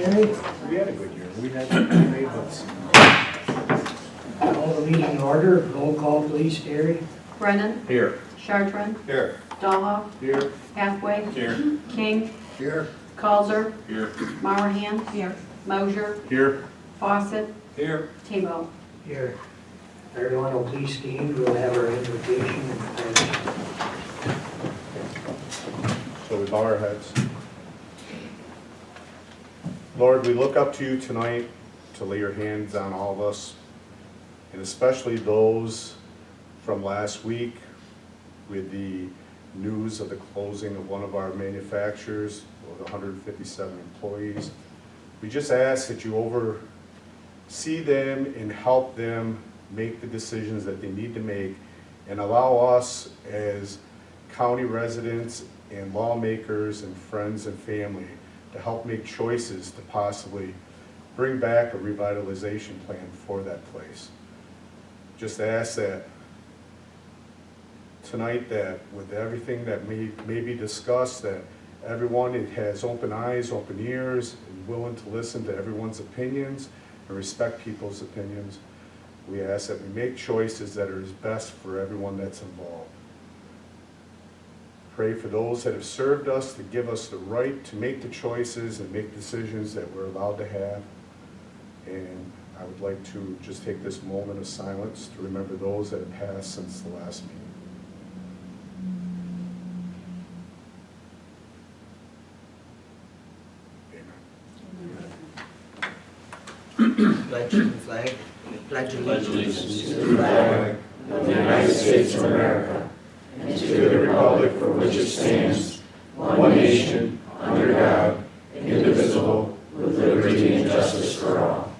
Gary. We had a good year. We had many votes. Call the meeting in order. Roll call, please, Gary. Brennan, Here. Chartrand, Here. Dahlhoff, Here. Hathaway, Here. King, Here. Causer, Here. Mowerhand, here. Mosier, Here. Fawcett, Here. Tebow. Here. Everyone will please stand. We'll have our invocation and pledge. So we bow our heads. Lord, we look up to you tonight to lay your hands on all of us, and especially those from last week with the news of the closing of one of our manufacturers with 157 employees. We just ask that you oversee them and help them make the decisions that they need to make, and allow us as county residents and lawmakers and friends and family to help make choices to possibly bring back a revitalization plan for that place. Just ask that tonight, that with everything that may be discussed, that everyone has open eyes, open ears, and willing to listen to everyone's opinions and respect people's opinions. We ask that we make choices that are best for everyone that's involved. Pray for those that have served us to give us the right to make the choices and make decisions that we're allowed to have. And I would like to just take this moment of silence to remember those that have passed since the last meeting. Pledge to the flag. Pledge allegiance to the flag of the United States of America and to the republic for which it stands, one nation, under God, indivisible, with liberty and justice for all.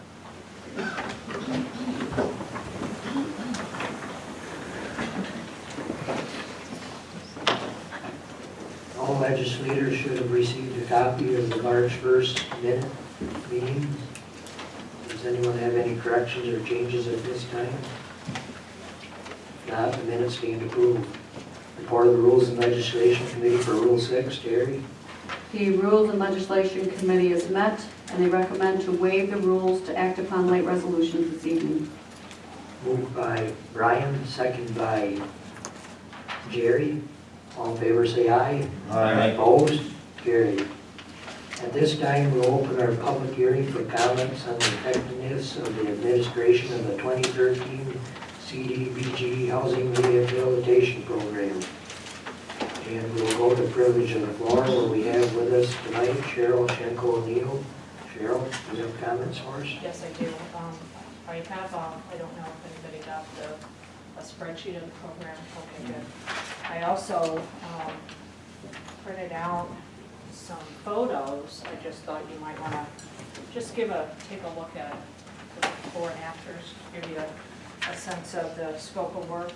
All legislators should have received a copy of the March 1st minute meeting. Does anyone have any corrections or changes at this time? If not, the minutes stand approved. Report of the Rules and Legislation Committee for Rule 6, Terry. The Rules and Legislation Committee is met, and they recommend to waive the rules to act upon late resolutions this evening. Moved by Brian, second by Jerry. All in favor say aye. Aye. Opposed? Carried. At this time, we'll open our public hearing for comments on the effectiveness of the administration of the 2013 CDBG Housing Rehabilitation Program. And we'll go to privilege of the floor, where we have with us tonight Cheryl Schenko O'Neill. Cheryl, do you have comments for us? Yes, I do. I have, I don't know if anybody got a spreadsheet of the program. Okay, good. I also printed out some photos. I just thought you might want to just take a look at the before and afters, give you a sense of the scope of work.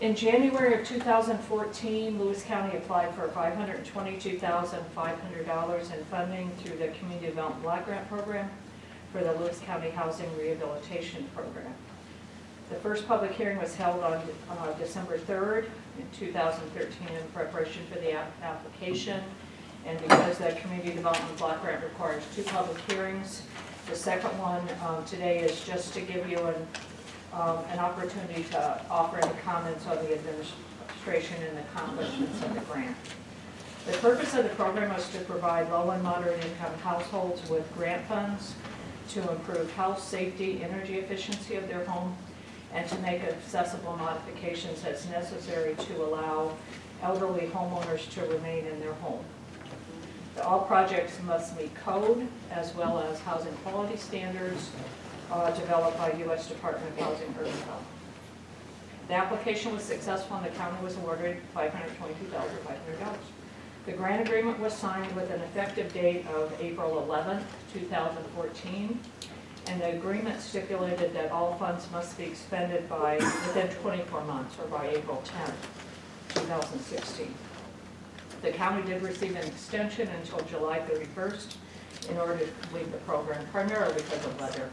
In January of 2014, Lewis County applied for $522,500 in funding through the Community Development Block Grant Program for the Lewis County Housing Rehabilitation Program. The first public hearing was held on December 3rd in 2013 in preparation for the application. And because the Community Development Block Grant requires 2 public hearings, the second one today is just to give you an opportunity to offer any comments on the administration and accomplishments of the grant. The purpose of the program was to provide low and moderate income households with grant funds to improve health, safety, energy efficiency of their home, and to make accessible modifications as necessary to allow elderly homeowners to remain in their home. All projects must meet code as well as housing quality standards developed by U.S. Department of Housing and Urban Development. The application was successful and the county was awarded $522,500. The grant agreement was signed with an effective date of April 11, 2014, and the agreement stipulated that all funds must be expended within 24 months or by April 10, 2016. The county did receive an extension until July 31st in order to complete the program, primarily because of weather.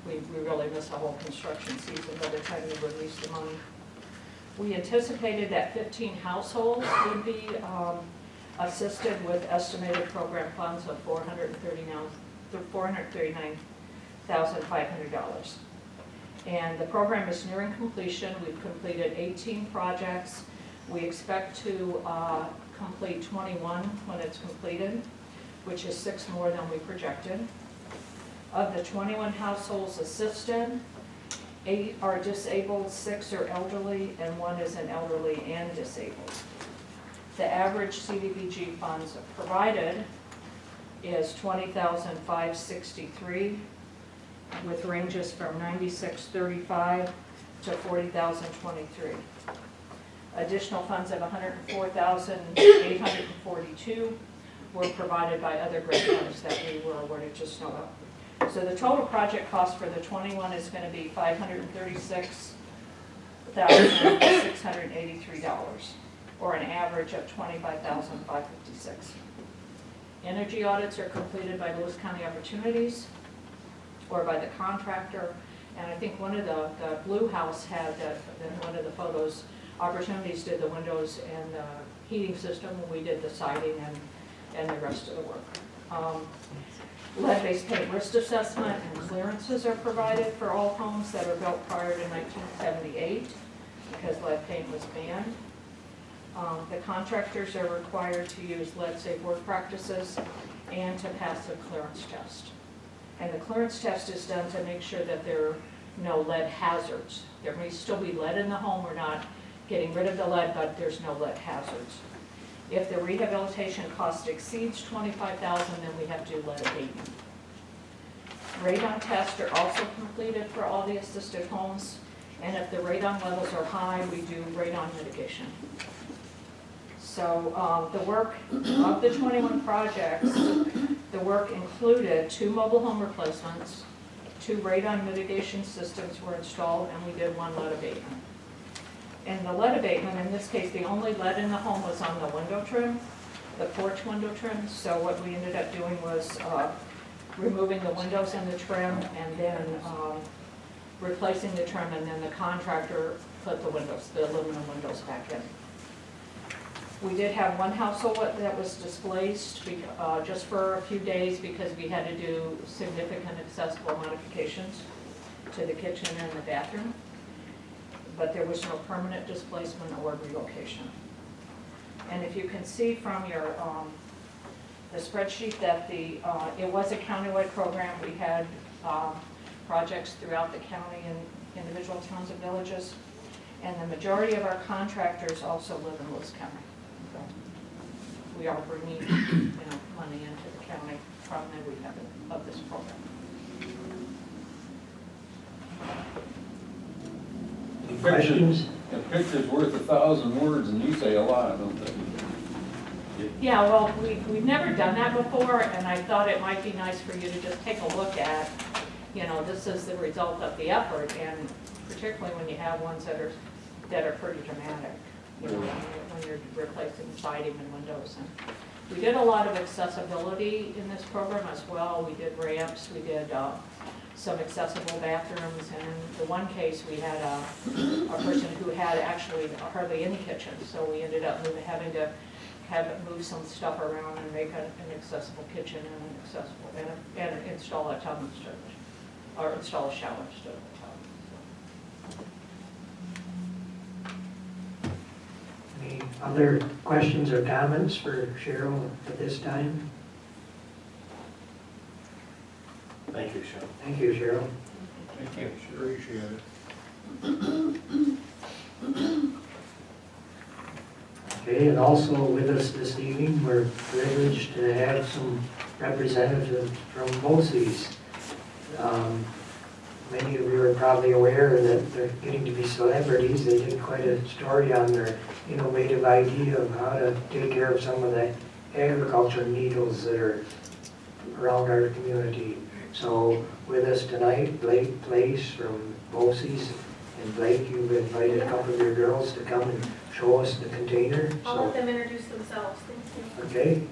We really missed the whole construction season by the time we released the money. We anticipated that 15 households would be assisted with estimated program funds of $439,500. And the program is nearing completion. We've completed 18 projects. We expect to complete 21 when it's completed, which is 6 more than we projected. Of the 21 households assisted, 8 are disabled, 6 are elderly, and 1 is an elderly and disabled. The average CDBG funds provided is $20,563, with ranges from $96.35 to $40,023. Additional funds of $104,842 were provided by other grant funds that we were awarded just know of. So the total project cost for the 21 is going to be $536,683, or an average of $25,556. Energy audits are completed by Lewis County Opportunities or by the contractor. And I think one of the blue house had that, in one of the photos, Opportunities did the windows and the heating system, and we did the siding and the rest of the work. Lead-based paint risk assessment and clearances are provided for all homes that are built prior to 1978 because lead paint was banned. The contractors are required to use lead-safe work practices and to pass a clearance test. And the clearance test is done to make sure that there are no lead hazards. There may still be lead in the home. We're not getting rid of the lead, but there's no lead hazards. If the rehabilitation cost exceeds $25,000, then we have to do lead abatement. Radon tests are also completed for all the assisted homes, and if the radon levels are high, we do radon mitigation. So the work of the 21 projects, the work included 2 mobile home replacements, 2 radon mitigation systems were installed, and we did 1 lead abatement. And the lead abatement, in this case, the only lead in the home was on the window trim, the porch window trim. So what we ended up doing was removing the windows and the trim, and then replacing the trim, and then the contractor put the windows, the aluminum windows back in. We did have 1 household that was displaced just for a few days because we had to do significant accessible modifications to the kitchen and the bathroom. But there was no permanent displacement or relocation. And if you can see from your the spreadsheet that it was a countywide program. We had projects throughout the county and individual towns and villages, and the majority of our contractors also live in Lewis County. So we are bringing money into the county from the rehab of this program. Questions? A picture's worth 1,000 words, and you say a lot, don't they? Yeah, well, we've never done that before, and I thought it might be nice for you to just take a look at, this is the result of the effort, and particularly when you have ones that are pretty dramatic, when you're replacing siding and windows. And we did a lot of accessibility in this program as well. We did ramps, we did some accessible bathrooms, and in the one case we had a person who had actually hardly any kitchen, so we ended up having to move some stuff around and make an accessible kitchen and an accessible and install a tub and stove, or install a shower instead of a tub. So. Any other questions or comments for Cheryl at this time? Thank you, Sean. Thank you, Cheryl. Thank you. Appreciate it. Okay, and also with us this evening, we're privileged to have some representatives from BOCES. Many of you are probably aware that they're getting to be celebrities. They did quite a story on their innovative idea of how to take care of some of the agriculture needles that are around our community. So with us tonight, Blake Place from BOCES. And Blake, you've invited a couple of your girls to come and show us the container. I'll let them introduce themselves. Thank you. Okay.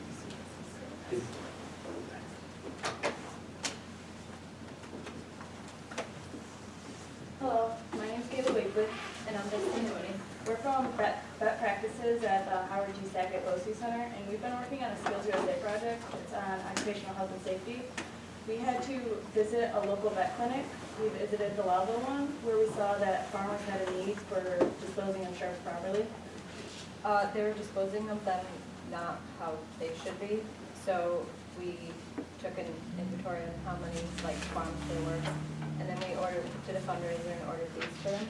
Hello, my name's Kayla Wakely, and I'm the continuity. We're from vet practices at the Howard G. Sackett BOCES Center, and we've been working on a Skills USA project. It's on occupational health and safety. We had to visit a local vet clinic. We visited the Loudville one, where we saw that farmers had a need for disposing of sharks properly. They were disposing of them not how they should be, so we took an inventory on how many farms there were, and then we did a fundraiser and ordered these for them.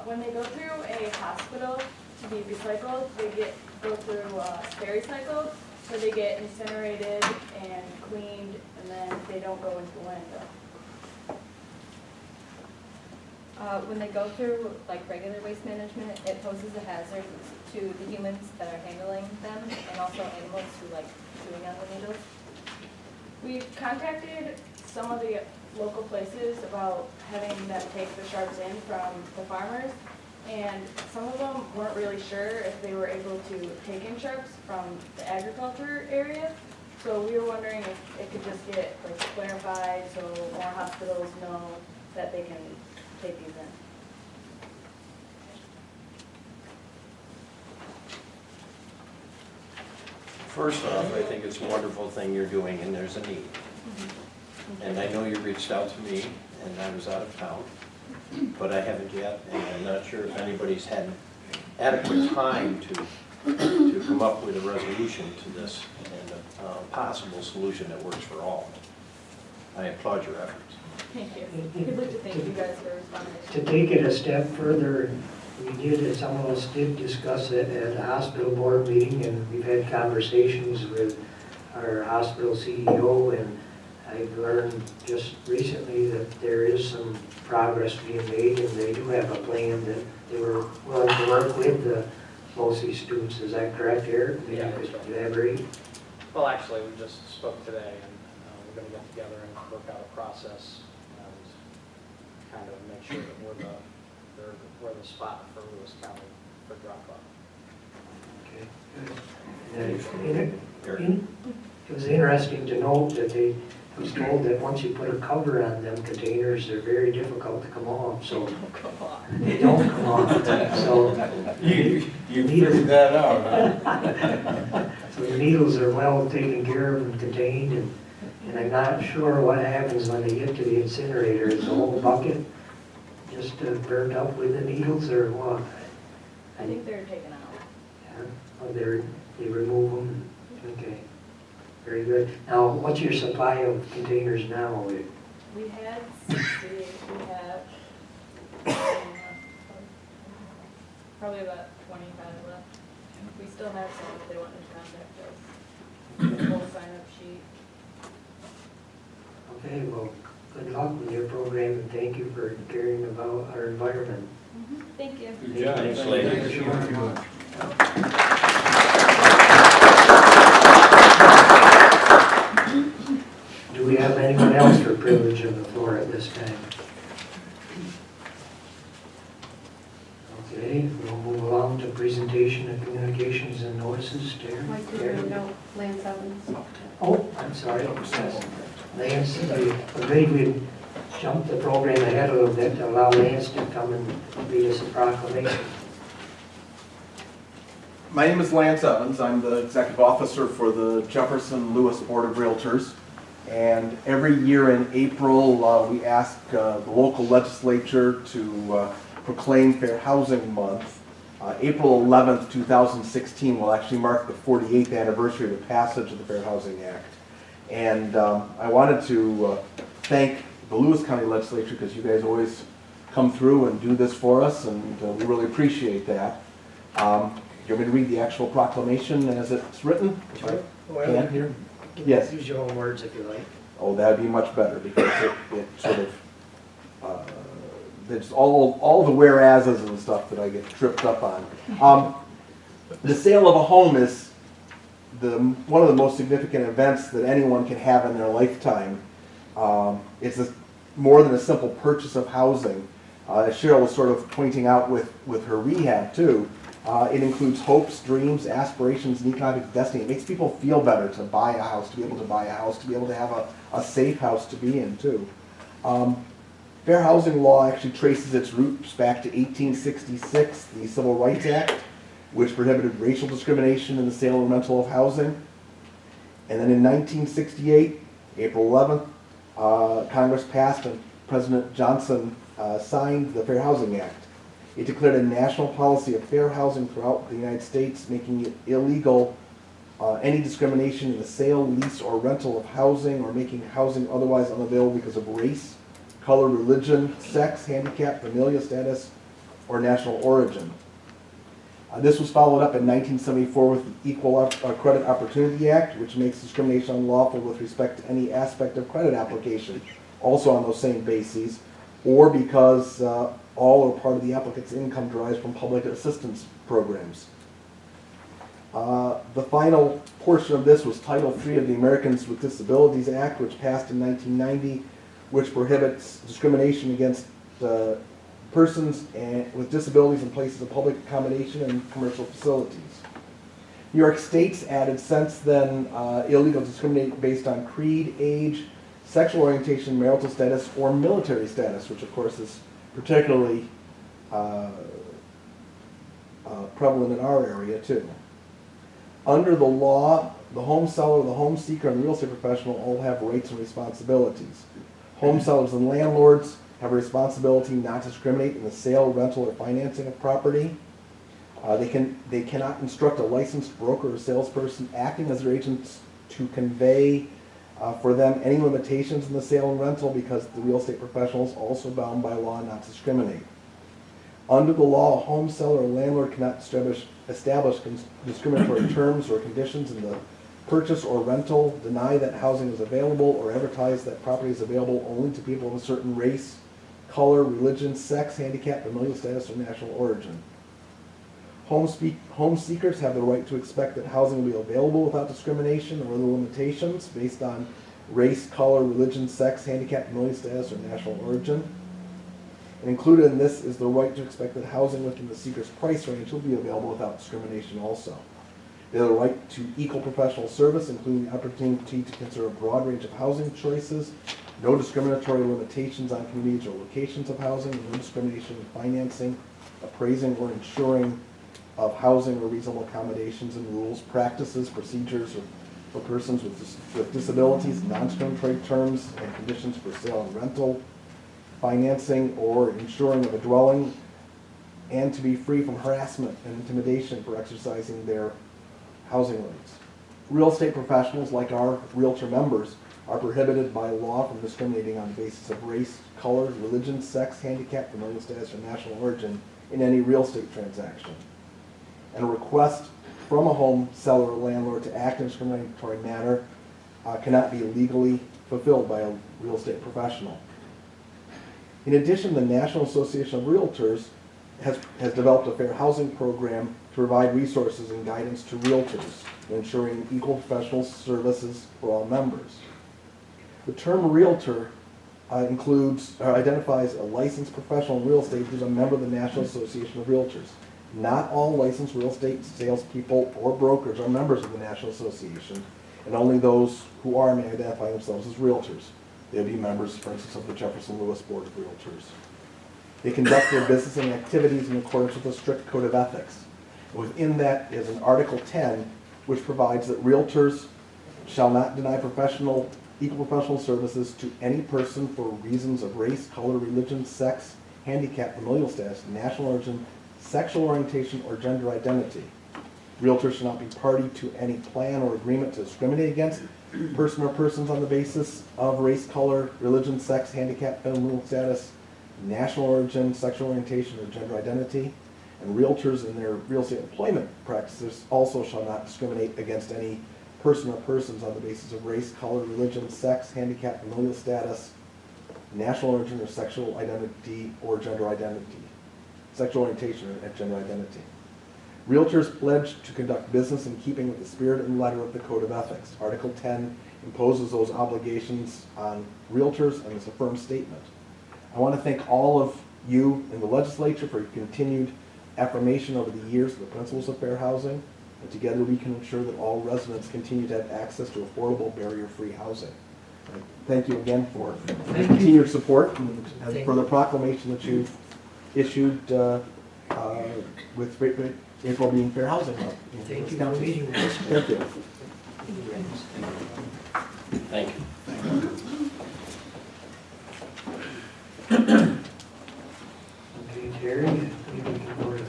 When they go through a hospital to be recycled, they go through Stericycle, so they get incinerated and cleaned, and then they don't go into the landfill. When they go through regular waste management, it poses a hazard to the humans that are handling them, and also animals who like chewing on the needles. We've contacted some of the local places about having them take the sharks in from the farmers, and some of them weren't really sure if they were able to take in sharks from the agriculture area. So we were wondering if it could just get clarified so more hospitals know that they can take these in. First off, I think it's a wonderful thing you're doing, and there's a need. And I know you reached out to me, and I was out of town, but I haven't yet, and I'm not sure if anybody's had adequate time to come up with a resolution to this and a possible solution that works for all. I applaud your efforts. Thank you. We'd like to thank you guys for responding. To take it a step further, we did, some of us did discuss it at a hospital board meeting, and we've had conversations with our hospital CEO, and I've learned just recently that there is some progress being made, and they do have a plan that they were willing to work with the BOCES students. Is that correct, Eric? Yeah, that's right. Elaborate? Well, actually, we just spoke today, and we're going to get together and work out a process and kind of make sure that we're the spot for Lewis County for drop-off. Okay, good. It was interesting to note that I was told that once you put a cover on them containers, they're very difficult to come off, so. They don't come off, so. You figured that out, huh? So the needles are well taken care of and contained, and I'm not sure what happens when they get to the incinerator. Is the whole bucket just burned up with the needles, or what? I think they're taken out. Yeah, oh, they remove them, okay. Very good. Now, what's your supply of containers now? We had 60, we have probably about 25 left. We still have some if they want to contact us. The whole sign-up sheet. Okay, well, good luck with your program, and thank you for caring about our environment. Thank you. Good job. Thanks, ladies. Thank you much. Do we have anyone else for privilege of the floor at this time? Okay, we'll move along to presentation of communications and notices. Like to Terry? note Lance Evans. Oh, I'm sorry. Lance, I think we jumped the program ahead a little bit to allow Lance to come and read us a proclamation. My name is Lance Evans. I'm the executive officer for the Jefferson Lewis Board of Realtors. And every year in April, we ask the local legislature to proclaim Fair Housing Month. April 11th, 2016 will actually mark the 48th anniversary of the passage of the Fair Housing Act. And I wanted to thank the Lewis County Legislature, because you guys always come through and do this for us, and we really appreciate that. You want me to read the actual proclamation as it's written? Well, Can? Yes. Use your own words if you like. Oh, that'd be much better, because it sort of, there's all the whereases and stuff that I get tripped up on. The sale of a home is one of the most significant events that anyone can have in their lifetime. It's more than a simple purchase of housing. As Cheryl was sort of pointing out with her rehab too, it includes hopes, dreams, aspirations, and economic destiny. It makes people feel better to buy a house, to be able to buy a house, to be able to have a safe house to be in too. Fair housing law actually traces its roots back to 1866, the Civil Rights Act. which prohibited racial discrimination in the sale and rental of housing. And then in 1968, April 11th, Congress passed and President Johnson signed the Fair Housing Act. It declared a national policy of fair housing throughout the United States, making it illegal any discrimination in the sale, lease, or rental of housing, or making housing otherwise unavailable because of race, color, religion, sex, handicap, familial status, or national origin. This was followed up in 1974 with the Equal Credit Opportunity Act, which makes discrimination unlawful with respect to any aspect of credit application, also on those same bases, or because all or part of the applicant's income derives from public assistance programs. The final portion of this was Title III of the Americans with Disabilities Act, which passed in 1990, which prohibits discrimination against persons with disabilities in places of public accommodation and commercial facilities. New York State's added since then illegal discrimination based on creed, age, sexual orientation, marital status, or military status, which of course is particularly prevalent in our area too. Under the law, the home seller, the home seeker, and the real estate professional all have rights and responsibilities. Home sellers and landlords have a responsibility not to discriminate in the sale, rental, or financing of property. They cannot instruct a licensed broker or salesperson acting as their agents to convey for them any limitations in the sale and rental, because the real estate professional is also bound by law not to discriminate. Under the law, a home seller or landlord cannot establish discriminatory terms or conditions in the purchase or rental, deny that housing is available, or advertise that property is available only to people of a certain race, color, religion, sex, handicap, familial status, or national origin. Home seekers have the right to expect that housing will be available without discrimination or other limitations based on race, color, religion, sex, handicap, familial status, or national origin. And included in this is the right to expect that housing within the seeker's price range will be available without discrimination also. They have the right to equal professional service, including the opportunity to consider a broad range of housing choices, no discriminatory limitations on communities or locations of housing, and no discrimination in financing, appraising, or insuring of housing or reasonable accommodations and rules, practices, procedures for persons with disabilities, non-discriminatory terms and conditions for sale and rental, financing or insuring of a dwelling, and to be free from harassment and intimidation for exercising their housing rights. Real estate professionals, like our realtor members, are prohibited by law from discriminating on the basis of race, color, religion, sex, handicap, familial status, or national origin in any real estate transaction. And a request from a home seller or landlord to act in a discriminatory manner cannot be legally fulfilled by a real estate professional. In addition, the National Association of Realtors has developed a fair housing program to provide resources and guidance to realtors, ensuring equal professional services for all members. The term realtor identifies a licensed professional in real estate who's a member of the National Association of Realtors. Not all licensed real estate salespeople or brokers are members of the National Association, and only those who are may identify themselves as realtors. They'll be members, for instance, of the Jefferson Lewis Board of Realtors. They conduct their business and activities in accordance with a strict code of ethics. Within that is an Article 10, which provides that realtors shall not deny equal professional services to any person for reasons of race, color, religion, sex, handicap, familial status, national origin, sexual orientation, or gender identity. Realtors shall not be party to any plan or agreement to discriminate against person or persons on the basis of race, color, religion, sex, handicap, familial status, national origin, sexual orientation, or gender identity. And realtors in their real estate employment practices also shall not discriminate against any person or persons on the basis of race, color, religion, sex, handicap, familial status, national origin, or sexual identity or gender identity. Sexual orientation or gender identity. Realtors pledge to conduct business in keeping with the spirit and letter of the Code of Ethics. Article 10 imposes those obligations on realtors, and it's a firm statement. I want to thank all of you in the legislature for your continued affirmation over the years of the principles of fair housing, and together we can ensure that all residents continue to have access to affordable, barrier-free housing. Thank you again for your continued support and for the proclamation that you've issued with great April being Fair Housing Month. in Thank Lewis you for County. meeting with us. Thank you. Thank you. Okay, Terry, maybe we can go to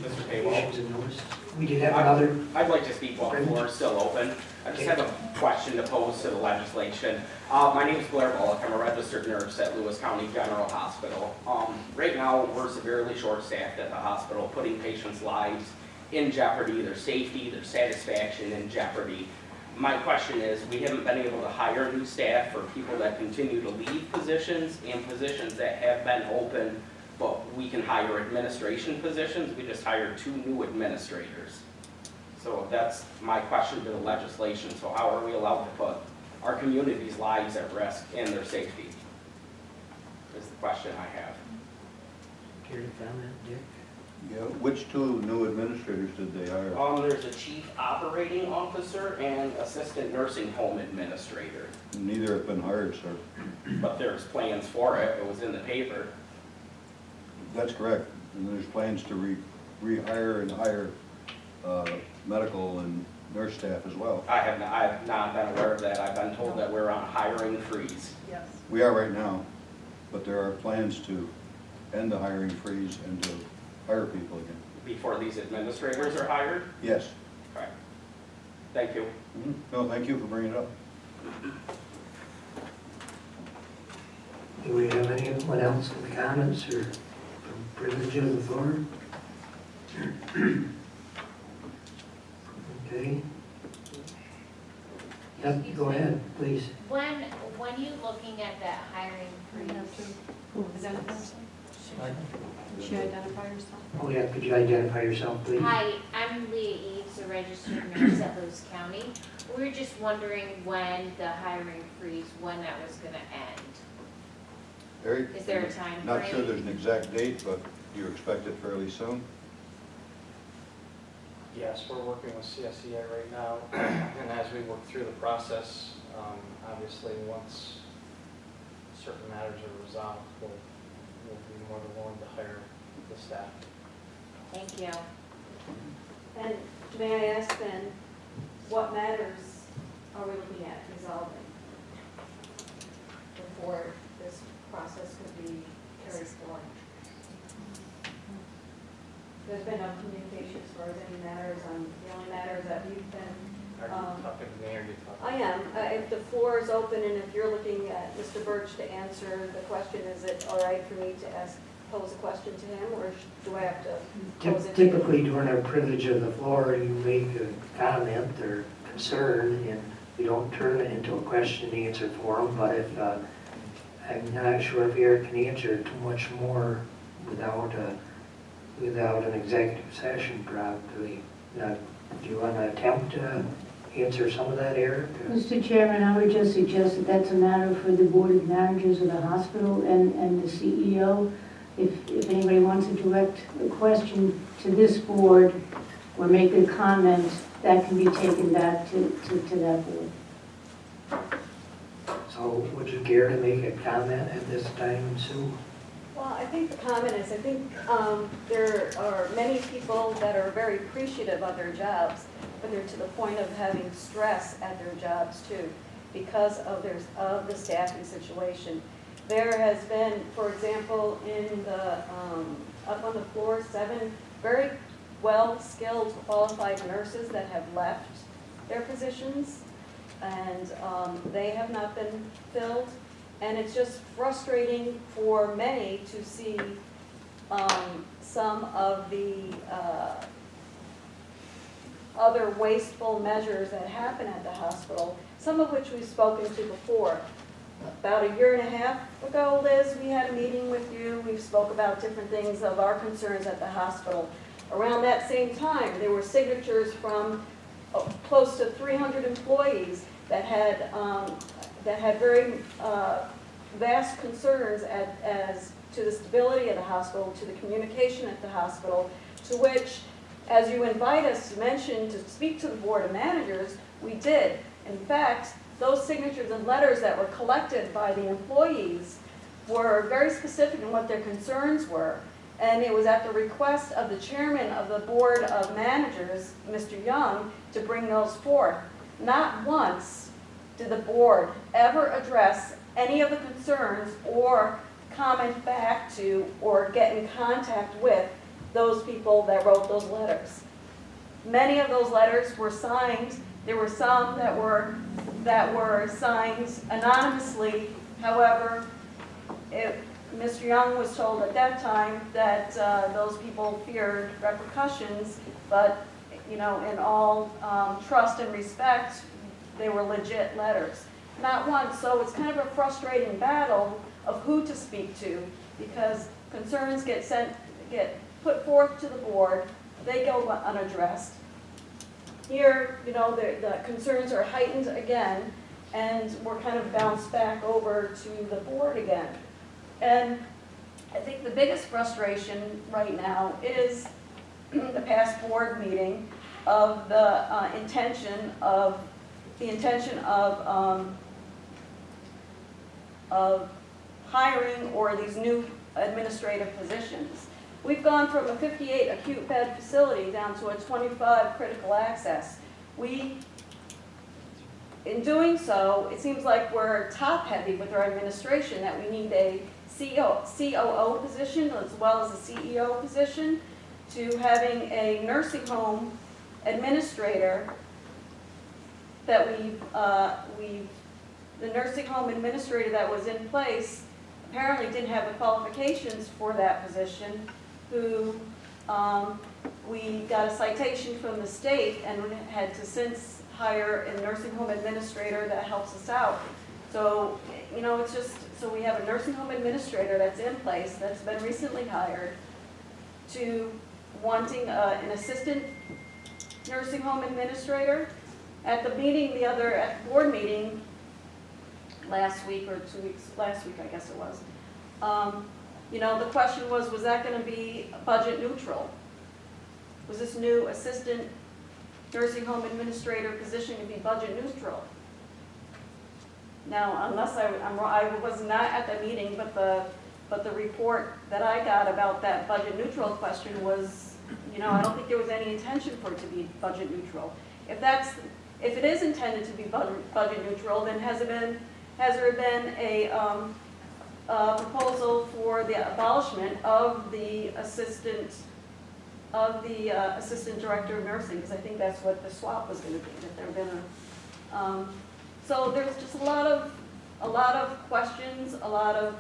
Mr. Paywall, issues and notices. We did have another, I'd like to speak while the floor is still open. I just have a question to pose to the legislation. My name is Blair Bullock. I'm a registered nurse at Lewis County General Hospital. Right now, we're severely short-staffed at the hospital, putting patients' lives in jeopardy, their safety, their satisfaction in jeopardy. My question is, we haven't been able to hire new staff for people that continue to leave positions and positions that have been open, but we can hire administration positions. We just hired 2 new administrators. So that's my question to the legislation. So how are we allowed to put our community's lives at risk and their safety? Is the question I have. care to comment, Dick? Yeah, which 2 new administrators did they hire? There's a chief operating officer and assistant nursing home administrator, Neither have been hired, sir. but there's plans for it. It was in the paper. That's correct. And there's plans to rehire and hire medical and nurse staff as well. I have not been aware of that. I've been told that we're on a hiring freeze. Yes. We are right now, but there are plans to end the hiring freeze and to hire people again. Before these administrators are hired? Yes. Okay. Thank you. No, thank you for bringing it up. Do we have anyone else with comments or privilege of the floor? Okay. Yep, go ahead, please. When you looking at that hiring freeze, Should she identify herself? Oh yeah, could you identify yourself, please? hi, I'm Leah Eves, a registered nurse at Lewis County. We were just wondering when the hiring freeze, when that was gonna end. Eric? Is there a time Not sure frame? there's an exact date, but do you expect it fairly soon? Yes, we're working with CSEA right now, and as we work through the process, obviously, once certain matters are resolved, we'll be more than willing to hire the staff. Thank you. And may I ask then, what matters are we looking at resolving before this process could be carried forward? There's been no communication as far as any matters, the only matters that we've been, Are you talking to me or are you talking? I am, if the floor is open and if you're looking at Mr. Birch to answer the question, is it all right for me to pose a question to him, or do I have to pose it to him? Typically, during our privilege of the floor, you make a comment or concern, and we don't turn it into a question and answer forum, but if, I'm not sure if Eric can answer too much more without an executive session, probably. Do you want to attempt to answer some of that, Eric? Mr. Chairman, I would just suggest that that's a matter for the Board of Managers of the hospital and the CEO. If anybody wants to direct a question to this board or make a comment, that can be taken back to that board. So would you care to make a comment at this time, Sue? Well, I think the comment is, I think there are many people that are very appreciative of their jobs, but they're to the point of having stress at their jobs too, because of the staffing situation. There has been, for example, in the up on the floor, 7 very well-skilled, qualified nurses that have left their positions, and they have not been filled. And it's just frustrating for many to see some of the other wasteful measures that happen at the hospital, some of which we've spoken to before. About a year and a half ago, Liz, we had a meeting with you. We spoke about different things of our concerns at the hospital. Around that same time, there were signatures from close to 300 employees that had very vast concerns as to the stability of the hospital, to the communication at the hospital, to which, as you invite us to mention, to speak to the Board of Managers, we did. In fact, those signatures and letters that were collected by the employees were very specific in what their concerns were. And it was at the request of the chairman of the Board of Managers, Mr. Young, to bring those forth. Not once did the board ever address any of the concerns or comment back to or get in contact with those people that wrote those letters. Many of those letters were signed. There were some that were signed anonymously. However, Mr. Young was told at that time that those people feared repercussions, but in all trust and respect, they were legit letters. Not once, so it's kind of a frustrating battle of who to speak to, because concerns get put forth to the board, they go unaddressed. Here, the concerns are heightened again, and we're kind of bounced back over to the board again. And I think the biggest frustration right now is the past board meeting of the intention of hiring or these new administrative positions. We've gone from a 58 acute bed facility down to a 25 critical access. In doing so, it seems like we're top heavy with our administration, that we need a COO position as well as a CEO position, to having a nursing home administrator that the nursing home administrator that was in place apparently didn't have the qualifications for that position, who we got a citation from the state and had to since hire a nursing home administrator that helps us out. So, it's just, so we have a nursing home administrator that's in place, that's been recently hired, to wanting an assistant nursing home administrator. At the meeting, at the board meeting last week, or 2 weeks, last week I guess it was, the question was that going to be budget neutral? Was this new assistant nursing home administrator position to be budget neutral? Now, unless I was not at the meeting, but the report that I got about that budget neutral question was, I don't think there was any intention for it to be budget neutral. If it is intended to be budget neutral, then has there been a proposal for the abolishment of the assistant director of nursing? Because I think that's what the swap was going to be. That there been so there's just a lot of questions, a lot of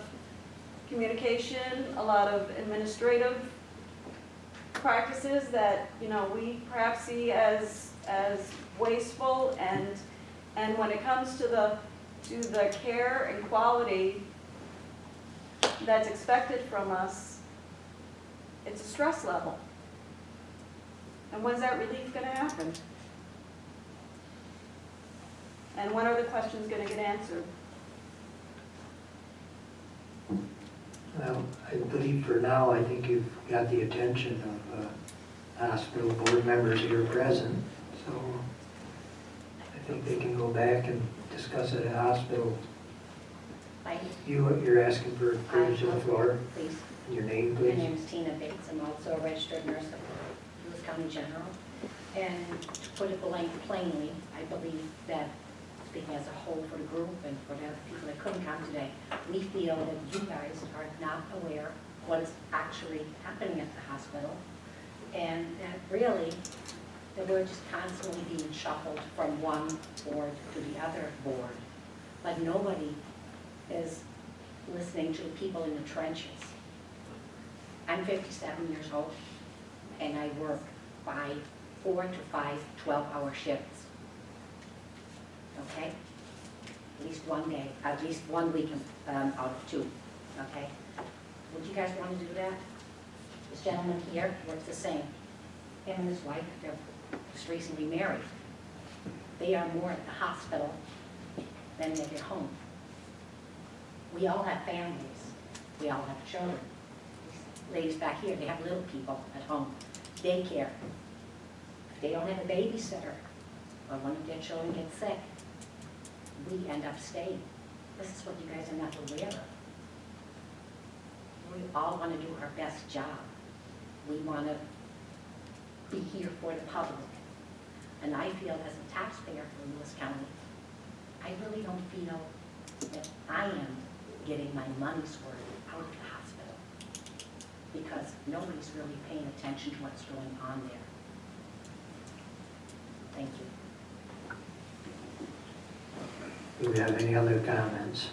communication, a lot of administrative practices that we perhaps see as wasteful, and when it comes to the care and quality that's expected from us, it's a stress level. And when's that relief going to happen? And when are the questions going to get answered? Well, I believe for now, I think you've got the attention of hospital board members here present, so I think they can go back and discuss it at hospital. You're asking for privilege of the floor. Please. Your name, My please. name is Tina Bates. I'm also a registered nurse of Lewis County General. And to put it plainly, I believe that, speaking as a whole for the group and for the other people that couldn't come today, we feel that you guys are not aware of what is actually happening at the hospital, and that really, that we're just constantly being shuffled from one board to the other board, but nobody is listening to the people in the trenches. I'm 57 years old, and I work 4 to 5 12-hour shifts. Okay? At least one day, at least 1 week out of 2. Okay? Would you guys want to do that? This gentleman here works the same. Him and his wife, they're just recently married. They are more at the hospital than at their home. We all have families. We all have children. These ladies back here, they have little people at home. Daycare. If they don't have a babysitter, or one of their children gets sick, we end up staying. This is what you guys are not aware of. we all want to do our best job. We want to be here for the public. And I feel as a taxpayer for Lewis County, I really don't feel that I am getting my money's worth out of the hospital because nobody's really paying attention to what's going on there. Thank you. Do we have any other comments?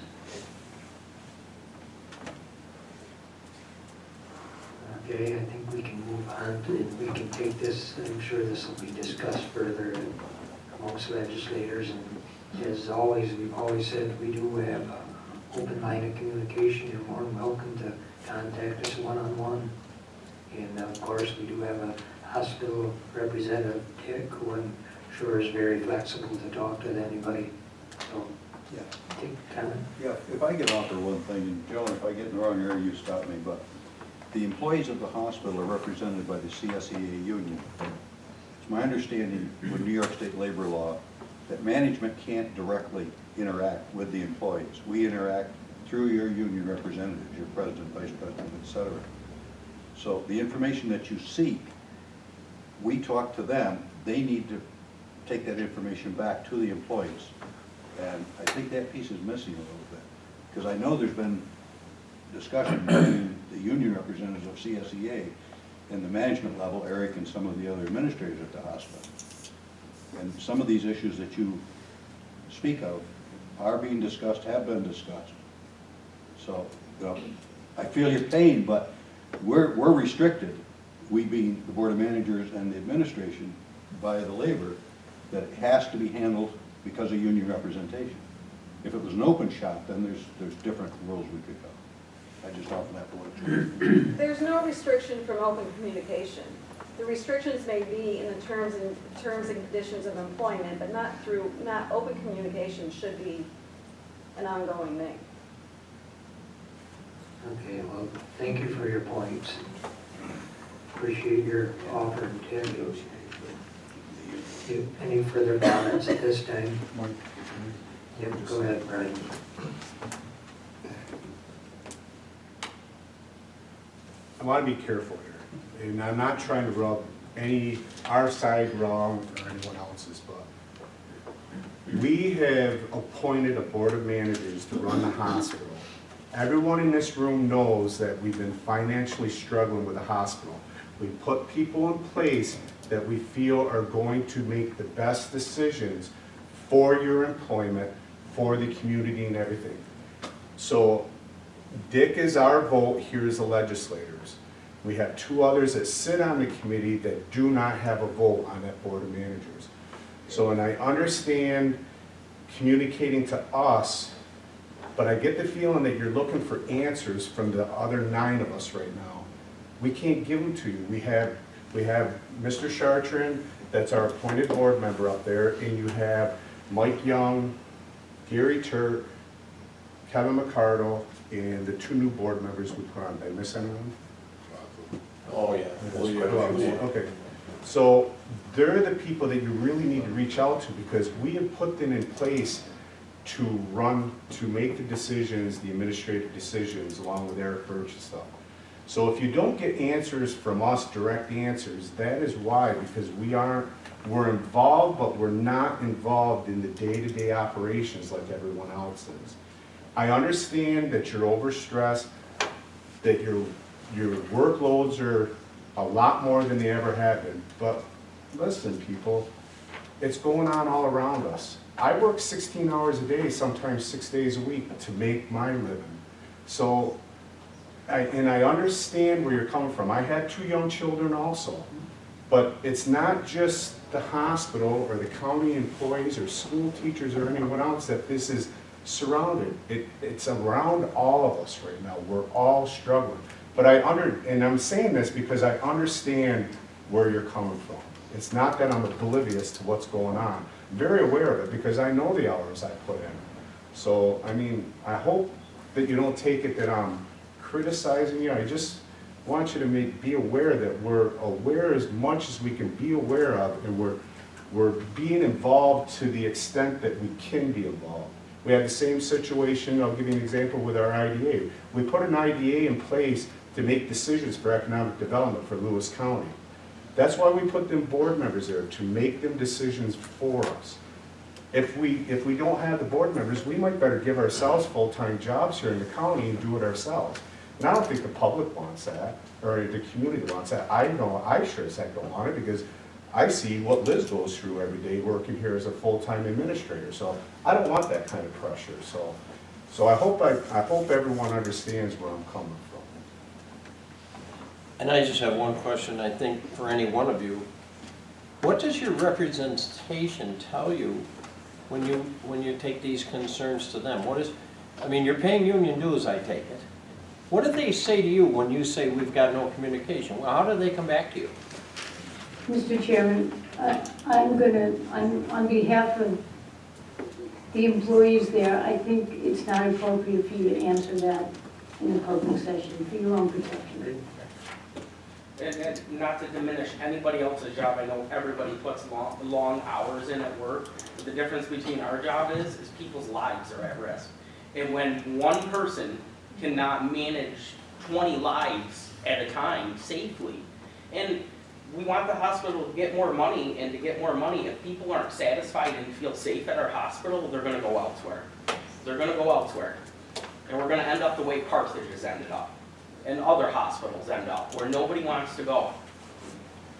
Okay, I think we can move on to, we can take this, I'm sure this will be discussed further amongst legislators. And as always, we've always said, we do have an open line of communication. You're more than welcome to contact us one-on-one. And of course, we do have a hospital representative, Dick, who I'm sure is very flexible to talk to anybody. So, Yeah. take a comment. Yeah, if I could offer one thing, and Joan, if I get in the wrong area, you stop me, but the employees of the hospital are represented by the CSEA union. It's my understanding with New York State labor law that management can't directly interact with the employees. We interact through your union representatives, your president, vice president, et cetera. So the information that you seek, we talk to them, they need to take that information back to the employees. And I think that piece is missing a little bit. Because I know there's been discussion between the union representatives of CSEA and the management level, Eric and some of the other administrators at the hospital. And some of these issues that you speak of are being discussed, have been discussed. So, you know, I feel your pain, but we're restricted, we being the Board of Managers and the administration, by the labor, that it has to be handled because of union representation. If it was an open shop, then there's different rules we could go. I just offer that for what it's worth. There's no restriction from open communication. The restrictions may be in the terms and conditions of employment, but not open communication should be an ongoing thing. Okay, well, thank you for your points. Appreciate your offer, Ted. Any further comments at this time? Yep, go ahead, Brian. I want to be careful here, and I'm not trying to rub our side wrong or anyone else's, but we have appointed a board of managers to run the hospital. Everyone in this room knows that we've been financially struggling with the hospital. We put people in place that we feel are going to make the best decisions for your employment, for the community and everything. So Dick is our vote here as the legislators. We have two others that sit on the committee that do not have a vote on that board of managers. So, and I understand communicating to us, but I get the feeling that you're looking for answers from the other 9 of us right now. We can't give them to you. We have Mr. Chartrand, that's our appointed board member up there, and you have Mike Young, Gary Turk, Kevin McCardle, and the 2 new board members we put on. Did I miss anyone? Oh, yeah. Okay, so they're the people that you really need to reach out to because we have put them in place to make the decisions, the administrative decisions, along with Eric Birch and stuff. So if you don't get answers from us, direct answers, that is why, because we're involved, but we're not involved in the day-to-day operations like everyone else is. I understand that you're overstressed, that your workloads are a lot more than they ever have been, but listen, people, it's going on all around us. I work 16 hours a day, sometimes 6 days a week to make my living. So, I understand where you're coming from. I had 2 young children also, but it's not just the hospital or the county employees or school teachers or anyone else that this is surrounded. It's around all of us right now. We're all struggling. But and I'm saying this because I understand where you're coming from. It's not that I'm oblivious to what's going on. I'm very aware of it because I know the hours I put in. So, I mean, I hope that you don't take it that I'm criticizing you. I just want you to be aware that we're aware as much as we can be aware of, and we're being involved to the extent that we can be involved. We have the same situation, I'll give you an example with our IDA. We put an IDA in place to make decisions for economic development for Lewis County. That's why we put them board members there, to make them decisions for us. If we don't have the board members, we might better give ourselves full-time jobs here in the county and do it ourselves. And I don't think the public wants that, or the community wants that. I know, I sure as heck don't want it, because I see what Liz goes through every day working here as a full-time administrator. So I don't want that kind of pressure. So I hope everyone understands where I'm coming from. And I just have one question, I think, for any one of you. What does your representation tell you when you take these concerns to them? I mean, you're paying union dues, I take it. What do they say to you when you say we've got no communication? Well, how do they come back to you? Mr. Chairman, I'm on behalf of the employees there, I think it's not appropriate for you to answer that in a public session for your own protection. And not to diminish anybody else's job, I know everybody puts long hours in at work. The difference between our job is people's lives are at risk. And when one person cannot manage 20 lives at a time safely, and we want the hospital to get more money, and to get more money, if people aren't satisfied and feel safe at our hospital, they're going to go elsewhere. They're going to go elsewhere. And we're going to end up the way Carthage has ended up, and other hospitals end up, where nobody wants to go.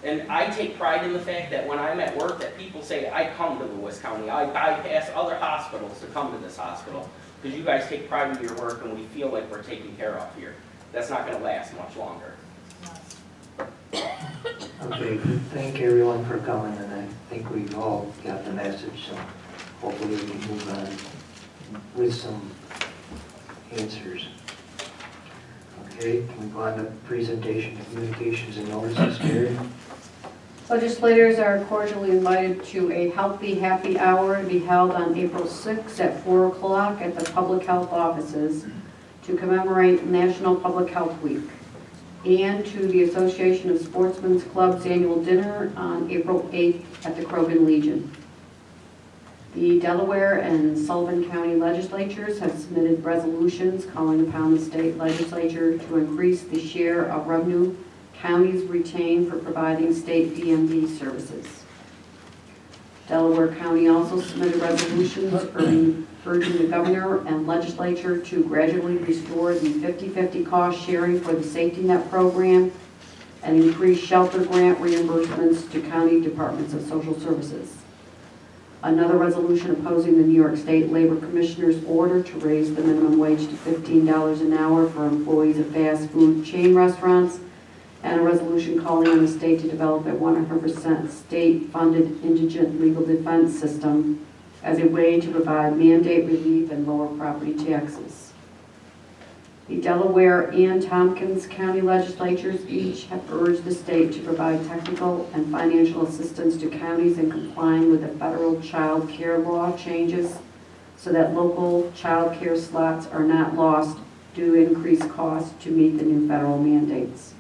And I take pride in the fact that when I'm at work, that people say, I come to Lewis County, I bypass other hospitals to come to this hospital, because you guys take pride in your work, and we feel like we're taken care of here. That's not going to last much longer. Okay, thank everyone for coming, and I think we've all got the message, so hopefully we can move on with some answers. Okay, can we go on to presentation, communications, and notices, Gary? Legislators are cordially invited to a Healthy Happy Hour to be held on April 6th at 4 o'clock at the Public Health Offices to commemorate National Public Health Week, and to the Association of Sportsmen's Club's annual dinner on April 8th at the Krogan Legion. The Delaware and Sullivan County legislatures have submitted resolutions calling upon the state legislature to increase the share of revenue counties retain for providing state DMV services. Delaware County also submitted resolutions urging the governor and legislature to gradually restore the 50-50 cost sharing for the safety net program and increase shelter grant reimbursements to county departments of social services. Another resolution opposing the New York State Labor Commissioner's order to raise the minimum wage to $15 an hour for employees of fast food chain restaurants, and a resolution calling on the state to develop a 100% state-funded indigent legal defense system as a way to provide mandate relief and lower property taxes. The Delaware and Tompkins County legislatures each have urged the state to provide technical and financial assistance to counties in complying with the federal child care law changes so that local child care slots are not lost due to increased costs to meet the new federal mandates.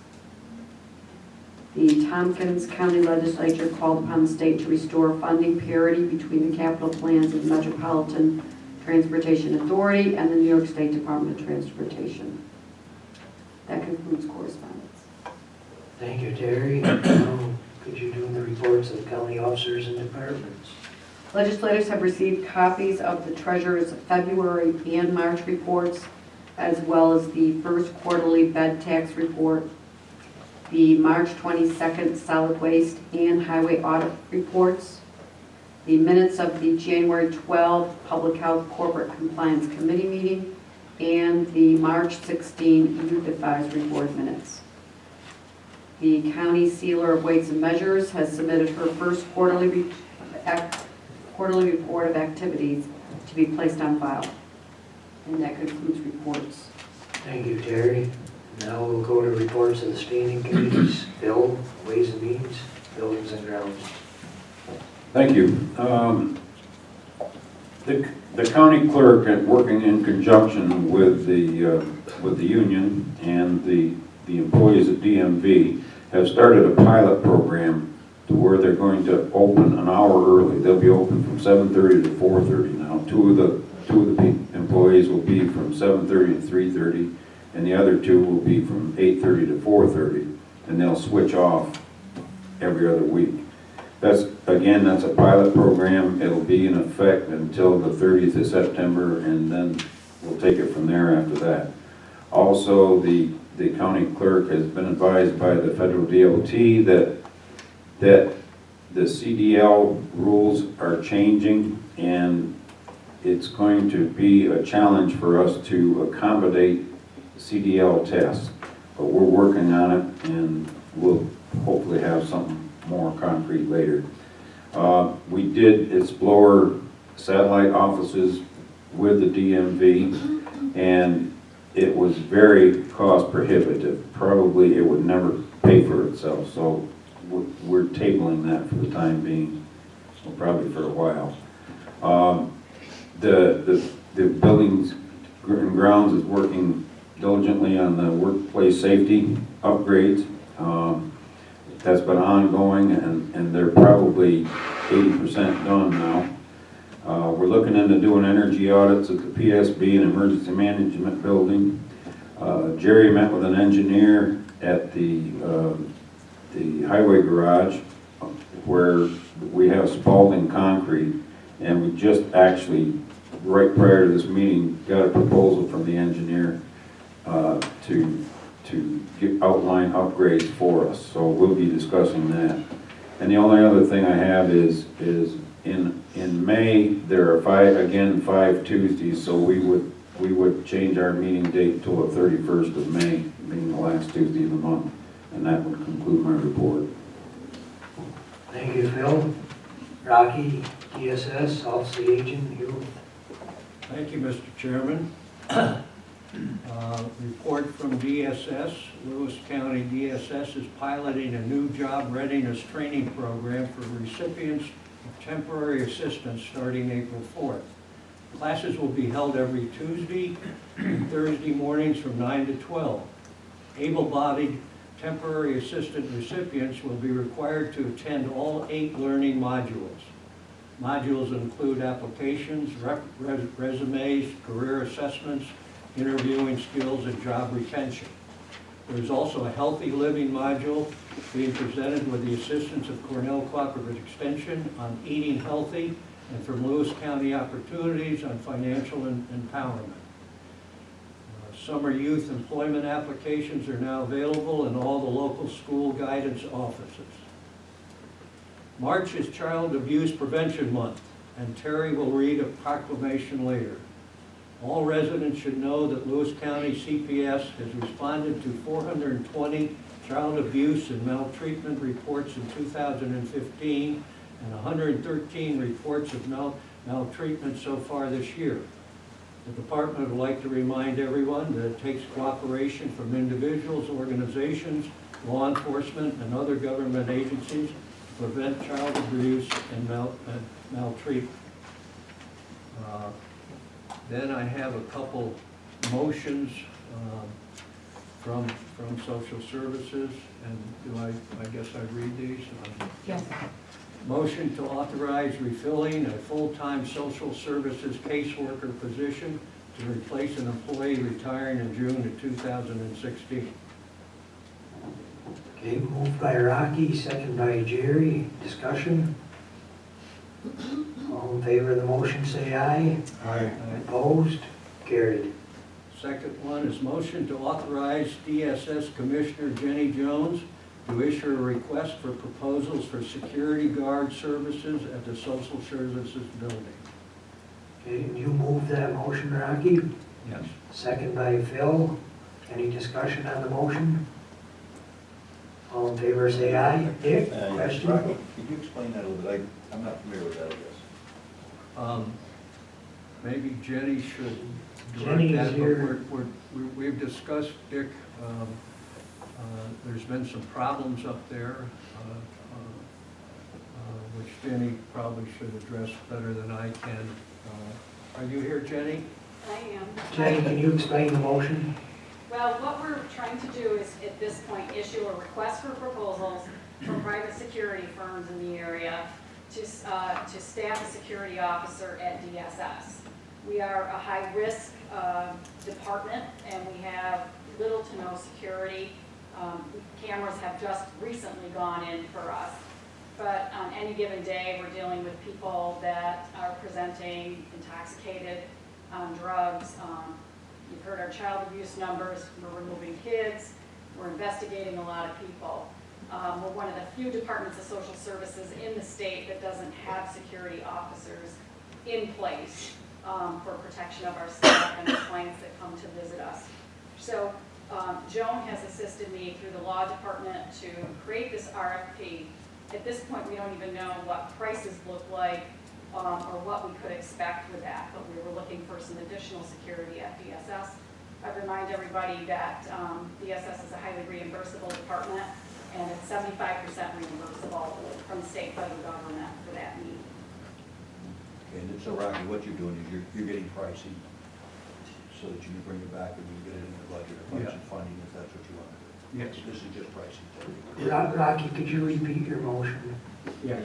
The Tompkins County Legislature called upon the state to restore funding parity between the capital plans of the Metropolitan Transportation Authority and the New York State Department of Transportation. That concludes correspondence. Thank you, Terry. Now, could you do the reports of the county officers and departments? Legislators have received copies of the Treasurer's February and March reports, as well as the first quarterly bed tax report, the March 22nd solid waste and highway audit reports, the minutes of the January 12th Public Health Corporate Compliance Committee meeting, and the March 16 Youth Advisory Board minutes. The County Sealer of Weights and Measures has submitted her first quarterly report of activities to be placed on file. And that concludes reports. Thank you, Terry. Now we'll go to reports of the standing committees. Bill, Ways and Means, Buildings and Grounds. Thank you. The county clerk, working in conjunction with the union and the employees at DMV, have started a pilot program to where they're going to open an hour early. They'll be open from 7:30 to 4:30 now. Two of the two of the employees will be from 7:30 to 3:30, and the other two will be from 8:30 to 4:30, and they'll switch off every other week. That's a pilot program. It'll be in effect until the 30th of September, and then we'll take it from there after that. Also, the county clerk has been advised by the federal DOT that the CDL rules are changing, and it's going to be a challenge for us to accommodate CDL tests. But we're working on it, and we'll hopefully have something more concrete later. We did explore satellite offices with the DMV, and it was very cost prohibitive. Probably it would never pay for itself, so we're tabling that for the time being, well, probably for a while. The buildings and grounds is working diligently on the workplace safety upgrades. That's been ongoing, and they're probably 80% done now. We're looking into doing energy audits at the PSB and Emergency Management Building. Jerry met with an engineer at the highway garage where we have spalting concrete, and we just actually, right prior to this meeting, got a proposal from the engineer to outline upgrades for us. So we'll be discussing that. And the only other thing I have is in May, there are five Tuesdays, so we would change our meeting date to the 31st of May, being the last Tuesday of the month. And that would conclude my report. Thank you, Phil. Rocky, DSS, Office Agent, Youth. Thank you, Mr. Chairman. Report from DSS. Lewis County DSS is piloting a new job readiness training program for recipients of temporary assistance starting April 4th. Classes will be held every Tuesday and Thursday mornings from 9 to 12. Able-bodied temporary assistant recipients will be required to attend all 8 learning modules. Modules include applications, resumes, career assessments, interviewing skills, and job retention. There's also a healthy living module being presented with the assistance of Cornell Cooperative Extension on eating healthy, and from Lewis County Opportunities on financial empowerment. Summer youth employment applications are now available in all the local school guidance offices. March is Child Abuse Prevention Month, and Terry will read a proclamation later. All residents should know that Lewis County CPS has responded to 420 child abuse and maltreatment reports in 2015 and 113 reports of maltreatment so far this year. The department would like to remind everyone that it takes cooperation from individuals, organizations, law enforcement, and other government agencies to prevent child abuse and maltreatment. Then I have a couple motions from Social Services, and I guess I read these? Yes. Motion to authorize refilling a full-time social services caseworker position to replace an employee retiring in June of 2016. Okay, moved by Rocky, second by Jerry. Discussion? All in favor of the motion, say aye. Aye. Opposed? Carried. Second one is motion to authorize DSS Commissioner Jenny Jones to issue a request for proposals for security guard services at the Social Services Building. Okay, and you moved that motion, Rocky? Yes. Second by Phil. Any discussion on the motion? All in favor, say aye. Dick, question? Rocky, could you explain that a little bit? I'm not familiar with that, I guess. Maybe Jenny should Jenny direct is that, here. but we've discussed, Dick, there's been some problems up there, which Jenny probably should address better than I can. Are you here, Jenny? I am. Jenny, can you explain the motion? Well, what we're trying to do is, at this point, issue a request for proposals from private security firms in the area to staff a security officer at DSS. We are a high-risk department, and we have little to no security. Cameras have just recently gone in for us. But on any given day, we're dealing with people that are presenting intoxicated on drugs. You've heard our child abuse numbers. We're removing kids. We're investigating a lot of people. We're one of the few departments of social services in the state that doesn't have security officers in place for protection of our staff and the clients that come to visit us. So Joan has assisted me through the law department to create this RFP. At this point, we don't even know what prices look like or what we could expect with that, but we were looking for some additional security at DSS. I remind everybody that DSS is a highly reimbursable department, and it's 75% reimbursable from the state federal government for that need. And so Rocky, what you're doing is you're getting pricing so that you can bring it back and you get it in the budget or budget funding if that's what you want to do. Yes. This is just pricing. Rocky, could you repeat your motion? Yes.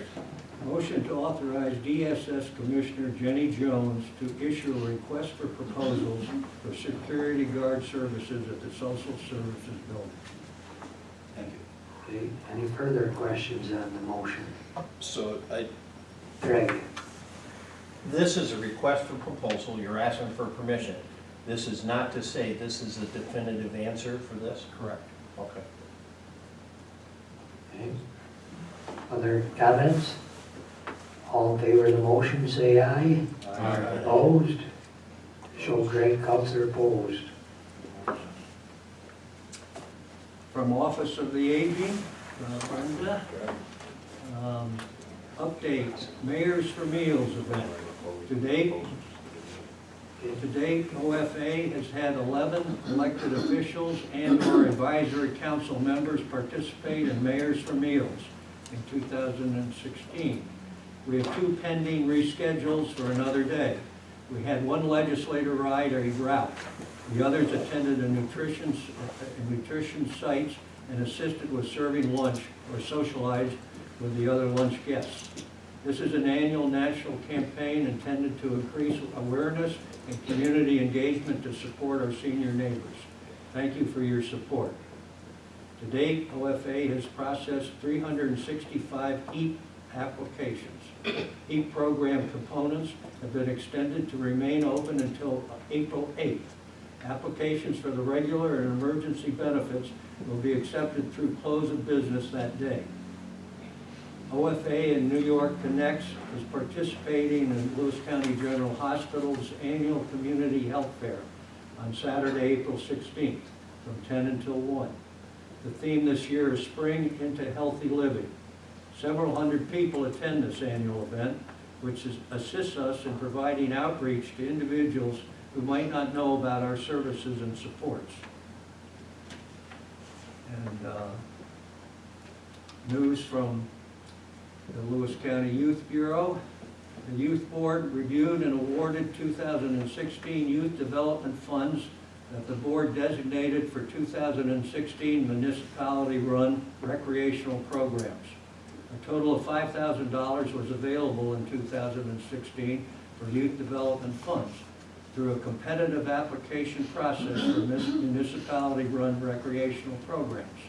Motion to authorize DSS Commissioner Jenny Jones to issue a request for proposals for security guard services at the Social Services Building. Thank you. Okay, any further questions on the motion? So Greg? this is a request for proposal, you're asking for permission. This is not to say this is a definitive answer for this? Correct. Okay. Okay. Other comments? All in favor of the motion, say aye. Aye. Opposed? Show Greg Counselor opposed. From Office of the Aging, Brenda. Update, Mayors for Meals event. To date, OFA has had 11 elected officials and/or advisory council members participate in Mayors for Meals in 2016. We have 2 pending reschedules for another day. We had 1 legislator ride a route. The others attended a nutrition sites and assisted with serving lunch or socialized with the other lunch guests. This is an annual national campaign intended to increase awareness and community engagement to support our senior neighbors. Thank you for your support. To date, OFA has processed 365 HEAP applications. HEAP program components have been extended to remain open until April 8th. Applications for the regular and emergency benefits will be accepted through close of business that day. OFA in New York Connects is participating in Lewis County General Hospital's annual community health fair on Saturday, April 16th from 10 until 1. The theme this year is Spring into Healthy Living. Several hundred people attend this annual event, which assists us in providing outreach to individuals who might not know about our services and supports. And news from the Lewis County Youth Bureau. The Youth Board reviewed and awarded 2016 Youth Development Funds that the board designated for 2016 municipality-run recreational programs. A total of $5,000 was available in 2016 for youth development funds through a competitive application process for municipality-run recreational programs.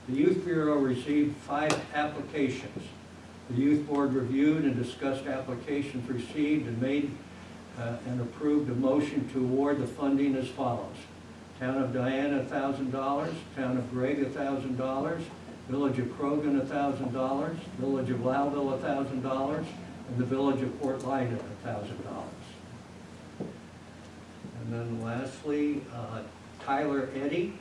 The Youth Bureau received 5 applications. The Youth Board reviewed and discussed applications received and made and approved a motion to award the funding as follows. Town of Diana, $1,000. Town of Gregg, $1,000. Village of Krogan, $1,000. Village of Loudville, $1,000. And the Village of Port Lyden, $1,000. And then lastly, Tyler Eddy,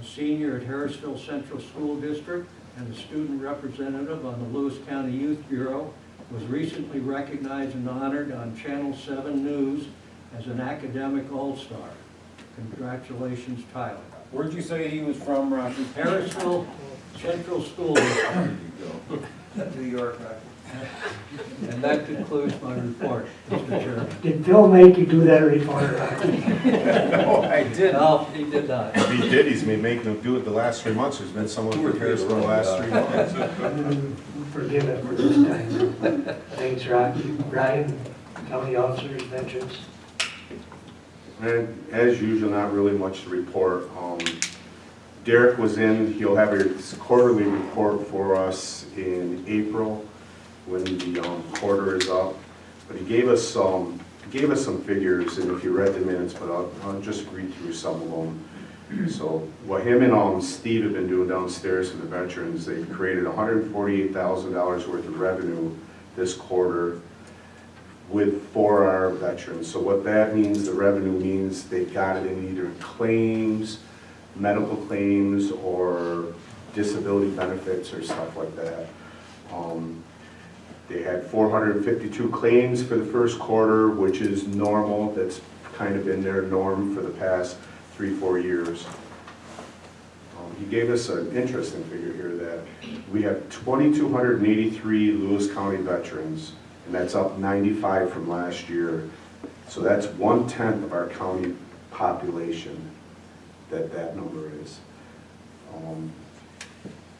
a senior at Harrisville Central School District and a student representative on the Lewis County Youth Bureau, was recently recognized and honored on Channel 7 News as an academic all-star. Congratulations, Tyler. Where'd you say he was from, Rocky? Harrisville Central School District. There you go. New York. And that concludes my report, Mr. Chairman. Did Phil make you do that report, Rocky? No, I didn't. No, he did not. If he did, he's been making them do it the last 3 months. There's been someone prepared for the last 3 months. Forgive it for this time. Thanks, Rocky. Brian? County officers, veterans. And as usual, not really much to report. Derek was in, he'll have his quarterly report for us in April when the quarter is up. But he gave us some figures, and if you read the minutes, but I'll just read through some of them. So what him and Steve have been doing downstairs for the veterans, they've created $148,000 worth of revenue this quarter for our veterans. So what that means, the revenue means they got it in either claims, medical claims, or disability benefits or stuff like that. They had 452 claims for the first quarter, which is normal. That's kind of been their norm for the past 3-4 years. He gave us an interesting figure here that we have 2,283 Lewis County veterans, and that's up 95 from last year. So that's 1/10 of our county population that number is.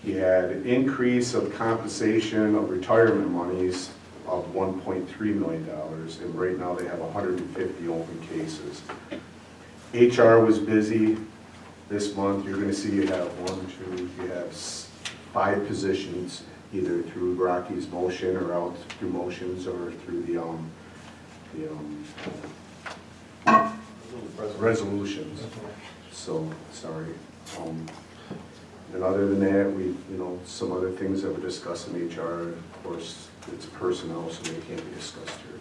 He had an increase of compensation of retirement monies of $1.3 million, and right now they have 150 open cases. HR was busy this month. You're going to see you have 5 positions, either through Rocky's motion or out through motions or through the resolutions. So, sorry. And other than that, some other things that were discussed in HR, of course, it's personnel, so they can't be discussed here.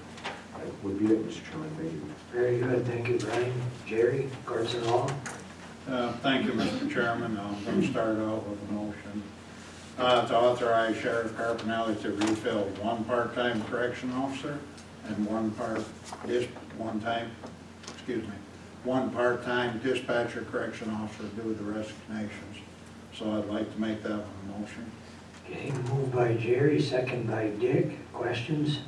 That would be it, Mr. Chairman. Thank you. Very good, thank you, Brian. Jerry, courts and law. Thank you, Mr. Chairman. I'm going to start out with a motion to authorize Sheriff Carpinelli to refill 1 part-time correction officer and 1 part-time dispatcher correction officer due to resignations. So I'd like to make that one a motion. Okay, moved by Jerry, second by Dick. Questions?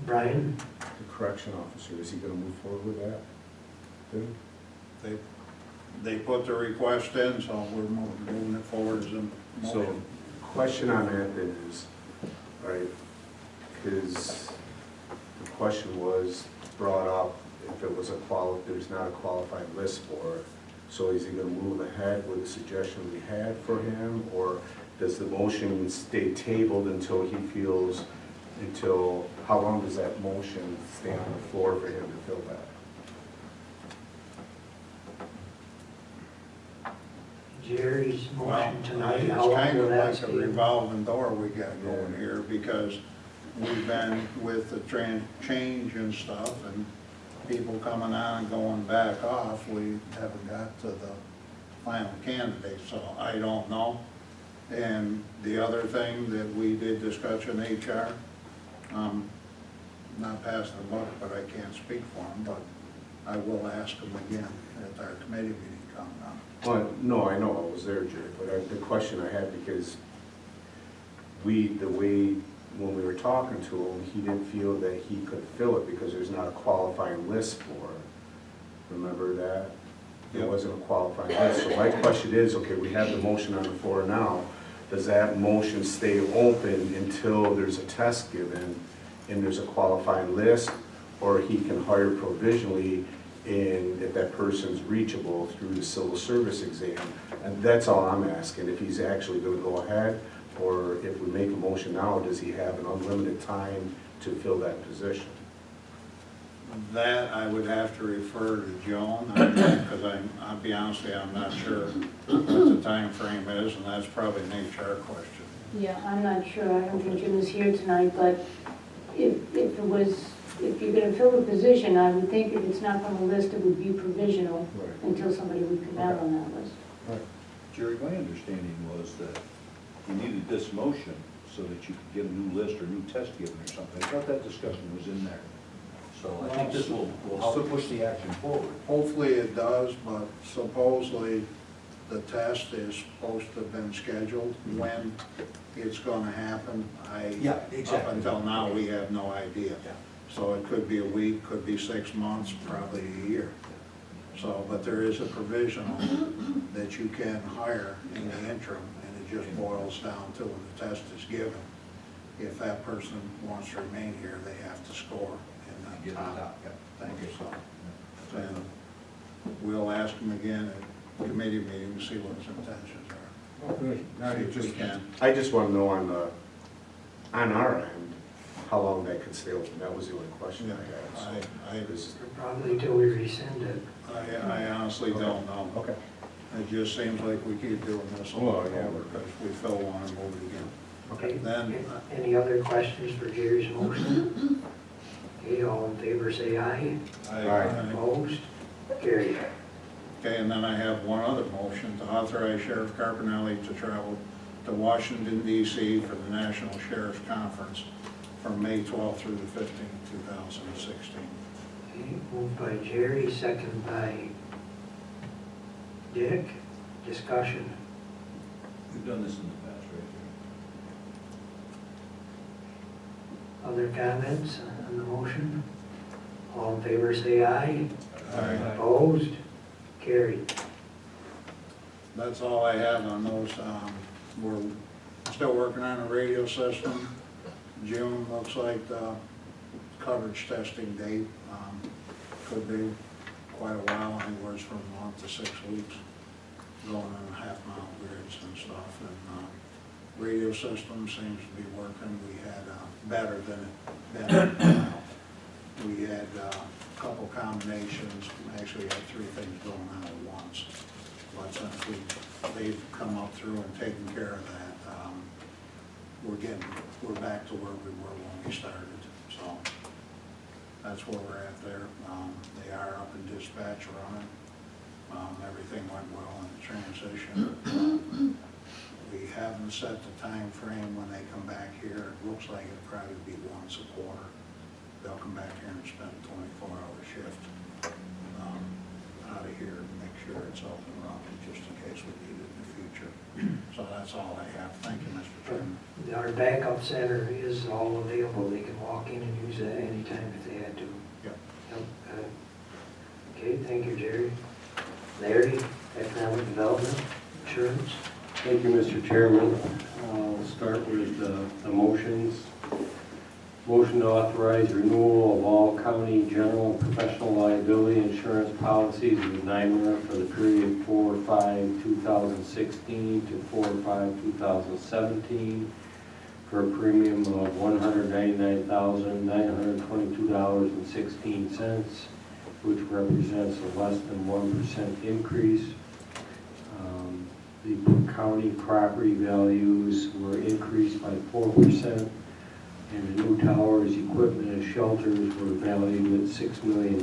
Brian? The correction officer, is he going to move forward with that? They put the request in, so we're moving it forward as a motion. So, question on that then is, right, because the question was brought up if it was there's not a qualified list for it. So is he going to move ahead with the suggestion we had for him, or does the motion stay tabled until he feels, how long does that motion stay on the floor for him to fill that? Jerry's motion tonight, It's how long kind will of that like a stay? revolving door we got going here, because we've been with the change and stuff, and people coming on and going back off, we haven't got to the final candidate, so I don't know. And the other thing that we did discuss in HR, not passing the buck, but I can't speak for them, but I will ask them again at our committee meeting coming up. Well, no, I know I was there, Jerry, but the question I had, because when we were talking to him, he didn't feel that he could fill it because there's not a qualifying list for it. Remember that? There wasn't a qualifying list. So my question is, okay, we have the motion on the floor now. Does that motion stay open until there's a test given and there's a qualifying list, or he can hire provisionally if that person's reachable through the civil service exam? And that's all I'm asking, if he's actually going to go ahead, or if we make a motion now, does he have an unlimited time to fill that position? That I would have to refer to Joan, because I'll be honest with you, I'm not sure what the time frame is, and that's probably an HR question. Yeah, I'm not sure, I don't think Jim is here tonight, but if you're gonna fill the position, I would think if it's not on the list, it would be provisional until somebody would come out on that list. Jerry, my understanding was that you needed this motion so that you could get a new list or new test given or something. I thought that discussion was in there. So I think this will help push the action forward. Hopefully it does, but supposedly the test is supposed to have been scheduled. When it's gonna happen, Yeah, exactly. Up until now, we have no idea. So it could be a week, could be 6 months, probably a year. So, but there is a provisional that you can hire in the interim, and it just boils down to when the test is given. if that person wants to remain here, they have to score in that Get it top. out, yep. Thank you, so. And we'll ask him again at committee meeting to see what his intentions are. Good. See if we can. I just want to know on our end, how long that could stay open. That was the only question I had. Probably till we rescind it. I honestly don't know. Okay. It just seems like we keep doing this a Well, lot yeah. over because we fill one and move it again. Okay, Then, any other questions for Jerry's motion? Okay, all in favor say aye. Opposed? Carried. Okay, and then I have one other motion to authorize Sheriff Carpinelli to travel to Washington DC for the National Sheriff's Conference from May 12th through the 15th, 2016. Okay, moved by Jerry, second by Dick. Discussion. We've done this in the past, right? Other comments on the motion? All in favor say aye. Opposed? Carried. That's all I have on those. We're still working on a radio system. June looks like the coverage testing date. Could be quite a while, anywhere from a month to 6 weeks, going on half-mile grids and stuff. And radio system seems to be working. We had better than it been. We had a couple combinations. Actually, had 3 things going on at once. But since they've come up through and taken care of that, we're back to where we were when we started. So that's where we're at there. They are up in dispatch running. Everything went well in the transition. We haven't set the time frame when they come back here. It looks like it'll probably be once a quarter. They'll come back here and spend a 24-hour shift out of here to make sure it's up and running, just in case we need it in the future. So that's all I have. Thank you, Mr. Chairman. Our backup center is all available. They can walk in and use it anytime if they had to. Yep. Okay, thank you, Jerry. Larry, Economic Development, Insurance. Thank you, Mr. Chairman. I'll start with the motions. Motion to authorize renewal of all county general and professional liability insurance policies with NYMER for the period 4/5/2016 to 4/5/2017 for a premium of $199,922.16, which represents a less than 1% increase. The county property values were increased by 4%. And the new towers, equipment, and shelters were valued at $6 million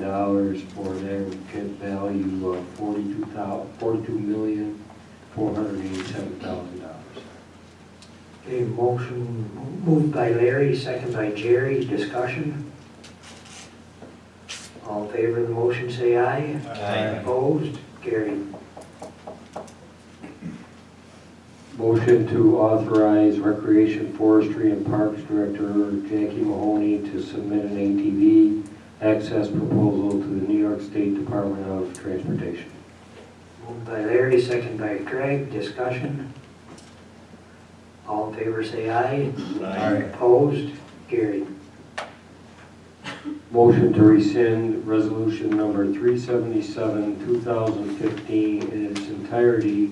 for an aggregate value of $42,487,000. Okay, motion moved by Larry, second by Jerry. Discussion. All in favor of the motion say aye. Aye. Opposed? Carried. Motion to authorize Recreation, Forestry, and Parks Director Jackie Mahoney to submit an ATV access proposal to the New York State Department of Transportation. Moved by Larry, second by Craig. Discussion. All in favor say aye. Aye. Opposed? Carried. Motion to rescind Resolution Number 377, 2015 in its entirety,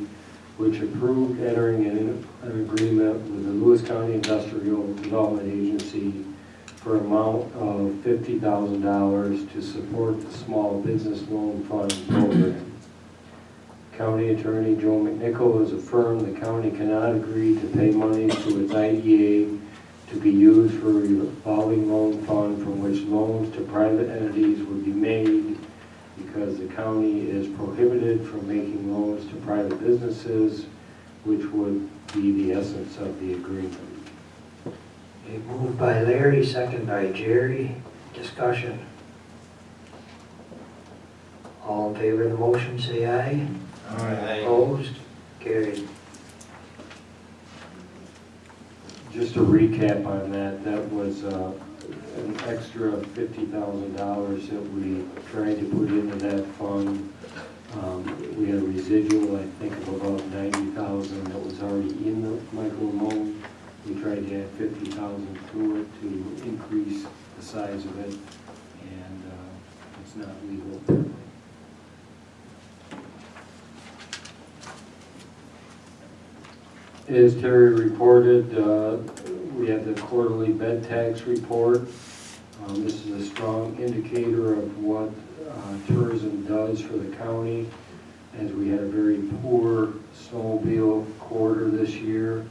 which approved entering an agreement with the Lewis County Industrial Development Agency for an amount of $50,000 to support the Small Business Loan Fund program. County Attorney Joe McNichol has affirmed the county cannot agree to pay monies to its IDA to be used for a revolving loan fund from which loans to private entities would be made, because the county is prohibited from making loans to private businesses, which would be the essence of the agreement. Okay, moved by Larry, second by Jerry. Discussion. All in favor of the motion say aye. Aye. Opposed? Carried. Just a recap on that, that was an extra $50,000 that we tried to put into that fund. We had a residual, I think, of about $90,000 that was already in the micro loan We tried to add 50,000 to it to increase the size of it, and it's not legal apparently. As Terry reported, we have the quarterly bed tax report. This is a strong indicator of what tourism does for the county, as we had a very poor snowmobile quarter this year.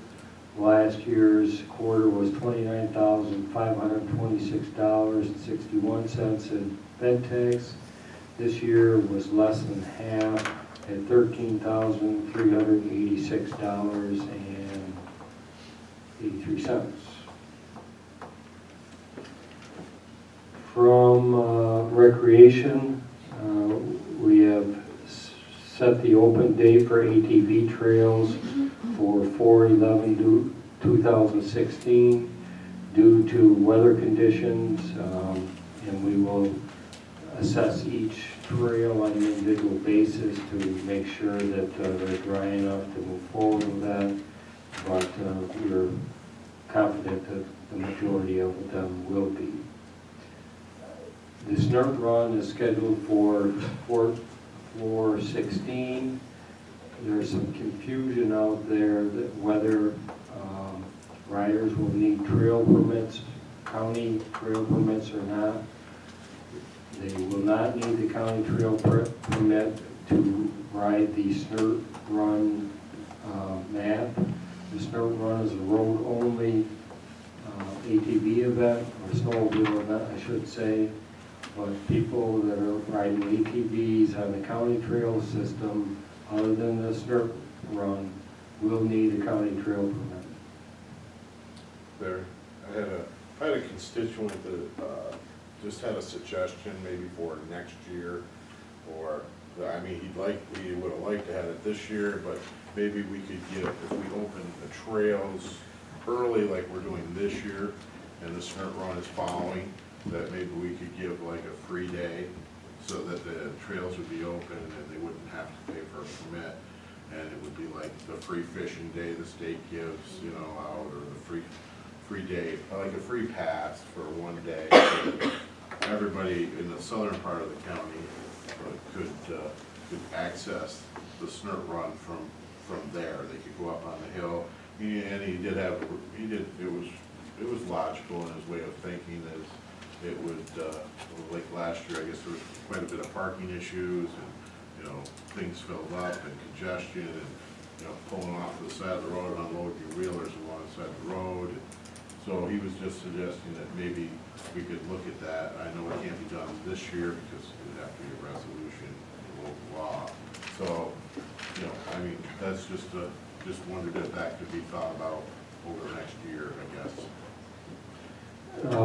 Last year's quarter was $29,526.61 in bed tax. This year was less than half at $13,386.83. From recreation, we have set the open date for ATV trails for 4/11/2016 due to weather conditions, and we will assess each trail on an individual basis to make sure that they're dry enough to move forward with that. But we're confident that the majority of them will be. The Snort Run is scheduled for 4/16. There's some confusion out there that whether riders will need trail permits, county trail permits or not. They will not need the county trail permit to ride the Snort Run map. The Snort Run is a road-only ATV event, or snowmobile event, I should say. But people that are riding ATVs on the county trail system, other than the Snort Run, will need a county trail permit. There, I had a constituent that just had a suggestion maybe for next year, or, I mean, he would have liked to have it this year, but maybe we could get, if we open the trails early like we're doing this year, and the Snort Run is following, that maybe we could give like a free day so that the trails would be open and they wouldn't have to pay for a permit. And it would be like the free fishing day the state gives, you know, out, or the free day, like a free pass for one day. So that everybody in the southern part of the county could access the Snort Run from there. They could go up on the hill. And it was logical in his way of thinking, as it would, like last year, I guess there was quite a bit of parking issues, and, you know, things filled up, and congestion, and, you know, pulling off to the side of the road and unloading your wheelers along the side of the road. And so he was just suggesting that maybe we could look at that. I know it can't be done this year because it would have to be a resolution in local law. So, you know, I mean, that's just wondered if that could be thought about over the next year, I guess.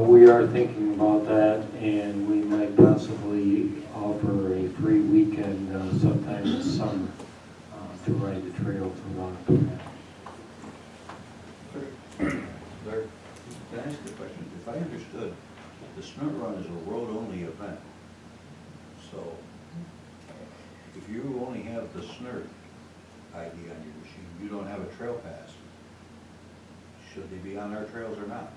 We are thinking about that, and we might possibly offer a free weekend sometime this summer to ride the trails without a permit. Larry, can I ask you a question? If I understood, the Snort Run is a road-only event. So if you only have the Snort ID on your machine, you don't have a trail pass, should they be on our trails or not?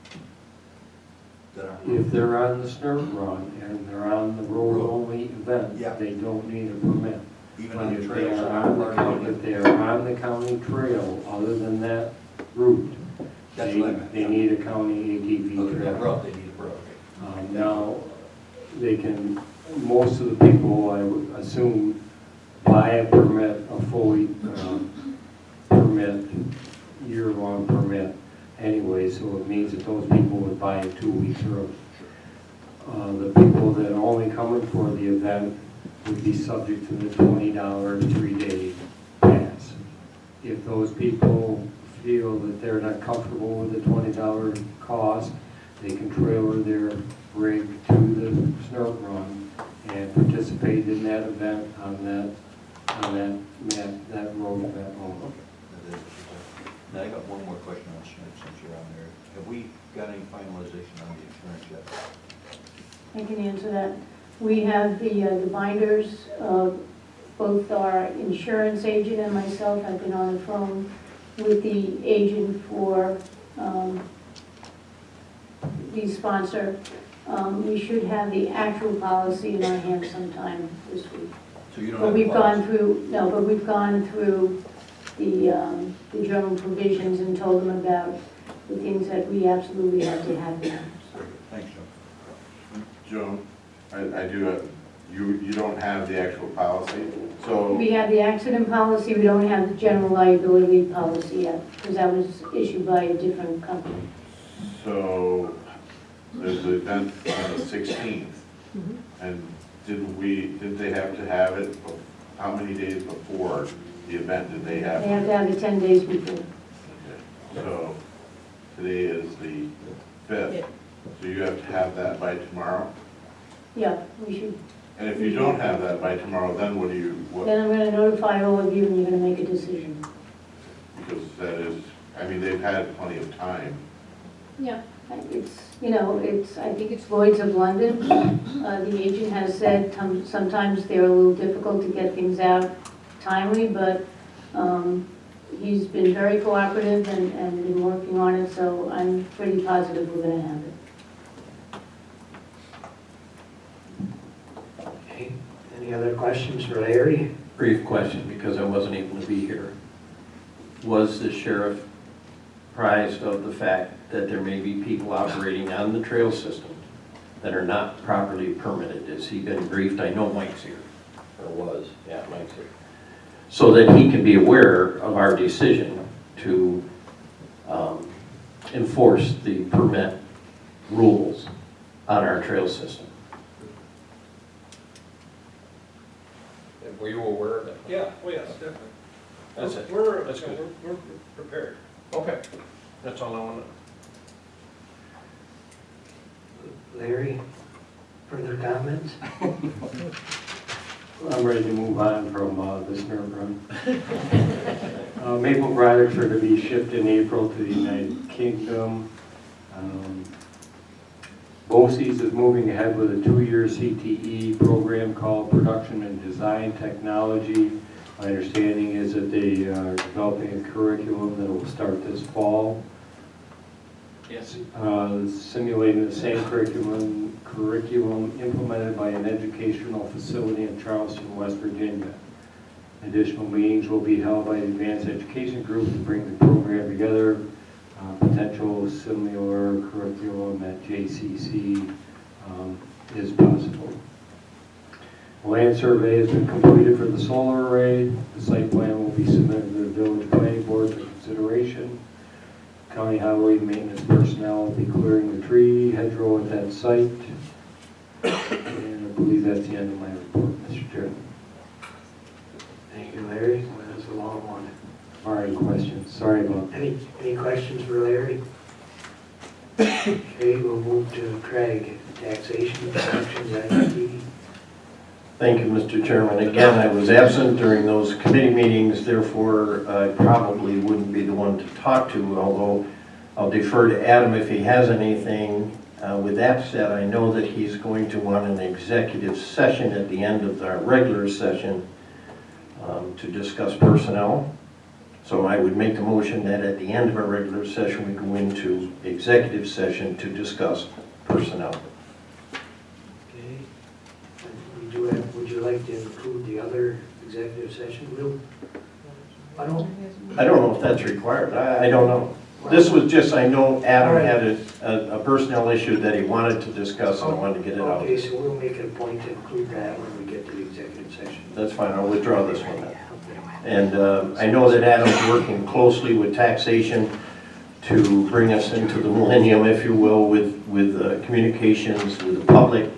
If they're on the Snort Run and they're on the road-only event, they don't need a permit. Even But on if the they trails? are on the county, if they are on the county trail, other than that route, That's what I meant. they need a county ATV Okay, trail. that road, they need a road. Now, they can, most of the people, I would assume, buy a permit, a fully permit, year-long permit anyway, so it means that those people would buy it 2 weeks early. The people that are only coming for the event would be subject to the $20 3-day pass. If those people feel that they're not comfortable with the $20 cost, they can trailer their rig to the Snort Run and participate in that event on that road event only. Now, I got one more question on Snort since you're on there. Have we got any finalization on the insurance yet? I can answer that. We have the binders, both our insurance agent and myself have been on the phone with the agent for the sponsor, we should have the actual policy in our hands sometime this week. So you don't But have we've a gone policy? through, no, but we've gone through the general provisions and told them about the things that we absolutely have to have there. Thanks, Joe. Joan, I do, you don't have the actual policy, so. We have the accident policy, we don't have the general liability policy yet, because that was issued by a different company. So there's the event on the 16th, and did they have to have it, how many days before the event did they have? They have to have it 10 days before. So today is the 5th, so you have to have that by tomorrow? Yeah, we should. And if you don't have that by tomorrow, then what do you, Then I'm going to notify all of you and you're going to make a decision. because that is, I mean, they've had plenty of time. Yeah. It's, you know, I think it's Lloyd's of London. The agent has said sometimes they're a little difficult to get things out timely, but he's been very cooperative and been working on it, so I'm pretty positive we're going to have it. Okay, any other questions for Larry? Brief question, because I wasn't able to be here. Was the sheriff apprised of the fact that there may be people operating on the trail system that are not properly permitted? Has he been briefed? I know Mike's here, or was, yeah, Mike's here. So that he can be aware of our decision to enforce the permit rules on our trail system. Were you aware of that? Yeah, oh yes, definitely. That's it. We're good. we're prepared. Okay, that's all I want to know. Larry, further comments? I'm ready to move on from this nerve run. Maple products are to be shipped in April to the United Kingdom. BOCES is moving ahead with a 2-year CTE program called Production and Design Technology. My understanding is that they are developing a curriculum that will start this fall. Yes. Simulating the same curriculum implemented by an educational facility in Charleston, West Virginia. Additional meetings will be held by the Advanced Education Group to bring the program together. Potential similar curriculum at JCC is possible. A land survey has been completed for the solar array. The site plan will be submitted to the village planning board for consideration. County highway maintenance personnel will be clearing the tree hedgerow at that site. And I believe that's the end of my report, Mr. Chairman. Thank you, Larry. Well, that was a long one. All right, questions? Sorry about that. Any questions for Larry? Okay, we'll move to Craig, taxation, instructions, IDD. Thank you, Mr. Chairman. Again, I was absent during those committee meetings, therefore I probably wouldn't be the one to talk to, although I'll defer to Adam if he has anything. With that said, I know that he's going to want an executive session at the end of our regular session to discuss personnel. So I would make the motion that at the end of our regular session, we go into executive session to discuss personnel. Okay. And would you like to include the other executive session, Will? I don't know if that's required. I don't know. This was just, I know Adam had a personnel issue that he wanted to discuss, and I wanted to get it out. Okay, so we'll make it a point to include that when we get to the executive session. That's fine, I'll withdraw this one then. And I know that Adam's working closely with taxation to bring us into the millennium, if you will, with communications with the public,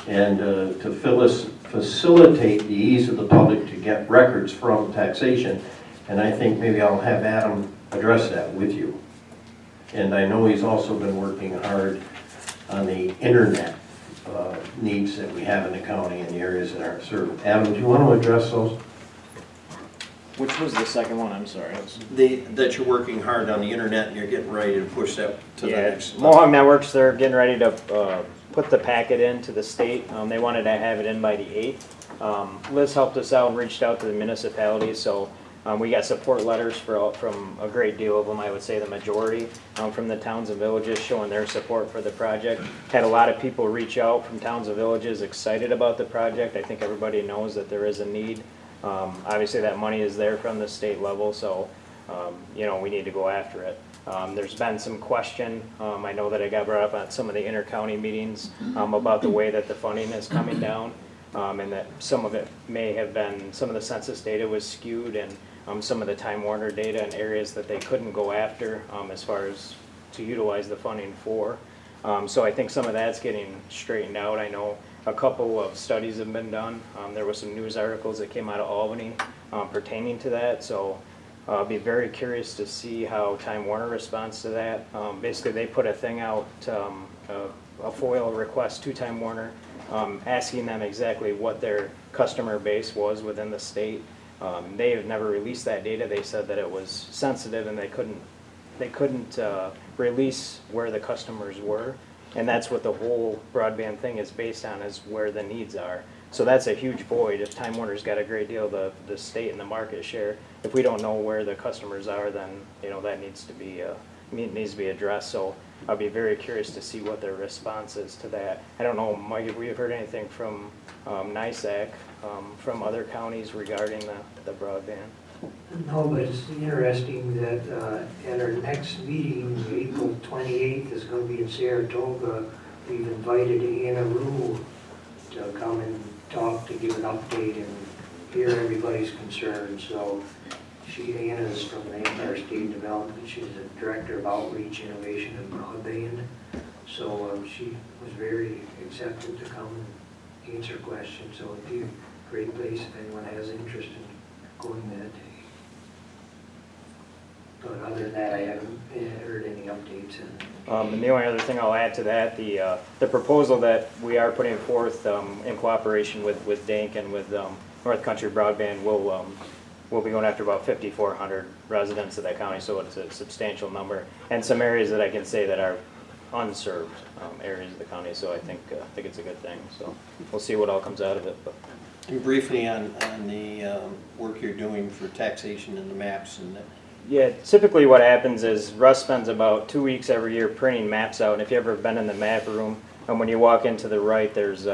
and to facilitate the ease of the public to get records from taxation. And I think maybe I'll have Adam address that with you. And I know he's also been working hard on the internet needs that we have in the county and the areas that aren't served. Adam, do you want to address those? Which was the second one? I'm sorry. That you're working hard on the internet and you're getting ready to push that to the next level. Mohawk Networks, they're getting ready to put the packet into the state. They wanted to have it in by the 8th. Liz helped us out and reached out to the municipalities, so We got support letters from a great deal of them, I would say the majority, from the towns and villages showing their support for the project. Had a lot of people reach out from towns and villages excited about the project. I think everybody knows that there is a need. Obviously, that money is there from the state level, so you know, we need to go after it. There's been some question, I know that it got brought up at some of the inter-county meetings about the way that the funding is coming down, and that some of it may have been, some of the census data was skewed, and some of the Time Warner data in areas that they couldn't go after as far as to utilize the funding for. So I think some of that's getting straightened out. I know a couple of studies have been done. There was some news articles that came out of Albany pertaining to that, so I'll be very curious to see how Time Warner responds to that. Basically, they put a thing out, a FOIL request to Time Warner, asking them exactly what their customer base was within the state. They have never released that data. They said that it was sensitive and they couldn't release where the customers were. And that's what the whole broadband thing is based on, is where the needs are. So that's a huge void. If Time Warner's got a great deal of the state and the market share, if we don't know where the customers are, then you know that needs to be addressed. So I'll be very curious to see what their response is to that. I don't know, Mike, if we have heard anything from NISAC, from other counties regarding the broadband. No, but it's interesting that at our next meeting, April 28th, is going to be in Saratoga. We've invited Anna Rue to come and talk, to give an update and hear everybody's concerns. So Anna is from the Empire State Development. She's the Director of Outreach, Innovation, and Broadband. So she was very accepted to come and answer questions. So it'd be a great place if anyone has interest in going that day. But other than that, I haven't heard any updates. And the only other thing I'll add to that, the proposal that we are putting forth in cooperation with DANK and with North Country Broadband will be going after about 5,400 residents of that county, so it's a substantial number. And some areas that I can say that are unserved areas of the county, so I think it's a good thing. So we'll see what all comes out of it. But. And briefly on the work you're doing for taxation and the maps and that. Yeah, typically what happens is Russ spends about 2 weeks every year printing maps out, and if you've ever been in the map room, and when you walk into the right, there's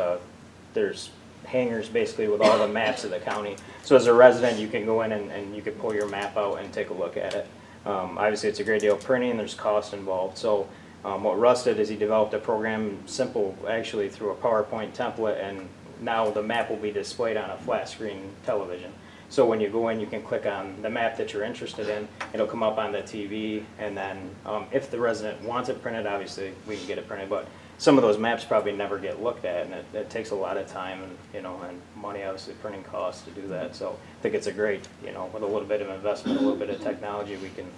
hangers basically with all the maps of the county. So as a resident, you can go in and you can pull your map out and take a look at it. Obviously, it's a great deal of printing, and there's cost involved. So what Russ did is he developed a program, simple actually, through a PowerPoint template, and now the map will be displayed on a flat screen television. So when you go in, you can click on the map that you're interested in. It'll come up on the TV, and then if the resident wants it printed, obviously we can get it printed. But some of those maps probably never get looked at, and it takes a lot of time and and money, obviously printing costs to do that. So I think it's a great, with a little bit of investment, a little bit of technology, we can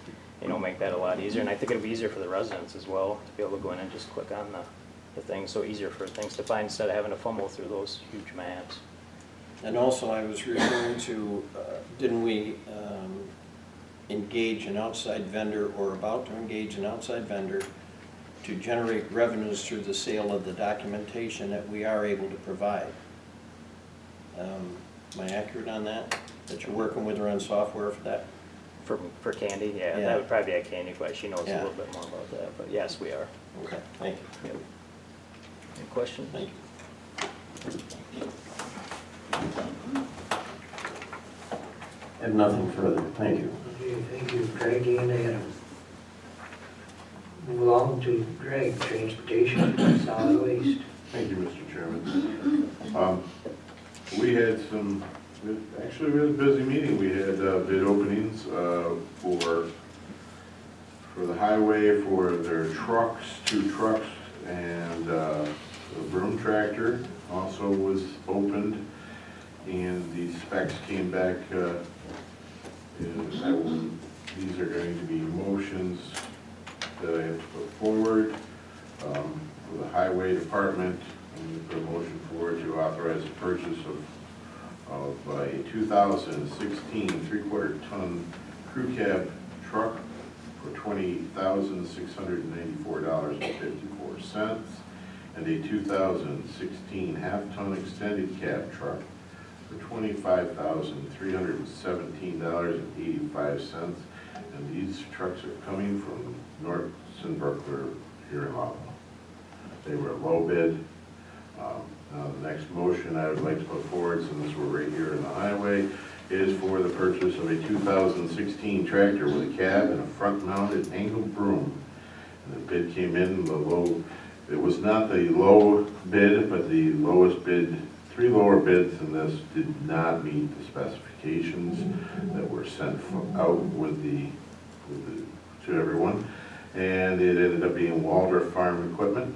make that a lot easier. And I think it'll be easier for the residents as well to be able to go in and just click on the things. So easier for things to find instead of having to fumble through those huge maps. And also, I was referring to, didn't we engage an outside vendor, or about to engage an outside vendor, to generate revenues through the sale of the documentation that we are able to provide? Am I accurate on that? That you're working with her on software for that? For Candy, yeah, that would probably be at Candy Quest. She knows a little bit more about that, but yes, we are. Okay, thank you. Yep. Any questions? Thank you. I have nothing further. Thank you. Okay, thank you, Greg and Adam. Move along to Greg, Transportation, Solid Waste. Thank you, Mr. Chairman. We had actually a really busy meeting. We had bid openings for the highway for their trucks, 2 trucks, and a broom tractor also was opened. And the specs came back, these are going to be motions that I have to put forward. For the highway department, I'm going to put a motion forward to authorize the purchase of a 2016 3/4 ton crew cab truck for $20,694.54, and a 2016 half ton extended cab truck for $25,317.85. And these trucks are coming from North Sunbrook here in Lava. They were a low bid. Now, the next motion I would like to put forward, since we're right here in the highway, is for the purchase of a 2016 tractor with a cab and a front-mounted angled broom. And the bid came in it was not the low bid, but the lowest bid, 3 lower bids than this did not meet the specifications that were sent out to everyone. And it ended up being Waldorf Farm Equipment.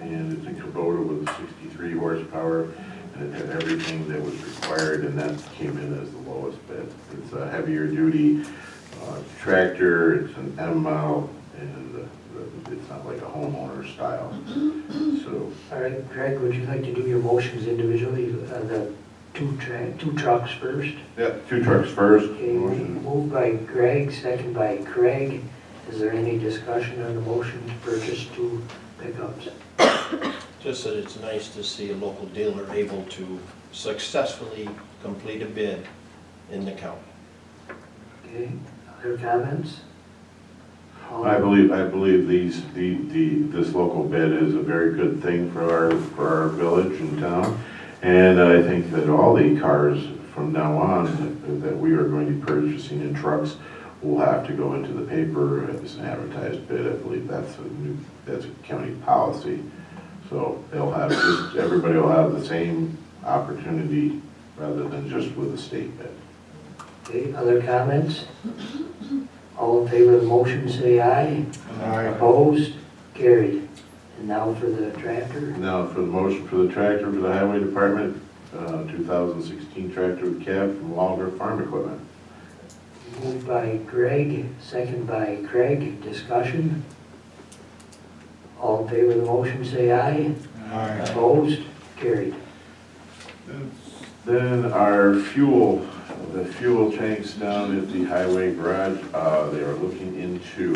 And it's a Kubota with 63 horsepower, and it had everything that was required, and that came in as the lowest bid. It's a heavier duty tractor, it's an M model, and it's not like a homeowner style. So, All right, Greg, would you like to do your motions individually, the two trucks first? yeah, 2 trucks first. Okay, Motion. moved by Greg, second by Craig. Is there any discussion on the motion to purchase 2 pickups? Just that it's nice to see a local dealer able to successfully complete a bid in the county. Okay, other comments? I believe this local bid is a very good thing for our village and town. And I think that all the cars from now on that we are going to be purchasing in trucks will have to go into the paper as an advertised bid. I believe that's a county policy. So everybody will have the same opportunity rather than just with a state bid. Okay, other comments? All in favor of the motion, say aye. Aye. Opposed? Carried. And now for the tractor. Now for the motion for the tractor for the highway department, 2016 tractor with cab from Waldorf Farm Equipment. Moved by Greg, second by Craig. Discussion? All in favor of the motion, say aye. Aye. Opposed? Carried. Then the fuel tanks down at the highway garage, they are looking into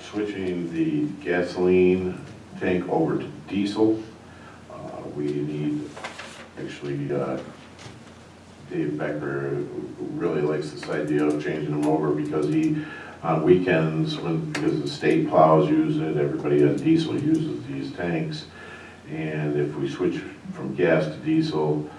switching the gasoline tank over to diesel. We need, actually, Dave Becker really likes this idea of changing them over because on weekends, because the state plows use it, everybody on diesel uses these tanks. And if we switch from gas to diesel,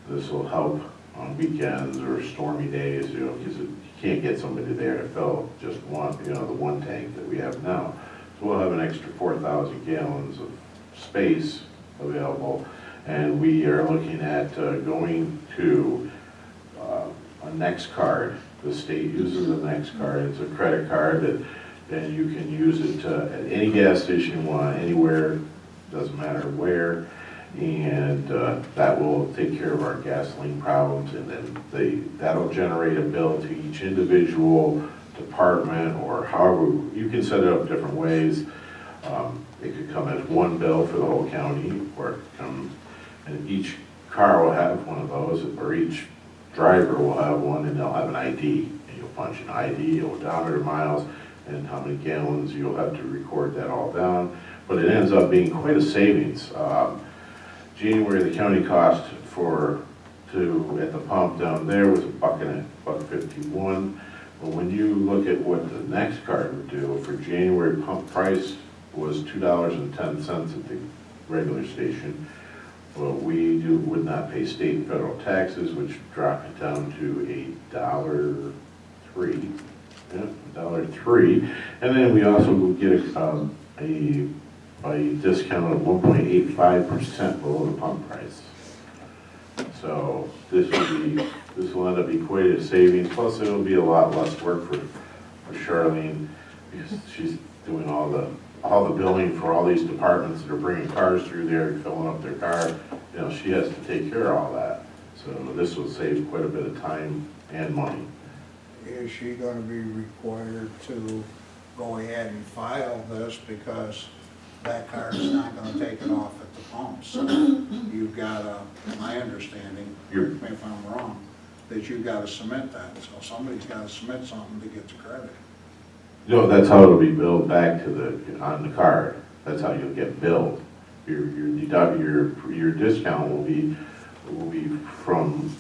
this will help on weekends or stormy days, because you can't get somebody there to fill just one, the one tank that we have now. So we'll have an extra 4,000 gallons of space available. And we are looking at going to a Next card. The state uses a Next card. It's a credit card and you can use it at any gas station you want, anywhere, doesn't matter where. And that will take care of our gasoline problems, and then that'll generate a bill to each individual department, or however, you can set it up different ways. It could come as one bill for the whole county, or it could come, and each car will have one of those, or each driver will have one, and they'll have an ID. And you'll punch an ID, odometer miles, and how many gallons, you'll have to record that all down. But it ends up being quite a savings. January, the county cost at the pump down there was $1.51. But when you look at what the Next card would do, for January, pump price was $2.10 at the regular station. But we would not pay state and federal taxes, which dropped it down to $1.03. Yeah, $1.03. And then we also would get a discount of 1.85% below the pump price. So this will end up being quite a savings. Plus, it'll be a lot less work for Charlene, because she's doing all the billing for all these departments that are bringing cars through there and filling up their car. She has to take care of all that. So this will save quite a bit of time and money. Is she gonna be required to go ahead and file this, because that car is not gonna take it off at the pump? So you've got my understanding, correct me if I'm wrong, that you've got to submit that. So somebody's got to submit something to get the credit. No, that's how it'll be billed back on the card. That's how you'll get billed. Your discount will be from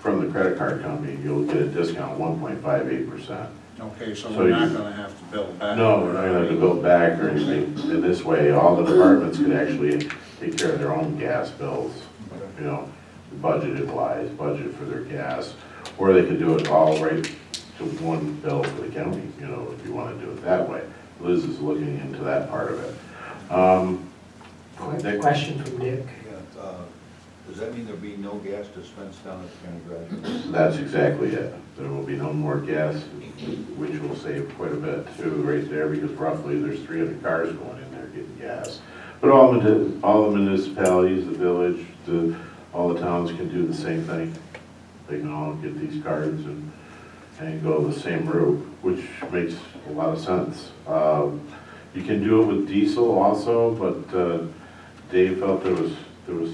from the credit card company, you'll get a discount 1.58%. Okay, so So we're not you- gonna have to build back. No, we're not gonna have to build back or anything. In this way, all the departments could actually take care of their own gas bills, you know, budgeted wise, budget for their gas. Or they could do it all right to one bill for the county, you know, if you wanna do it that way. Liz is looking into that part of it. Quick question from Dick. Yeah, does that mean there'll be no gas dispensed down at the county garage? That's exactly it. There will be no more gas, which will save quite a bit too, right there, because roughly there's 300 cars going in there getting gas. But all the municipalities, the village, all the towns can do the same thing. They can all get these cards and go the same route, which makes a lot of sense. You can do it with diesel also, but Dave felt there was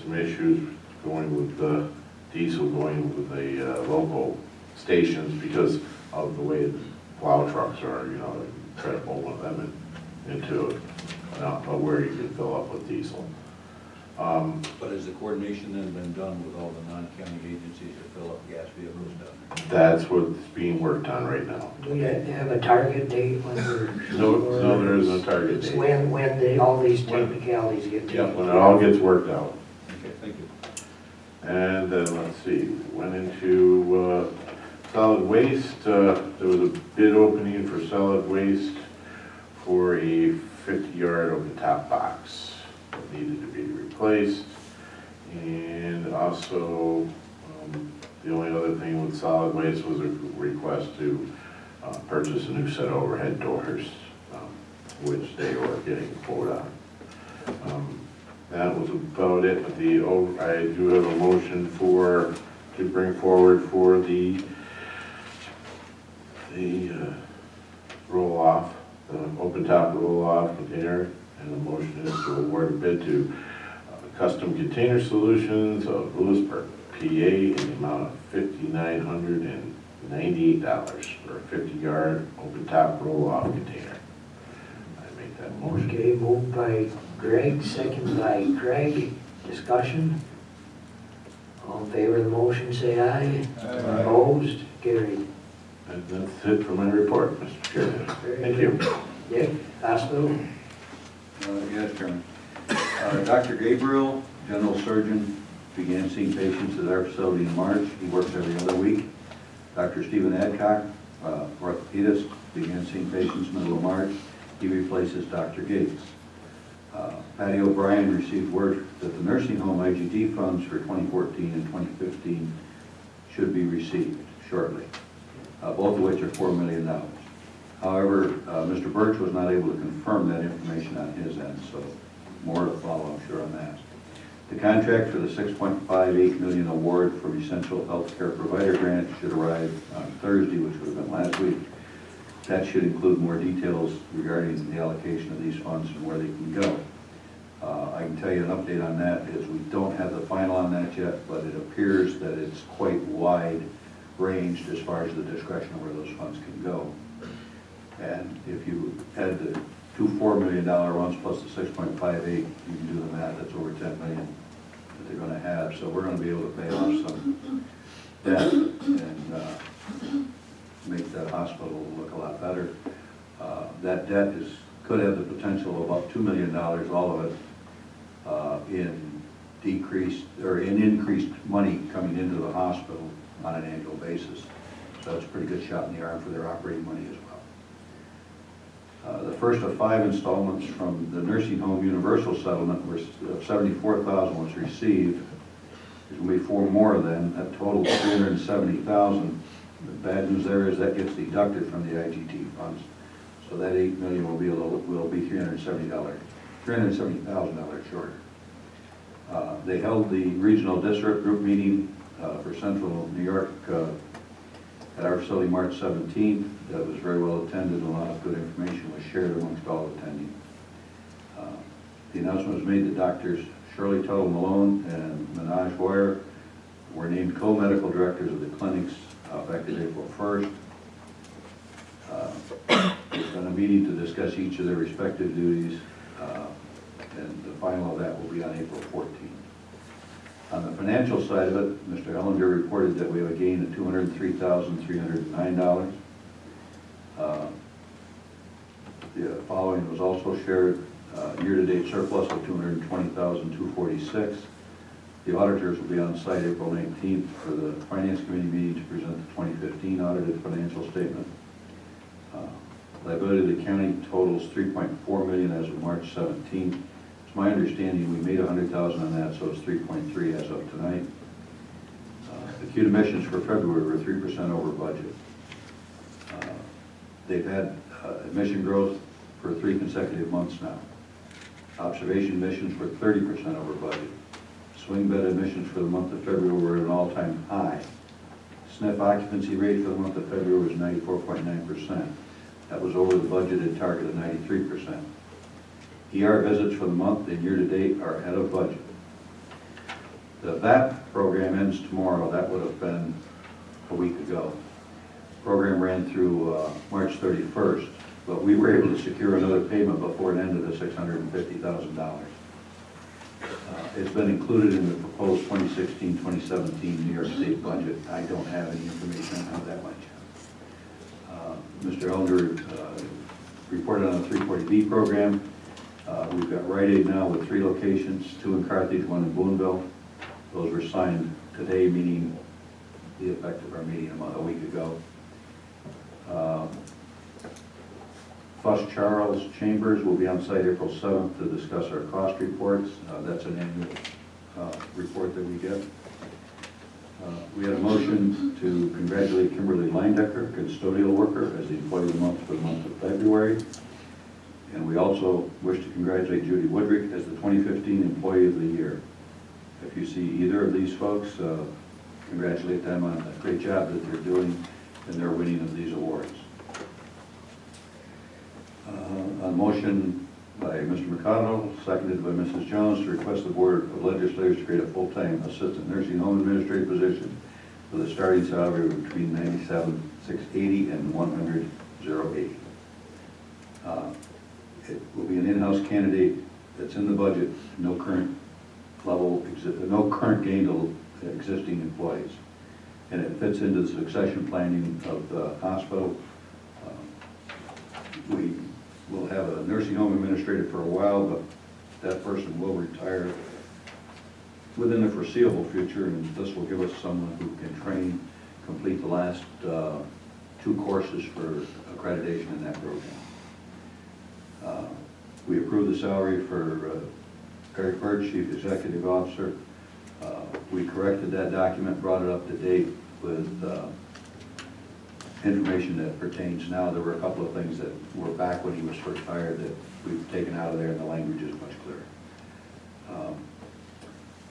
some issues going with the diesel going with the local stations because of the way the plow trucks are, you know, try to pull one of them into where you can fill up with diesel. But has the coordination then been done with all the non-county agencies to fill up gas vehicles down there? That's what's being worked on right now. Do we have a target date when we're? No, there is no target date. When all these technicalities get taken? Yeah, when it all gets worked out. Okay, thank you. And then, let's see, went into solid waste. There was a bid opening for solid waste for a 50-yard open-top box that needed to be replaced. And also, the only other thing with solid waste was a request to purchase a new set of overhead doors, which they were getting a quote on. That was about it, but I do have a motion to bring forward for the roll-off, the open-top roll-off container, and the motion is to award a bid to Custom Container Solutions of Lewisburg, PA, in the amount of $5,998 for a 50-yard open-top roll-off container. I make that motion. Okay, moved by Greg, second by Craig. Discussion? All in favor of the motion, say aye. Aye. Opposed? Carried. And that's it for my report, Mr. Chairman. Thank you. Dick, hospital? Yes, Chairman. Dr. Gabriel, general surgeon, began seeing patients at our facility in March. He works every other week. Dr. Stephen Adcock, orthopedist, began seeing patients middle of March. He replaces Dr. Gates. Patty O'Brien received word that the nursing home IGD funds for 2014 and 2015 should be received shortly, both of which are $4 million. However, Mr. Birch was not able to confirm that information on his end, so more to follow, I'm sure, on that. The contract for the $6.58 million award for essential healthcare provider grant should arrive on Thursday, which would have been last week. That should include more details regarding the allocation of these funds and where they can go. I can tell you an update on that is we don't have the final on that yet, but it appears that it's quite wide ranged as far as the discretion of where those funds can go. And if you add the two $4 million ones plus the 6.58, you can do the math, that's over $10 million that they're going to have. So we're going to be able to pay off some debt and make that hospital look a lot better. That debt could have the potential of about $2 million, all of it, in increased money coming into the hospital on an annual basis. So it's a pretty good shot in the arm for their operating money as well. The first of 5 installments from the nursing home universal settlement of $74,000 was received. There's going to be 4 more then, that total $370,000. The bad news there is that gets deducted from the IGT funds. So that $8 million will be $370,000 short. They held the regional district group meeting for Central New York at our facility March 17th. That was very well attended. A lot of good information was shared amongst all attending. The announcement was made that Doctors Shirley Tuttle Malone and Minaj Boyer were named co-medical directors of the clinics effective April 1st. There's been a meeting to discuss each of their respective duties, and the final of that will be on April 14th. On the financial side of it, Mr. Ellender reported that we have a gain of $203,309. The following was also shared, year-to-date surplus of $220,246. The auditors will be on site April 19th for the Finance Committee meeting to present the 2015 audited financial statement. Liability of the county totals $3.4 million as of March 17th. It's my understanding we made $100,000 on that, so it's 3.3 as of tonight. Acute admissions for February were 3% over budget. They've had admission growth for 3 consecutive months now. Observation admissions were 30% over budget. Swing bed admissions for the month of February were at an all-time high. SNF occupancy rate for the month of February was 94.9%. That was over the budgeted target of 93%. ER visits for the month and year-to-date are ahead of budget. The VAP program ends tomorrow. That would have been a week ago. The program ran through March 31st, but we were able to secure another payment before it ended of $650,000. It's been included in the proposed 2016-2017 New York State budget. I don't have any information on how that went yet. Mr. Elder reported on the 340B program. We've got Rite Aid now with 3 locations, 2 in Carthage, 1 in Boonville. Those were signed today, meaning the effect of our meeting a week ago. Fuss Charles Chambers will be on site April 7th to discuss our cost reports. That's an annual report that we get. We had a motion to congratulate Kimberly Leindecker, custodial worker, as the employee of the month for the month of February. And we also wish to congratulate Judy Woodrick as the 2015 Employee of the Year. If you see either of these folks, congratulate them on a great job that they're doing in their winning of these awards. A motion by Mr. McConnell, seconded by Mrs. Jones, to request the Board of Legislators to create a full-time assistant nursing home administrative position with a starting salary of between $97,680 and $100,080. It will be an in-house candidate that's in the budget, no current gain to existing employees. And it fits into the succession planning of the hospital. We will have a nursing home administrator for a while, but that person will retire within the foreseeable future, and this will give us someone who can train, complete the last 2 courses for accreditation in that program. We approved the salary for Eric Bird, Chief Executive Officer. We corrected that document, brought it up to date with information that pertains now. There were a couple of things that were back when he was first hired that we've taken out of there, and the language is much clearer.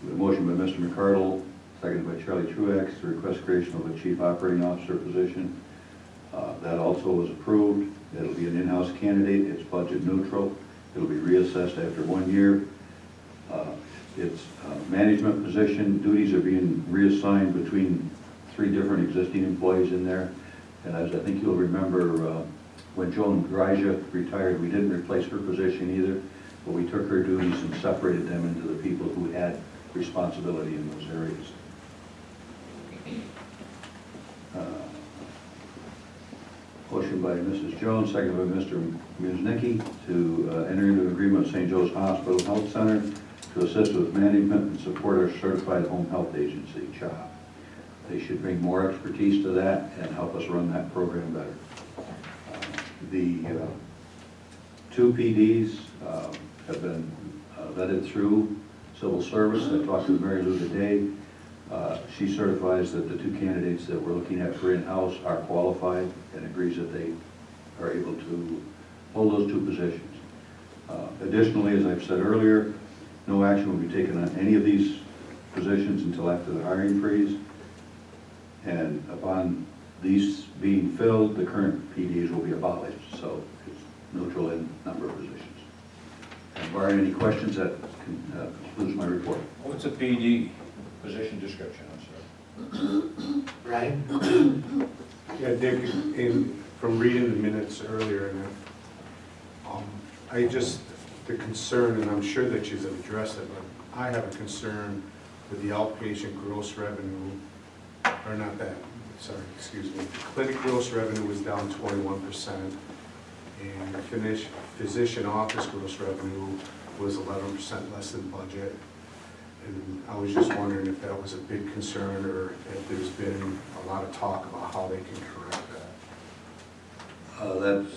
The motion by Mr. McCardle, seconded by Charlie Truax, to request creation of a Chief Operating Officer position. That also was approved. It'll be an in-house candidate. It's budget neutral. It'll be reassessed after 1 year. It's a management position. Duties are being reassigned between 3 different existing employees in there. And as I think you'll remember, when Joan Grija retired, we didn't replace her position either, but we took her duties and separated them into the people who had responsibility in those areas. Motion by Mrs. Jones, seconded by Mr. Musnicki, to enter into an agreement with St. Joe's Hospital Health Center to assist with management and support our certified home health agency, CHOP. They should bring more expertise to that and help us run that program better. The 2 PDs have been vetted through civil service. I talked to Mary Lou today. She certifies that the 2 candidates that we're looking at for in-house are qualified and agrees that they are able to hold those 2 positions. Additionally, as I've said earlier, no action will be taken on any of these positions until after the hiring freeze. And upon these being filled, the current PDs will be abolished, so it's neutral in number of positions. And barring any questions, that concludes my report. What's a PD position description, I'm sorry? Right? Yeah, Dick, from reading the minutes earlier, and the concern, and I'm sure that you've addressed it, but I have a concern with the outpatient gross revenue, or not that, sorry, excuse me. Clinic gross revenue was down 21%, and physician office gross revenue was 11% less than budget. And I was just wondering if that was a big concern, or if there's been a lot of talk about how they can correct that. That's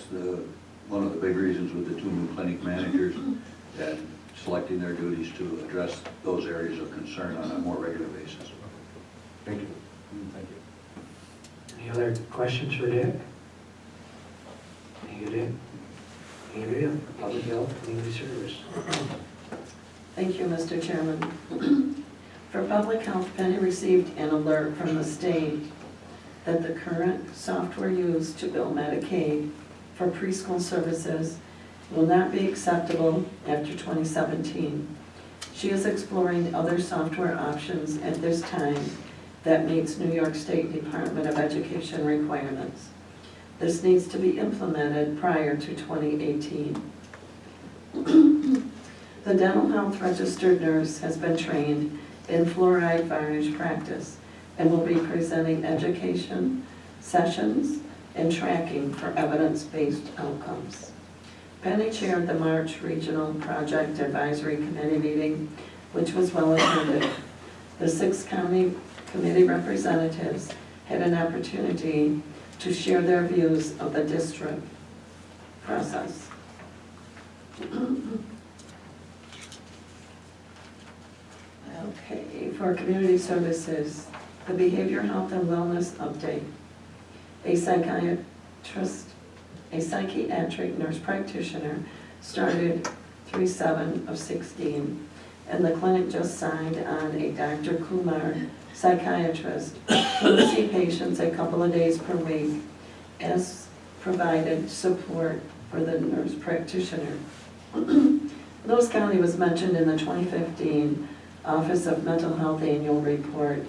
one of the big reasons with the two new clinic managers, and selecting their duties to address those areas of concern on a more regular basis. Thank you. Thank you. Any other questions for Dick? Thank you, Dick. Andrea, Public Health, Community Service. Thank you, Mr. Chairman. For public health, Penny received an alert from the state that the current software used to bill Medicaid for preschool services will not be acceptable after 2017. She is exploring other software options at this time that meets New York State Department of Education requirements. This needs to be implemented prior to 2018. The dental health registered nurse has been trained in fluoride varnish practice and will be presenting education sessions and tracking for evidence-based outcomes. Penny chaired the March Regional Project Advisory Committee meeting, which was well attended. The 6 county committee representatives had an opportunity to share their views of the district process. Okay, for community services, the behavior health and wellness update. A psychiatric nurse practitioner started 3/7/16, and the clinic just signed on a Dr. Kumar psychiatrist who will see patients a couple of days per week as provided support for the nurse practitioner. Lewis County was mentioned in the 2015 Office of Mental Health Annual Report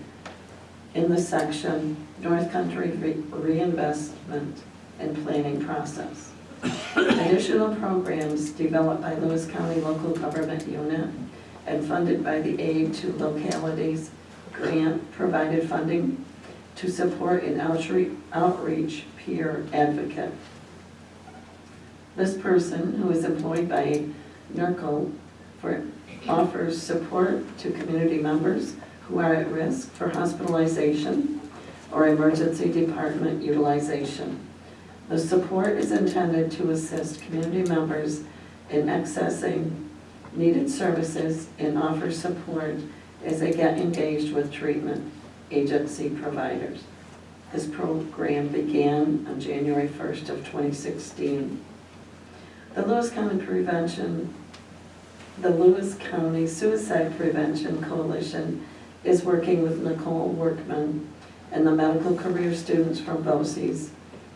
in the section North Country Reinvestment and Planning Process. Additional programs developed by Lewis County Local Government Unit and funded by the Aid to Localities grant provided funding to support an outreach peer advocate. This person, who is employed by NERCO, offers support to community members who are at risk for hospitalization or emergency department utilization. The support is intended to assist community members in accessing needed services and offer support as they get engaged with treatment agency providers. This program began on January 1st of 2016. The Lewis County Suicide Prevention Coalition is working with Nicole Workman and the medical career students from BOCES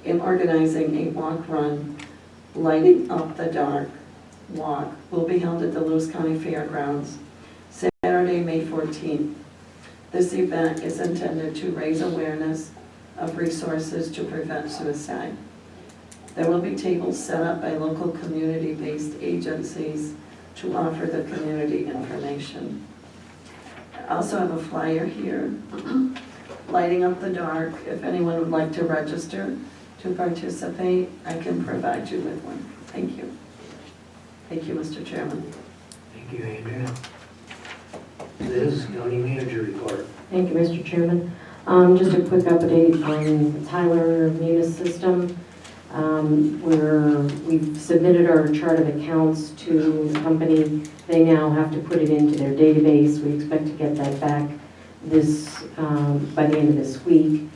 in organizing a walk-run, Lighting Up the Dark walk will be held at the Lewis County Fairgrounds Saturday, May 14th. This event is intended to raise awareness of resources to prevent suicide. There will be tables set up by local community-based agencies to offer the community information. I also have a flyer here, Lighting Up the Dark. If anyone would like to register to participate, I can provide you with one. Thank you. Thank you, Mr. Chairman. Thank you, Andrea. Liz, County Manager Report. Thank you, Mr. Chairman. Just a quick update on Tyler Munis system. We've submitted our chart of accounts to the company. They now have to put it into their database. We expect to get that back by the end of this week.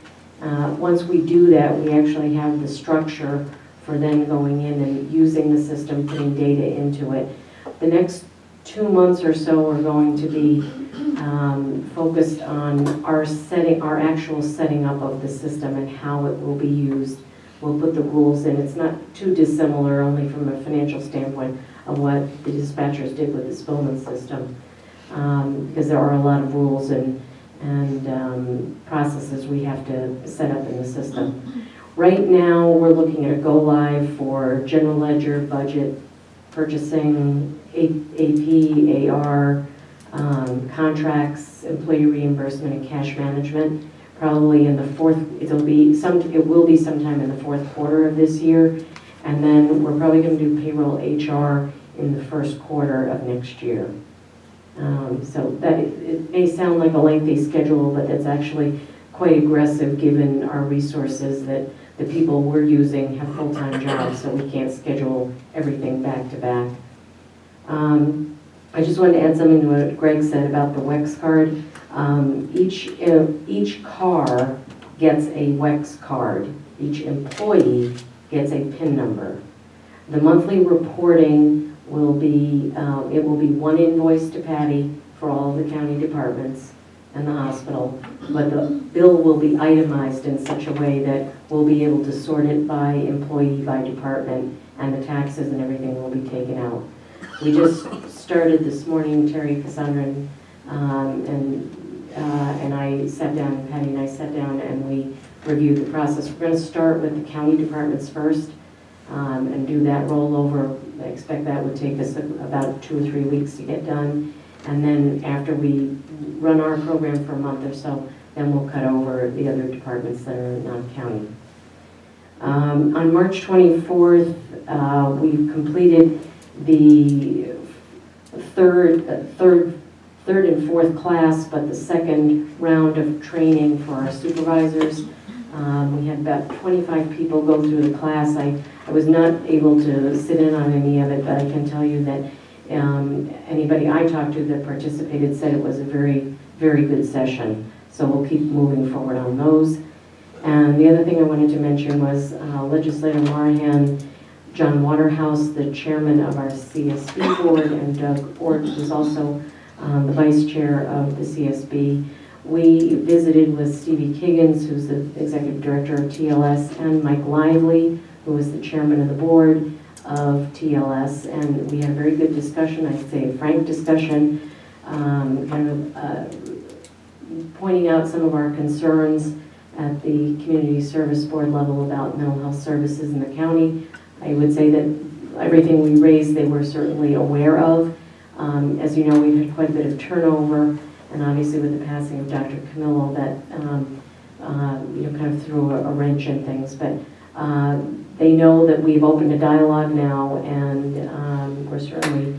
Once we do that, we actually have the structure for then going in and using the system, putting data into it. The next 2 months or so are going to be focused on our actual setting up of the system and how it will be used. We'll put the rules in. It's not too dissimilar, only from a financial standpoint, of what the dispatchers did with the Spillman system, because there are a lot of rules and processes we have to set up in the system. Right now, we're looking at a go-live for general ledger, budget, purchasing, AP, AR, contracts, employee reimbursement, and cash management. Probably in the it will be sometime in the fourth quarter of this year. And then we're probably going to do payroll HR in the first quarter of next year. So that it may sound like a lengthy schedule, but that's actually quite aggressive given our resources that the people we're using have full-time jobs, so we can't schedule everything back to back. I just wanted to add something to what Greg said about the WEX card. Each car gets a WEX card. Each employee gets a PIN number. The monthly reporting will be, it will be one invoice to Patty for all of the county departments and the hospital, but the bill will be itemized in such a way that we'll be able to sort it by employee, by department, and the taxes and everything will be taken out. We just started this morning, Terry, Cassandra, and I sat down, Patty and I sat down, and we reviewed the process. We're going to start with the county departments first and do that rollover. I expect that would take us about 2 or 3 weeks to get done. And then after we run our program for a month or so, then we'll cut over the other departments that are non-county. On March 24th, we completed the third and fourth class, but the second round of training for our supervisors. We had about 25 people go through the class. I was not able to sit in on any of it, but I can tell you that anybody I talked to that participated said it was a very, very good session. So we'll keep moving forward on those. And the other thing I wanted to mention was Legislator Morahan, John Waterhouse, the chairman of our CSB board, and Doug Ort was also the vice chair of the CSB. We visited with Stevie Kiggins, who's the executive director of TLS, and Mike Lively, who is the chairman of the board of TLS, and we had a very good discussion, I'd say a frank discussion, pointing out some of our concerns at the community service board level about mental health services in the county. I would say that everything we raised they were certainly aware of. As you know, we've had quite a bit of turnover, and obviously with the passing of Dr. Camillo, that kind of threw a wrench in things. But they know that we've opened a dialogue now, and we're certainly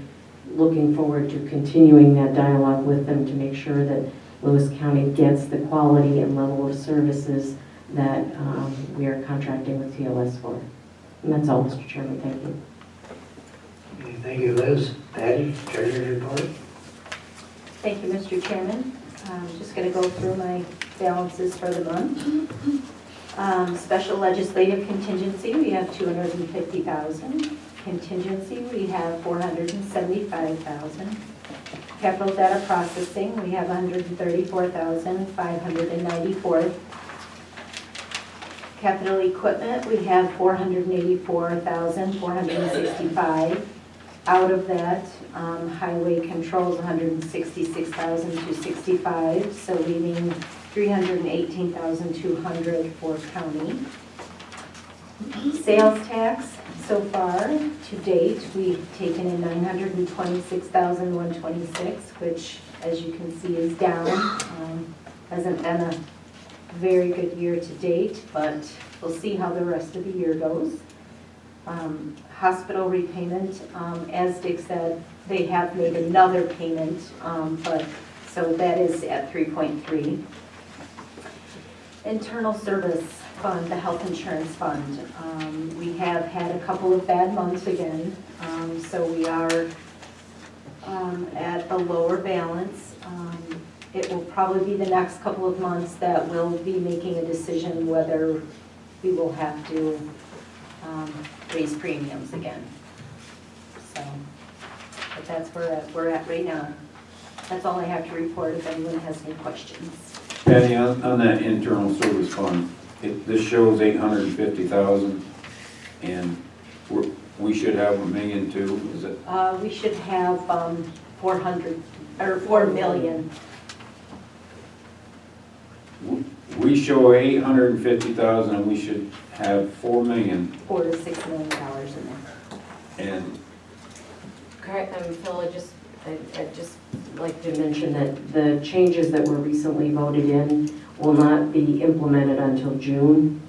looking forward to continuing that dialogue with them to make sure that Lewis County gets the quality and level of services that we are contracting with TLS for. And that's all, Mr. Chairman. Thank you. Okay, thank you, Liz. Patty, Treasurer's report. Thank you, Mr. Chairman. I'm just going to go through my balances for the month. Special legislative contingency, we have $250,000. Contingency, we have $475,000. Capital data processing, we have $134,594. Capital equipment, we have $484,465. Out of that, highway controls $166,265, so leaving $318,200 for county. Sales tax, so far to date, we've taken in $926,126, which, as you can see, is down. Hasn't been a very good year to date, but we'll see how the rest of the year goes. Hospital repayment, as Dick said, they have made another payment, but so that is at 3.3. Internal service fund, the health insurance fund. We have had a couple of bad months again, so we are at a lower balance. It will probably be the next couple of months that we'll be making a decision whether we will have to raise premiums again. So, but that's where we're at right now. That's all I have to report if anyone has any questions. Patty, on that internal service fund, this shows $850,000, and we should have $1 million too. Is it? We should have 400 or 4 million. We show $850,000, and we should have $4 million. $4 to $6 million in there. And Correct, Phil, just I'd just like to mention that the changes that were recently voted in will not be implemented until June.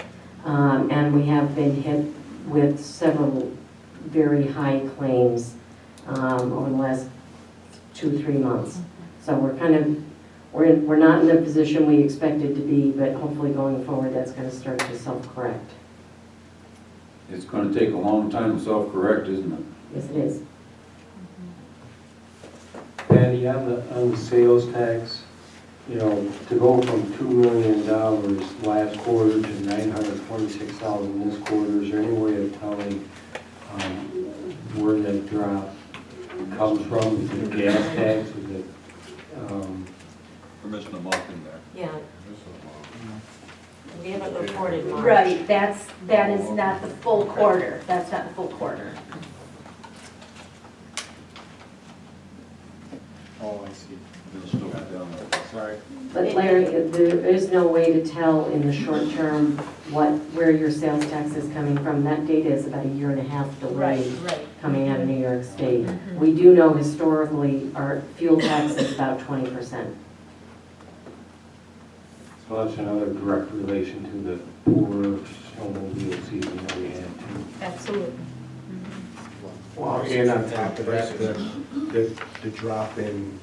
And we have been hit with several very high claims over the last 2-3 months. So we're not in the position we expected to be, but hopefully going forward, that's going to start to self-correct. It's going to take a long time to self-correct, isn't it? Yes, it is. Patty, on the sales tax, you know, to go from $2 million last quarter to $926,000 this quarter, is there any way of telling where that drop comes from? Is it gas tax? Is it, We're missing a month in there. Yeah. We haven't reported March. Right, that is not the full quarter. That's not the full quarter. Oh, I see. It'll still be down there. Sorry. But Larry, there is no way to tell in the short term where your sales tax is coming from. That data is about 1.5 years delayed Right. coming out of New York State. We do know historically our fuel tax is about 20%. so that's another direct relation to the poor snowmobile season that we had too. Absolutely. Well, and on top of that, the drop in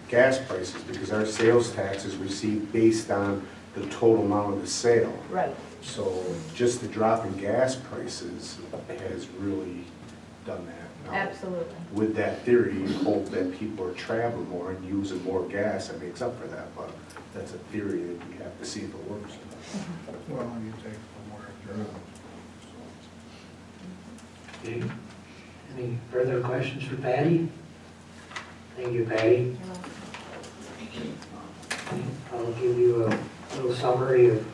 gas prices, because our sales tax is received based on the total amount of the sale. Right. So just the drop in gas prices has really done that. Now, Absolutely. with that theory, you hope that people are traveling more and using more gas that makes up for that, but that's a theory that we have to see if it works. Well, you take the more jobs. Okay. Any further questions for Patty? Thank you, Patty. I'll give you a little summary of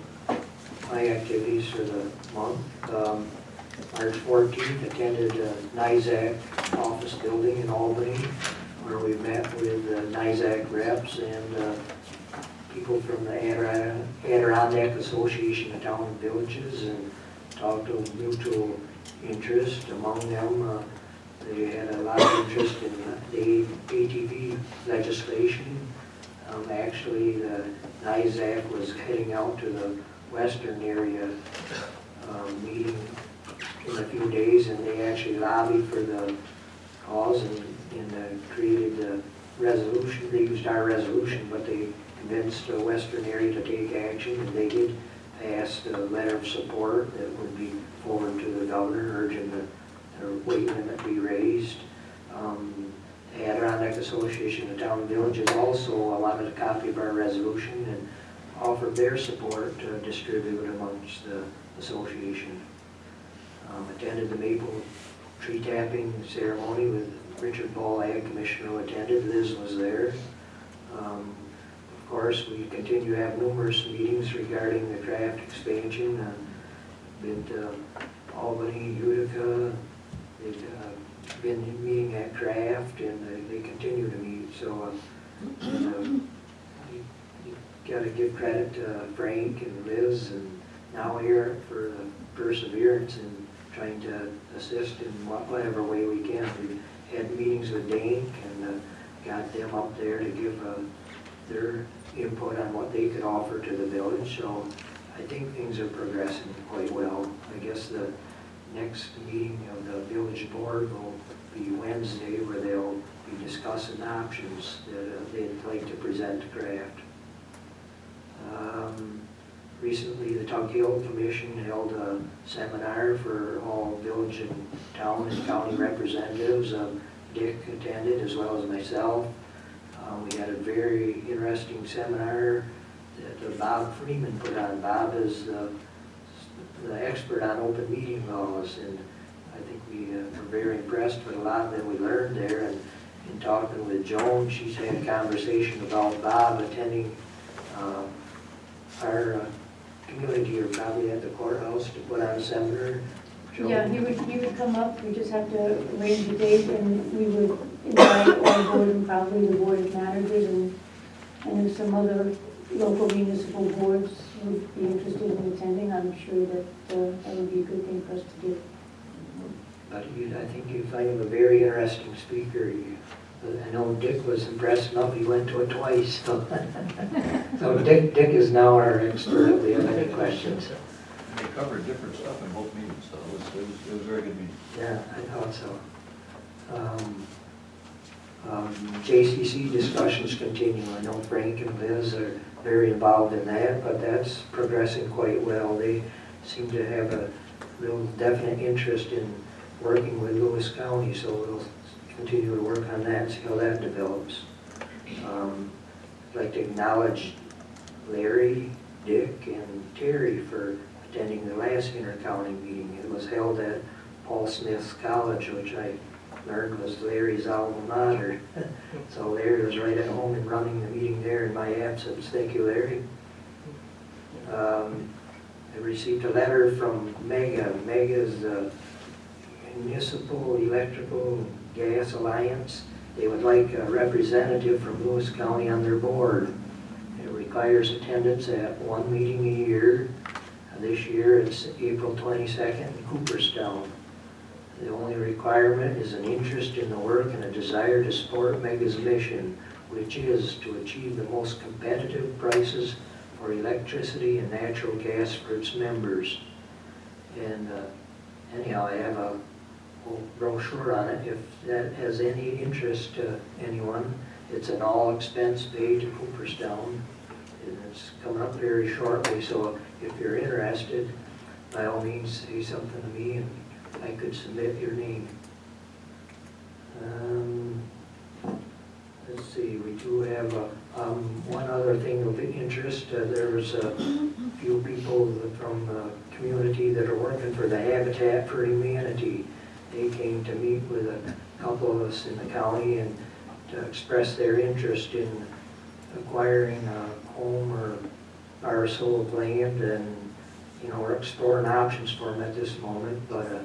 my activities for the month. March 14th, attended NISAC office building in Albany, where we met with NISAC reps and people from the Adirondack Association of Town and Villages, and talked of mutual interest among them. They had a lot of interest in the ATV legislation. Actually, the NISAC was heading out to the western area meeting in a few days, and they actually lobbied for the cause and created the resolution. They used our resolution, but they convinced the western area to take action, and they did pass a letter of support that would be forwarded to the governor, urging the weight limit be raised. The Adirondack Association of Town and Villages also wanted a copy of our resolution and offered their support to distribute amongst the association. Attended the maple tree tapping ceremony with Richard Ball, Ag Commissioner, who attended. Liz was there. Of course, we continue to have numerous meetings regarding the craft expansion. Been to Albany, Utica. They've been meeting at Craft, and they continue to meet. So you got to give credit to Frank and Liz and now Eric for the perseverance in trying to assist in whatever way we can. We had meetings with Dink and got them up there to give their input on what they could offer to the village. So I think things are progressing quite well. I guess the next meeting of the village board will be Wednesday, where they'll be discussing options that they'd like to present to Craft. Recently, the Tug Hill Commission held a seminar for all village and town and county representatives. Dick attended, as well as myself. We had a very interesting seminar that Bob Freeman put on. Bob is the expert on open meeting laws, and I think we were very impressed with a lot that we learned there. And in talking with Joan, she's had a conversation about Bob attending our community, or probably at the courthouse, to put on a seminar. Joan? Yeah, he would come up, we just have to arrange a date, and we would invite all board and probably the board of managers and some other local municipal boards would be interested in attending. I'm sure that that would be a good thing for us to do. But I think you find him a very interesting speaker. He I know Dick was impressed enough, he went to it twice, so. So Dick is now our expert if we have any questions. They covered different stuff in both meetings, so it was a very good meeting. Yeah, I thought so. JCC discussions continue. I know Frank and Liz are very involved in that, but that's progressing quite well. They seem to have a real definite interest in working with Lewis County, so we'll continue to work on that, see how that develops. I'd like to acknowledge Larry, Dick, and Terry for attending the last inter-county meeting. It was held at Paul Smith's College, which I learned was Larry's alma mater. So Larry was right at home and running the meeting there in my absence. Thank you, Larry. I received a letter from MEGA. MEGA is the Municipal Electrical Gas Alliance. They would like a representative from Lewis County on their board. It requires attendance at one meeting a year. This year it's April 22nd in Cooperstown. The only requirement is an interest in the work and a desire to support MEGA's mission, which is to achieve the most competitive prices for electricity and natural gas for its members. And anyhow, I have a whole brochure on it if that has any interest to anyone. It's an all expense paid to Cooperstown, and it's coming up very shortly, so if you're interested, by all means say something to me and I could submit your name. Let's see, we do have one other thing of interest. There's a few people from the community that are working for the Habitat for Humanity. They came to meet with a couple of us in the county and to express their interest in acquiring a home or parcel of land, and we're exploring options for them at this moment, but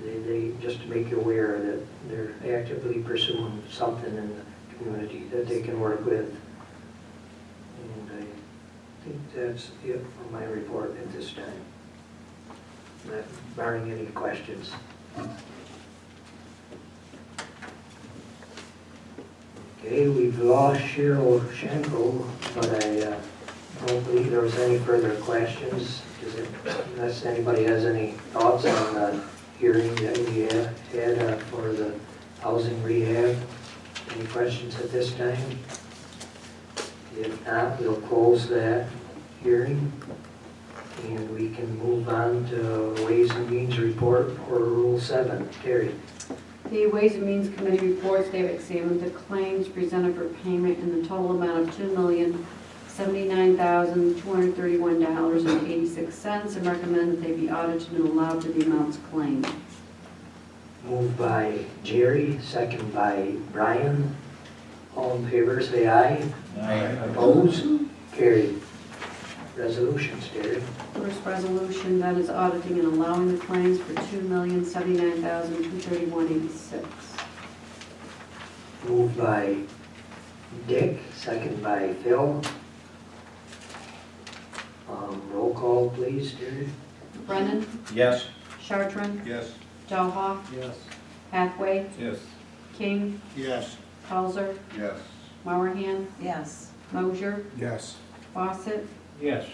they just to make you aware that they're actively pursuing something in the community that they can work with. And I think that's it for my report at this time, barring any questions. Okay, we've lost Cheryl Schenkel, but I don't believe there was any further questions. Unless anybody has any thoughts on the hearing that we had for the housing rehab. Any questions at this time? If not, we'll close that hearing and we can move on to Ways and Means report for Rule 7. Terry. The Ways and Means Committee reports they have examined the claims presented for payment in the total amount of $2,079,231.86 and recommend that they be audited and allowed for the amounts claimed. Moved by Jerry, second by Brian. All in favor, say aye. Aye. Opposed? Carried. Resolutions, Terry. First resolution, that is auditing and allowing the claims for $2,079,231.86. Moved by Dick, second by Phil. Roll call, please, Terry. Brennan? Yes. Chartran? Yes. Dalhoff? Yes. Hathaway? Yes. King? Yes. Pauser? Yes. Mowerhand? Yes. Mosier? Yes. Fawcett? Yes.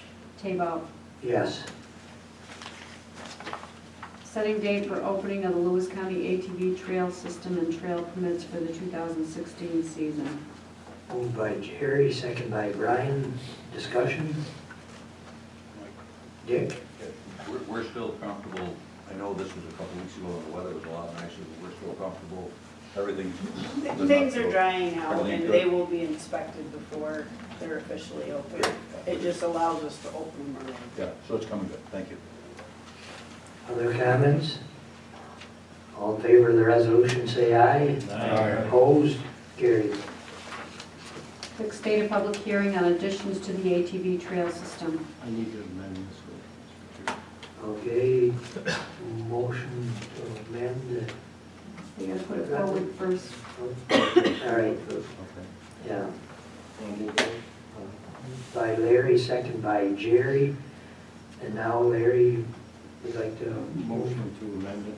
Tebow? Yes. Setting date for opening of the Lewis County ATV trail system and trail permits for the 2016 season. Moved by Jerry, second by Brian. Discussion? Dick? We're still comfortable. I know this was a couple weeks ago and the weather was a lot nicer, but we're still comfortable. Everything's. Things are drying out Everything and good? they will be inspected before they're officially open. It just allows us to open them early. Yeah, so it's coming good. Thank you. Other comments? All in favor of the resolution, say aye. Aye. Opposed? Carried. Fixed date of public hearing on additions to the ATV trail system. I need to amend this. Okay, motion to amend. You gotta put it forward first. All right, yeah. By Larry, second by Jerry. And now Larry would like to Motion to amend it.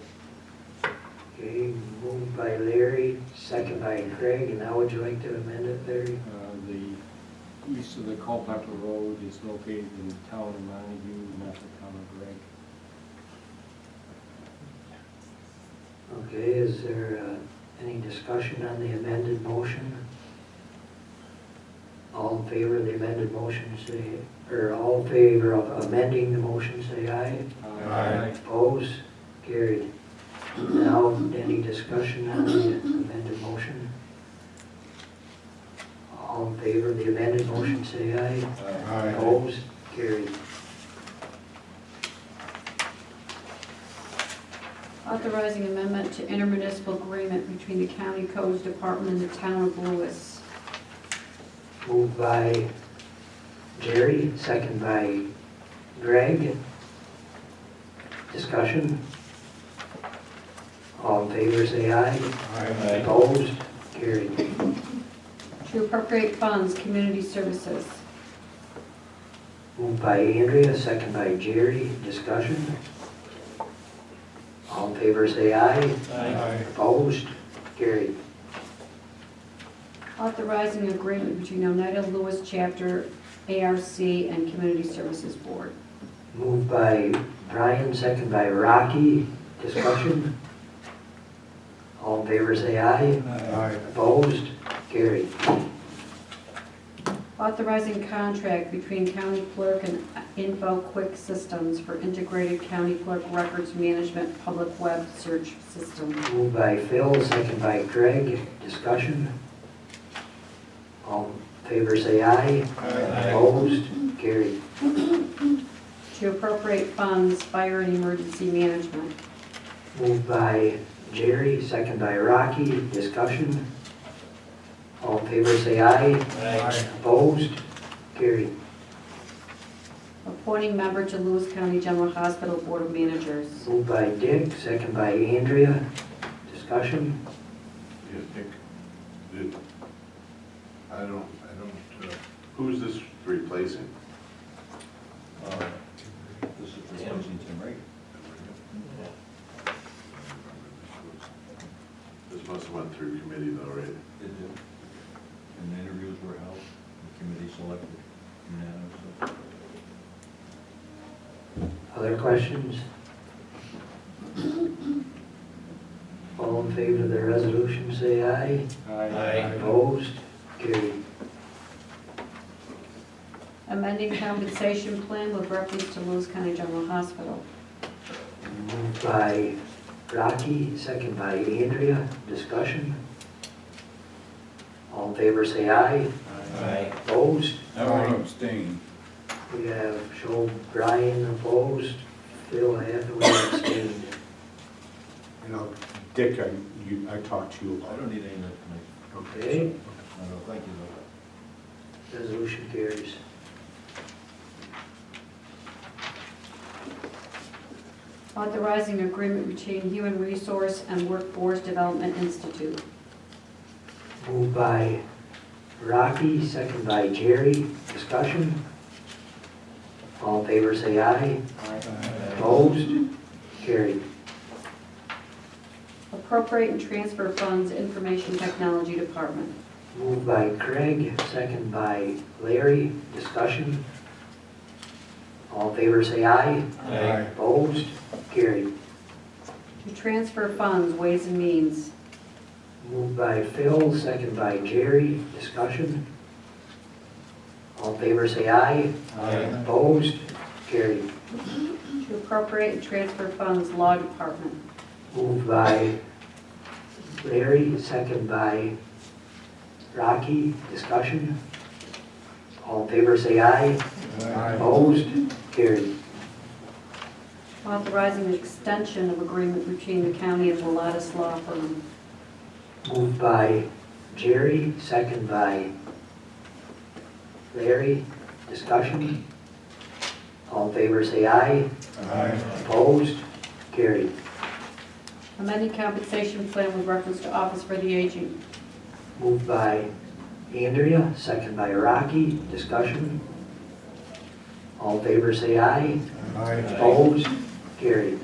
Okay, moved by Larry, second by Craig, and how would you like to amend it, Larry? The east of the Culpeper Road is located in the town of Montague, not the town of Gregg. Okay, is there any discussion on the amended motion? All in favor of the amended motion, say, or all in favor of amending the motion, say aye. Aye. Opposed? Carried. Now, any discussion on the amended motion? All in favor of the amended motion, say aye. Aye. Opposed? Carried. Authorizing amendment to intermunicipal agreement between the County Codes Department and the Town of Lewis. Moved by Jerry, second by Greg. Discussion? All in favor, say aye. Aye. Opposed? Carried. To appropriate funds, community services. Moved by Andrea, second by Jerry. Discussion? All in favor, say aye. Aye. Opposed? Carried. Authorizing agreement between Oneida Lewis Chapter, ARC, and Community Services Board. Moved by Brian, second by Rocky. Discussion? All in favor, say aye. Aye. Opposed? Carried. Authorizing contract between County Clerk and Info Quick Systems for integrated County Clerk records management public web search system. Moved by Phil, second by Craig. Discussion? All in favor, say aye. Aye. Opposed? Carried. To appropriate funds, fire and emergency management. Moved by Jerry, second by Rocky. Discussion? All in favor, say aye. Aye. Opposed? Carried. Appointing member to Lewis County General Hospital Board of Managers. Moved by Dick, second by Andrea. Discussion? Yeah, Dick, who's this replacing? This is replacing Tim Reagan. This must have went through committee though, right? It did. And the interviews were held, the committee selected unanimously. Other questions? All in favor of the resolution, say aye. Aye. Opposed? Carried. Amending compensation plan with reference to Lewis County General Hospital. Moved by Rocky, second by Andrea. Discussion? All in favor, say aye. Aye. Opposed? I want to abstain. We have Joe Brian opposed, Phil Hathaway abstained. You know, Dick, I talked to you I about don't need any of that tonight. Okay, No, thank you though. resolution carries. Authorizing agreement between Human Resource and Workforce Development Institute. Moved by Rocky, second by Jerry. Discussion? All in favor, say aye. Opposed? Carried. Appropriate and transfer funds, Information Technology Department. Moved by Craig, second by Larry. Discussion? All in favor, say aye. Aye. Opposed? Carried. To transfer funds, Ways and Means. Moved by Phil, second by Jerry. Discussion? All in favor, say aye. Aye. Opposed? Carried. To appropriate and transfer funds, Law Department. Moved by Larry, second by Rocky. Discussion? All in favor, say aye. Opposed? Carried. Authorizing an extension of agreement between the county and Mulatus Law Firm. Moved by Jerry, second by Larry. Discussion? All in favor, say aye. Opposed? Carried. Amending compensation plan with reference to Office for the Aging. Moved by Andrea, second by Rocky. Discussion? All in favor, say aye. Opposed? Carried.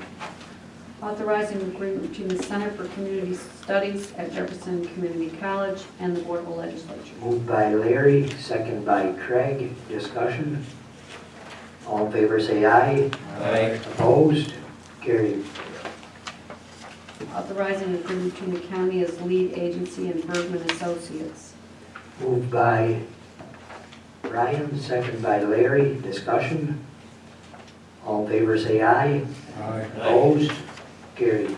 Authorizing agreement between the Center for Community Studies at Jefferson Community College and the Board of Legislature. Moved by Larry, second by Craig. Discussion. All in favor say aye. Aye. Opposed? Carried. Authorizing agreement between the county as lead agency and Bergman Associates. Moved by Brian, second by Larry. Discussion. All in favor say aye. Aye. Opposed? Carried.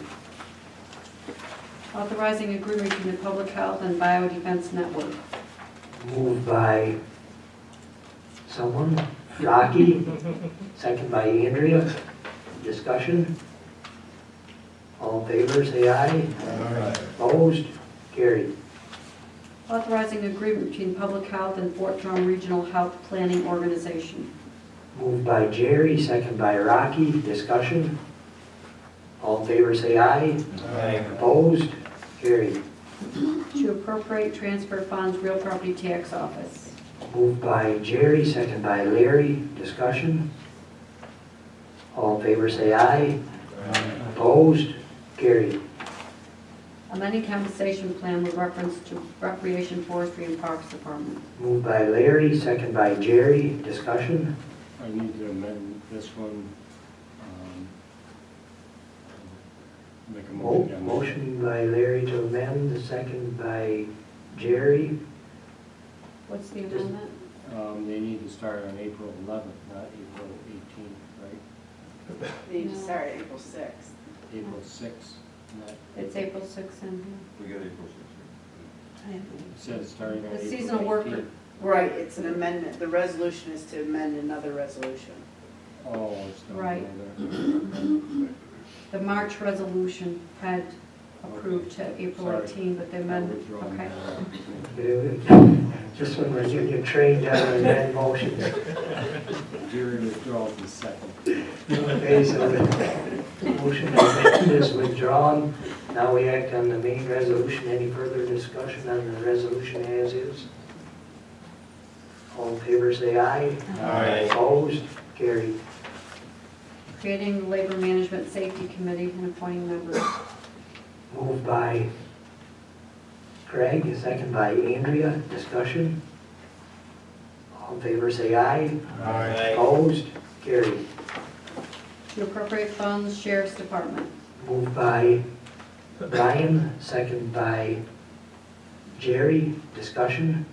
Authorizing agreement between the Public Health and Biodefense Network. Moved by someone, Rocky, second by Andrea. Discussion. All in favor, say aye. Aye. Opposed? Carried. Authorizing agreement between Public Health and Fort Drum Regional Health Planning Organization. Moved by Jerry, second by Rocky. Discussion. All in favor, say aye. Aye. Opposed? Carried. To appropriate transfer funds, real property tax office. Moved by Jerry, second by Larry. Discussion. All in favor, say aye. Opposed? Carried. Amending compensation plan with reference to Recreation, Forestry, and Parks Department. Moved by Larry, second by Jerry. Discussion. I need to amend this one. Make a motion. Motion by Larry to amend, second by Jerry. What's the amendment? They need to start on April 11th, not April 18th, right? They need to No. start April 6th. April 6th, not, It's April 6th in We got April 6th. it says starting on The April 18th. seasonal worker. Right, it's an amendment. The resolution is to amend another resolution. Oh, it's not Right. there. The March resolution had approved to April Sorry. 18, but the amendment, okay. Just when we're getting you trained on the amend motions. Jerry withdraws the second. Okay, so the motion to amend is withdrawn. Now we act on the main resolution. Any further discussion on the resolution as is? All in favor say aye. Aye. Opposed? Carried. Creating the Labor Management Safety Committee and appointing members. Moved by Craig, second by Andrea. Discussion. All in favor say aye. Aye. Opposed? Carried. To appropriate funds, Sheriff's Department. Moved by Brian, second by Jerry. Discussion.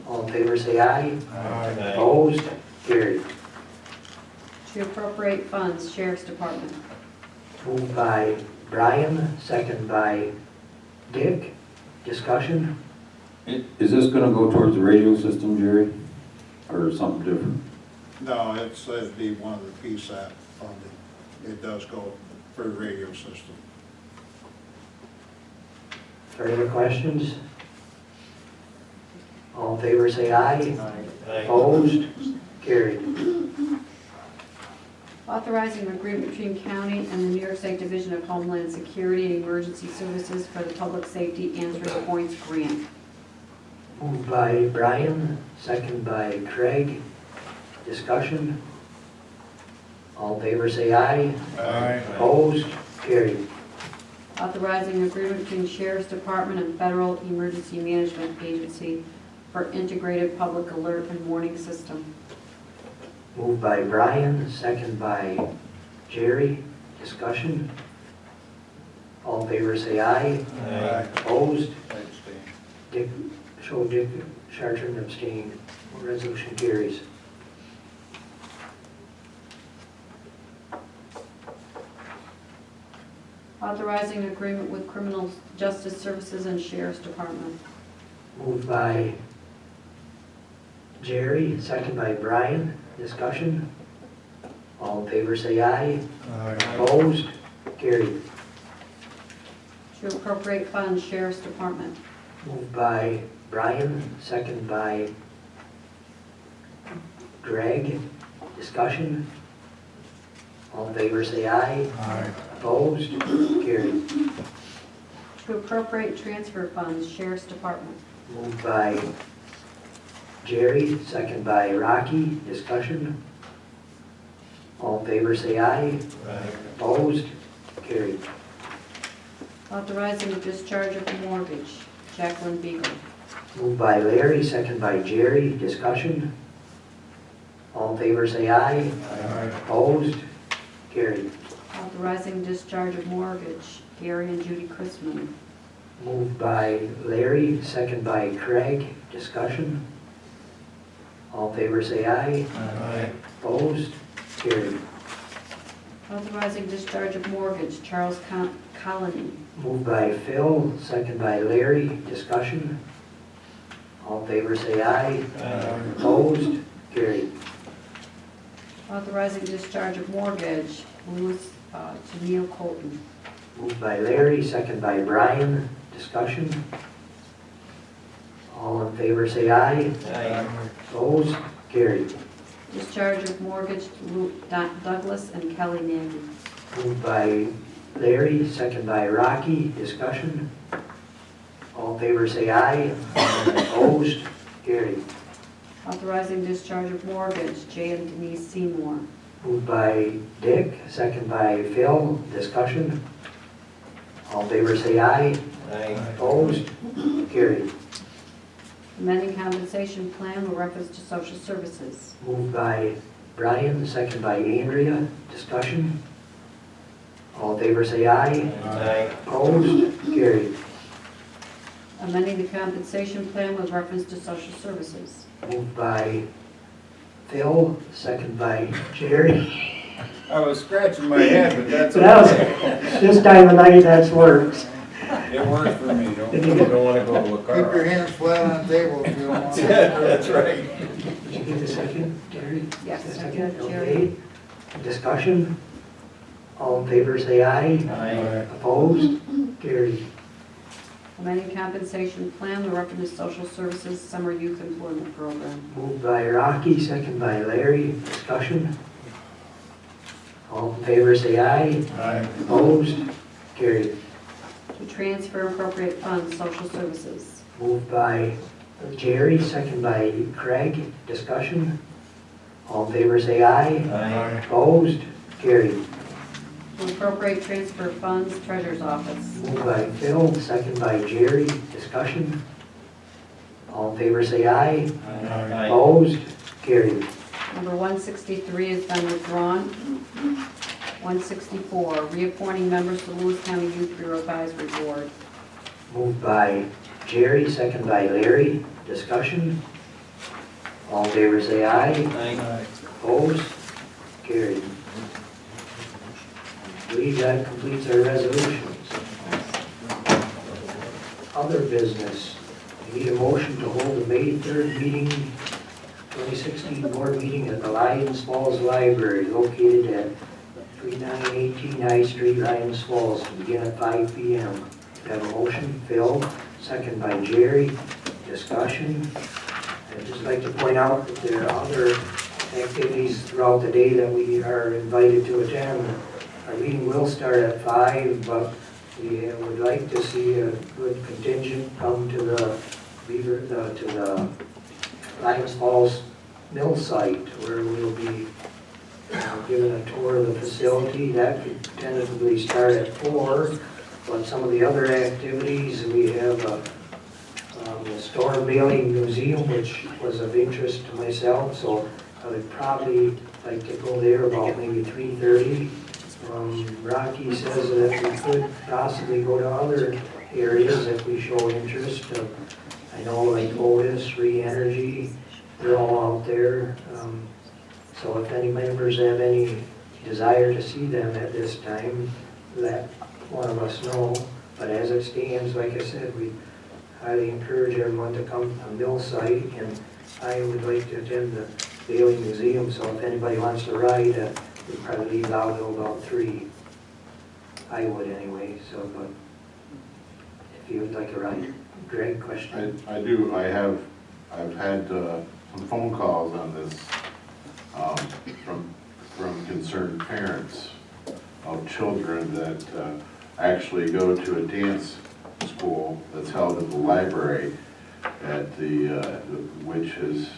All in favor say aye. Aye. Opposed? Carried. To appropriate funds, Sheriff's Department. Moved by Brian, second by Dick. Discussion. Is this gonna go towards the radio system, Jerry? Or something different? No, it'd be one of the PSAP funding. It does go for the radio system. Further questions? All in favor say aye. Aye. Opposed? Carried. Authorizing an agreement between county and the New York State Division of Homeland Security and Emergency Services for the Public Safety Answering Points Grant. Moved by Brian, second by Craig. Discussion. All in favor say aye. Aye. Opposed? Carried. Authorizing agreement between Sheriff's Department and Federal Emergency Management Agency for integrated public alert and warning system. Moved by Brian, second by Jerry. Discussion. All in favor say aye. Aye. Opposed? I abstain. Dick Chartran abstained. Resolution carries. Authorizing agreement with Criminal Justice Services and Sheriff's Department. Moved by Jerry, second by Brian. Discussion. All in favor say aye. Opposed? Carried. To appropriate funds, Sheriff's Department. Moved by Brian, second by Greg. Discussion. All in favor say aye. Opposed? Carried. To appropriate transfer funds, Sheriff's Department. Moved by Jerry, second by Rocky. Discussion. All in favor say aye. Opposed? Carried. Authorizing the discharge of the mortgage, Jacqueline Beagle. Moved by Larry, second by Jerry. Discussion? All in favor say aye. Aye. Opposed? Carried. Authorizing discharge of mortgage, Gary and Judy Chrisman. Moved by Larry, second by Craig. Discussion? All in favor say aye. Aye. Opposed? Carried. Authorizing discharge of mortgage, Charles Colony. Moved by Phil, second by Larry. Discussion? All in favor say aye. Opposed? Carried. Authorizing discharge of mortgage, Louis to Neil Colton. Moved by Larry, second by Brian. Discussion? All in favor say aye. Opposed? Carried. Discharge of mortgage, Douglas and Kelly Nagy. Moved by Larry, second by Rocky. Discussion? All in favor say aye. Opposed? Carried. Authorizing discharge of mortgage, Jay and Denise Seymour. Moved by Dick, second by Phil. Discussion? All in favor say aye. Opposed? Carried. Amending compensation plan with reference to social services. Moved by Brian, second by Andrea. Discussion? All in favor say aye. Opposed? Carried. Amending the compensation plan with reference to social services. Moved by Phil, second by Jerry. I was scratching my head, but that's This time of night, that works. It works for me, don't wanna go to a car. Keep your hands flat on the table if you don't want to. That's right. Did you get the second, Jerry? Yes, I Second, did, Jerry. okay. Discussion? All in favor say aye. Opposed? Carried. Amending compensation plan with reference to social services summer youth employment program. Moved by Rocky, second by Larry. Discussion? All in favor say aye. Opposed? Carried. To transfer appropriate funds, social services. Moved by Jerry, second by Craig. Discussion? All in favor say aye. Opposed? Carried. To appropriate transfer funds, treasurer's office. Moved by Phil, second by Jerry. Discussion? All in favor say aye. Opposed? Carried. Number 163 has been withdrawn. 164, reappointing members to Lewis County Youth Bureau Advisory Board. Moved by Jerry, second by Larry. Discussion? All in favor say aye. Opposed? Carried. I believe that completes our resolutions. Other business. We need a motion to hold the May 3rd meeting, 2016 board meeting at the Lyons Falls Library located at 3918 High Street, Lyons Falls, to begin at 5 p.m. Have a motion, Phil, second by Jerry. Discussion. I'd just like to point out that there are other activities throughout the day that we are invited to attend. Our meeting will start at 5, but we would like to see a good contingent come to the Lyons Falls mill site, where we'll be given a tour of the facility. That could tentatively start at 4, but some of the other activities, we have a storm bailing museum, which was of interest to myself, so I would probably like to go there about maybe 3:30. Rocky says that we could possibly go to other areas if we show interest. I know like Otis, Re-Energy, they're all out there. So if any members have any desire to see them at this time, let one of us know. But as it stands, like I said, we highly encourage everyone to come to the mill site, and I would like to attend the Bailey Museum, so if anybody wants to ride, we'd probably leave out till about 3. I would anyway, so, but if you would like to ride. Greg, question? I do, I've had some phone calls on this from concerned parents of children that actually go to a dance school that's held at the library at the, which is,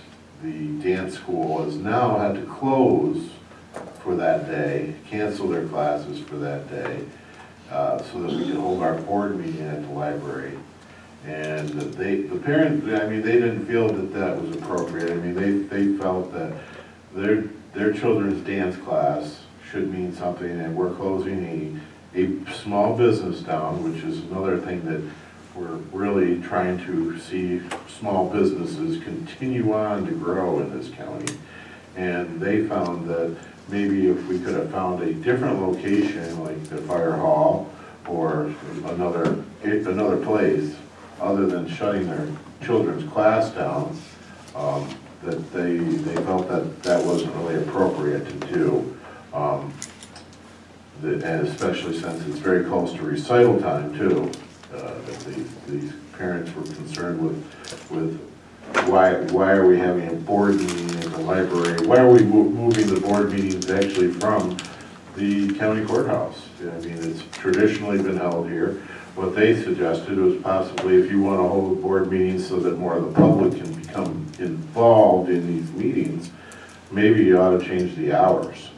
the dance school has now had to close for that day, cancel their classes for that day. so that we could hold our board meeting at the library. And the parents, I mean, they didn't feel that that was appropriate. I mean, they felt that their children's dance class should mean something, and we're closing a small business down, which is another thing that we're really trying to see small businesses continue on to grow in this county. And they found that maybe if we could have found a different location, like the fire hall or another place, other than shutting their children's class down, that they felt that wasn't really appropriate to do. And especially since it's very close to recital time too. These parents were concerned with why are we having a board meeting in the library? Why are we moving the board meetings actually from the county courthouse? I mean, it's traditionally been held here. What they suggested was possibly if you want to hold board meetings so that more of the public can become involved in these meetings, maybe you ought to change the hours,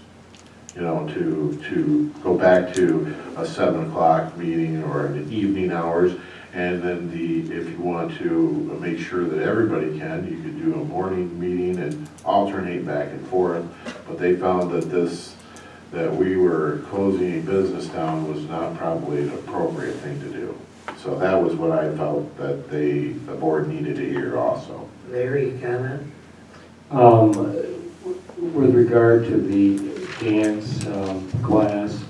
you know, to go back to a 7 o'clock meeting or an evening hours. And then if you want to make sure that everybody can, you could do a morning meeting and alternate back and forth. But they found that we were closing a business down was not probably an appropriate thing to do. So that was what I felt that the board needed to hear also. Larry, comment? With regard to the dance class,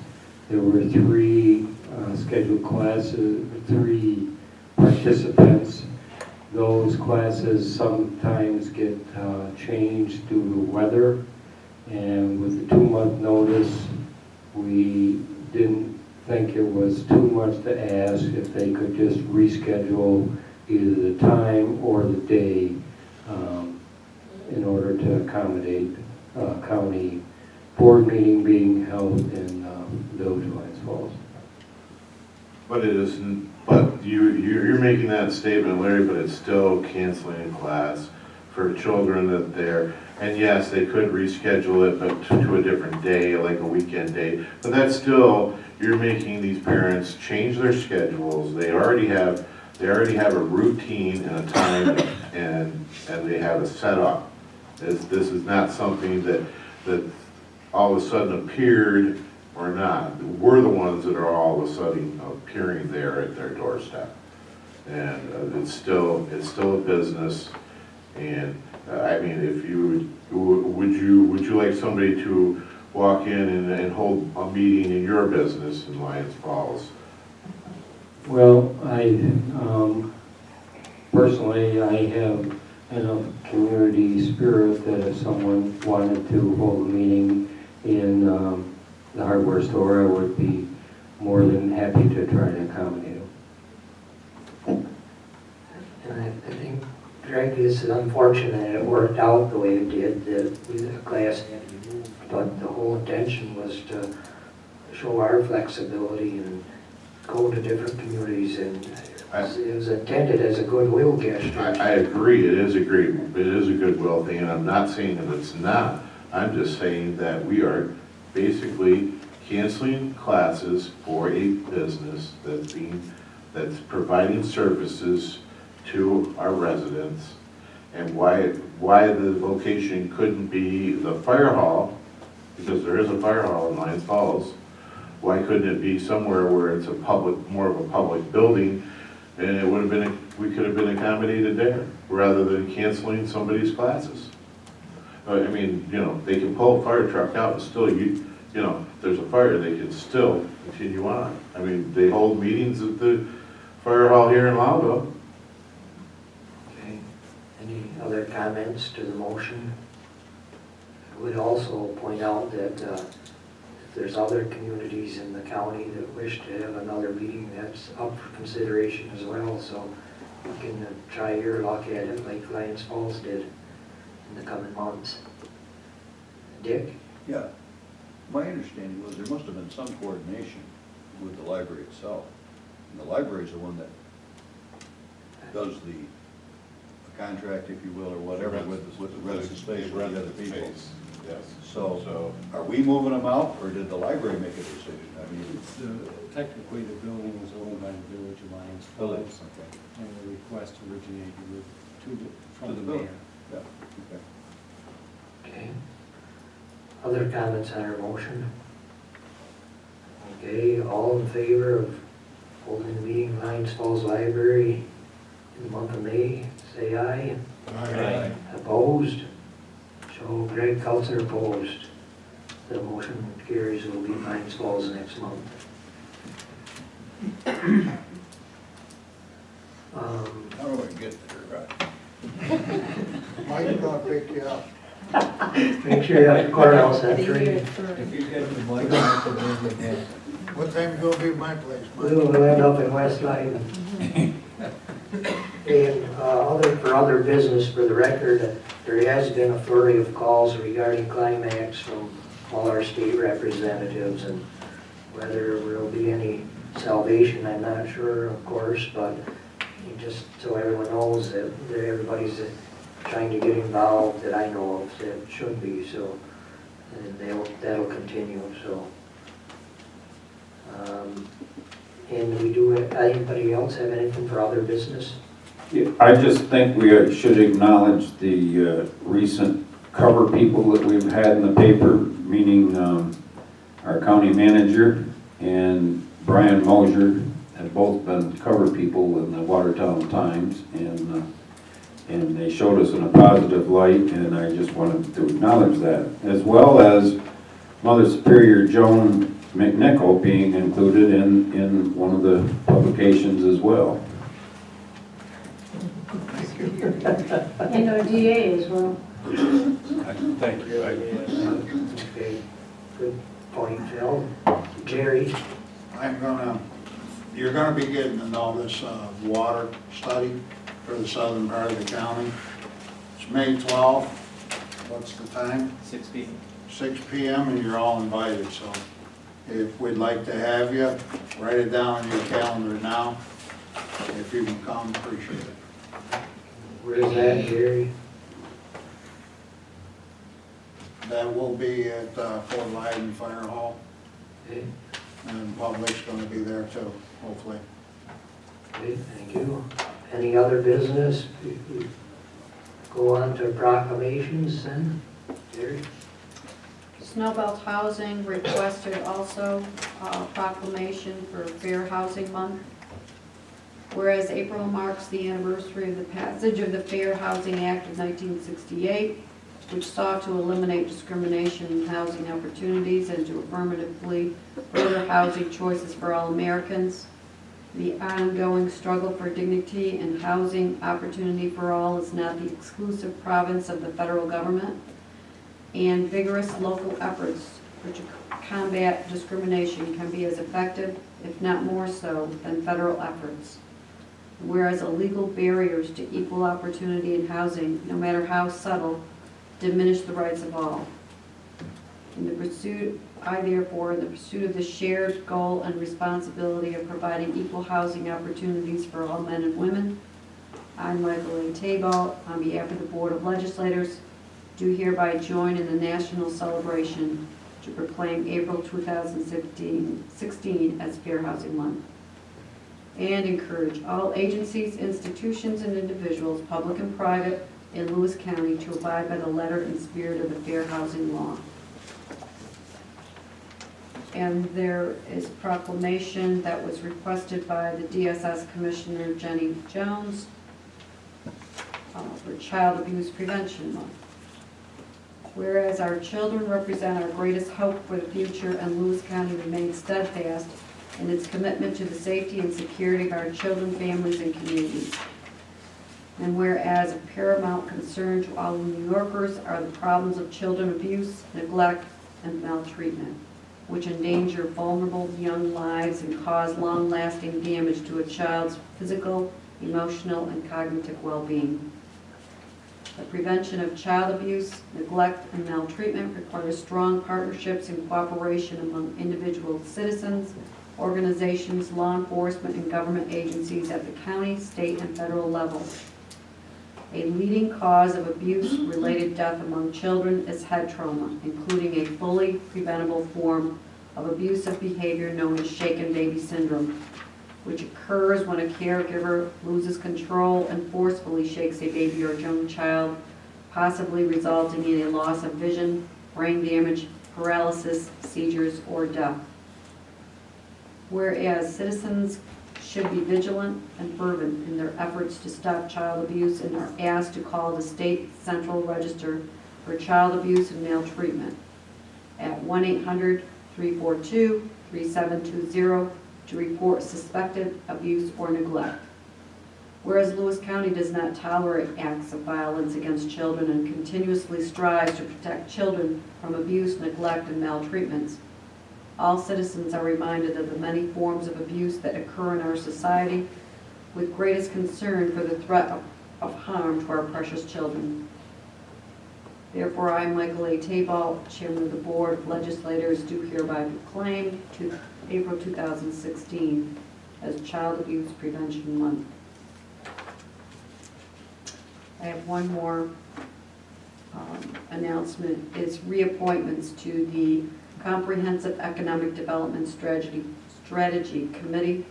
there were 3 scheduled classes, 3 participants. Those classes sometimes get changed due to weather, and with the 2-month notice, we didn't think it was too much to ask if they could just reschedule either the time or the day in order to accommodate county board meeting being held in Village of Lions Falls. But it isn't, but you're making that statement, Larry, but it's still canceling a class for children that they're, and yes, they could reschedule it, but to a different day, like a weekend day. But that's still, you're making these parents change their schedules. They already have a routine and a time, and they have a setup. This is not something that all of a sudden appeared or not. We're the ones that are all of a sudden appearing there at their doorstep. And it's still a business. And I mean, if you would you like somebody to walk in and hold a meeting in your business in Lions Falls? Well, personally, I have enough community spirit that if someone wanted to hold a meeting in the hardware store, I would be more than happy to try to accommodate them. And I think, Greg, it's unfortunate it worked out the way it did, that the class had to be moved. But the whole intention was to show our flexibility and go to different communities, and it was intended as a goodwill gesture. I agree, it is a goodwill thing, and I'm not saying that it's not. I'm just saying that we are basically canceling classes for a business that's providing services to our residents, and why the location couldn't be the fire hall, because there is a fire hall in Lions Falls. Why couldn't it be somewhere where it's more of a public building, and we could have been accommodated there, rather than canceling somebody's classes. I mean, you know, they can pull a fire truck out and still, you know, if there's a fire, they can still continue on. I mean, they hold meetings at the fire hall here in Loudon. Okay. Any other comments to the motion? I would also point out that if there's other communities in the county that wish to have another meeting, that's up for consideration as well. So you can try your luck at it like Lions Falls did in the coming months. Dick? Yeah. My understanding was there must have been some coordination with the library itself. And the library is the one that does the contract, if you will, or whatever, with the rental space with the other people. Yes. So are we moving them out, or did the library make a decision? I mean, It's, technically, the building is owned by the Village of Lions Falls, and the request originated from the mayor. Yeah, Okay. Other comments on our motion? Okay, all in favor of holding the meeting in Lions Falls Library in the month of May, say aye. Aye. Opposed? So Greg Coulter opposed. The motion carries, will be Lions Falls next month. How do I get there, Mike's gonna pick you up. Make sure you have the courthouse at 3. If you get the mic, I can bring it down. What time you gonna be at my place, Mike? We'll end up in West Line. And for other business, for the record, there has been a flurry of calls regarding climax from all our state representatives, and whether there will be any salvation, I'm not sure, of course, but just so everyone knows that everybody's trying to get involved that I know of that should be, so, and that'll continue, so. And we do, anybody else have anything for other business? Yeah, I just think we should acknowledge the recent cover people that we've had in the paper, meaning our county manager and Brian Mosier have both been cover people in the Watertown Times, and they showed us in a positive light, and I just wanted to acknowledge that, as well as Mother Superior Joan McNichol being included in one of the publications as well. And our DA as well. Thank you. Okay, good point, Phil. Jerry? You're gonna be getting to know this water study for the southern part of the county. It's May 12th. What's the time? 6 p.m. 6 p.m. and you're all invited, so if we'd like to have you, write it down on your calendar now. If you can come, appreciate it. Where's that, Jerry? That will be at Fort Lyden Fire Hall, Okay, and the public's gonna be there too, hopefully. okay, thank you. Any other business? We go on to proclamations then, Jerry? Snowbelt Housing requested also a proclamation for Fair Housing Month. Whereas April marks the anniversary of the passage of the Fair Housing Act of 1968, which sought to eliminate discrimination in housing opportunities and to affirmatively further housing choices for all Americans. The ongoing struggle for dignity and housing opportunity for all is not the exclusive province of the federal government, and vigorous local efforts to combat discrimination can be as effective, if not more so, than federal efforts. Whereas illegal barriers to equal opportunity in housing, no matter how subtle, diminish the rights of all. I therefore, in the pursuit of the shared goal and responsibility of providing equal housing opportunities for all men and women, I, Michael A. Tabo, on behalf of the Board of Legislators, do hereby join in the national celebration to proclaim April 2016 as Fair Housing Month, and encourage all agencies, institutions, and individuals, public and private, in Lewis County to abide by the letter and spirit of the Fair Housing Law. And there is a proclamation that was requested by the DSS Commissioner Jenny Jones for Child Abuse Prevention Month. Whereas our children represent our greatest hope for the future, and Lewis County remains steadfast in its commitment to the safety and security of our children, families, and communities. And whereas a paramount concern to all New Yorkers are the problems of children abuse, neglect, and maltreatment, which endanger vulnerable young lives and cause long-lasting damage to a child's physical, emotional, and cognitive well-being. The prevention of child abuse, neglect, and maltreatment requires strong partnerships and cooperation among individual citizens, organizations, law enforcement, and government agencies at the county, state, and federal level. A leading cause of abuse-related death among children is head trauma, including a fully preventable form of abusive behavior known as shaken baby syndrome, which occurs when a caregiver loses control and forcefully shakes a baby or young child, possibly resulting in a loss of vision, brain damage, paralysis, seizures, or death. Whereas citizens should be vigilant and fervent in their efforts to stop child abuse and are asked to call the State Central Register for Child Abuse and Maltreatment at 1-800-342-3720 to report suspected abuse or neglect. Whereas Lewis County does not tolerate acts of violence against children and continuously strives to protect children from abuse, neglect, and maltreatments, all citizens are reminded of the many forms of abuse that occur in our society, with greatest concern for the threat of harm to our precious children. Therefore, I, Michael A. Taball, Chairman of the Board of Legislators, do hereby proclaim April 2016 as Child Abuse Prevention Month. I have one more announcement. It's reappointments to the Comprehensive Economic Development Strategy Committee.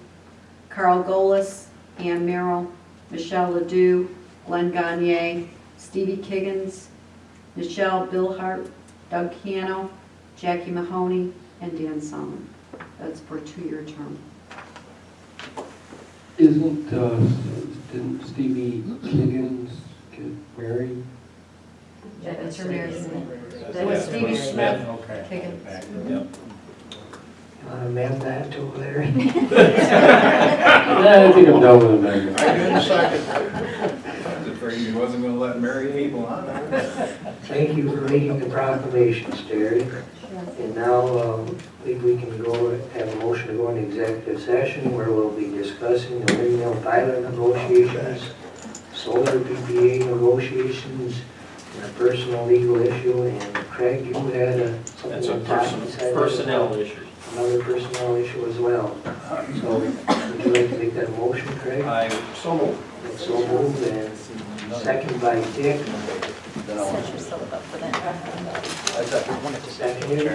Carl Golis, Ann Merrill, Michelle Ledoux, Glenn Gagne, Stevie Kiggins, Michelle Billhart, Doug Cano, Jackie Mahoney, and Dan Solomon. That's for a 2-year term. Didn't Stevie Kiggins get married? That's her married. That was Stevie Smith Kiggins. You want to amend that to Larry? I think I'm done with the matter. I didn't second. I was afraid he wasn't going to let married people on. Thank you for reading the proclamations, Terry. And now, I think we can have a motion to go into executive session where we'll be discussing the windmill pilot negotiations, solar PPA negotiations, and a personal legal issue. And Craig, you had something on top. Personnel issue. Another personnel issue as well. So, would you like to make that motion, Craig? I so moved. So moved, and second by Dick. Set yourself up for that. Seconded.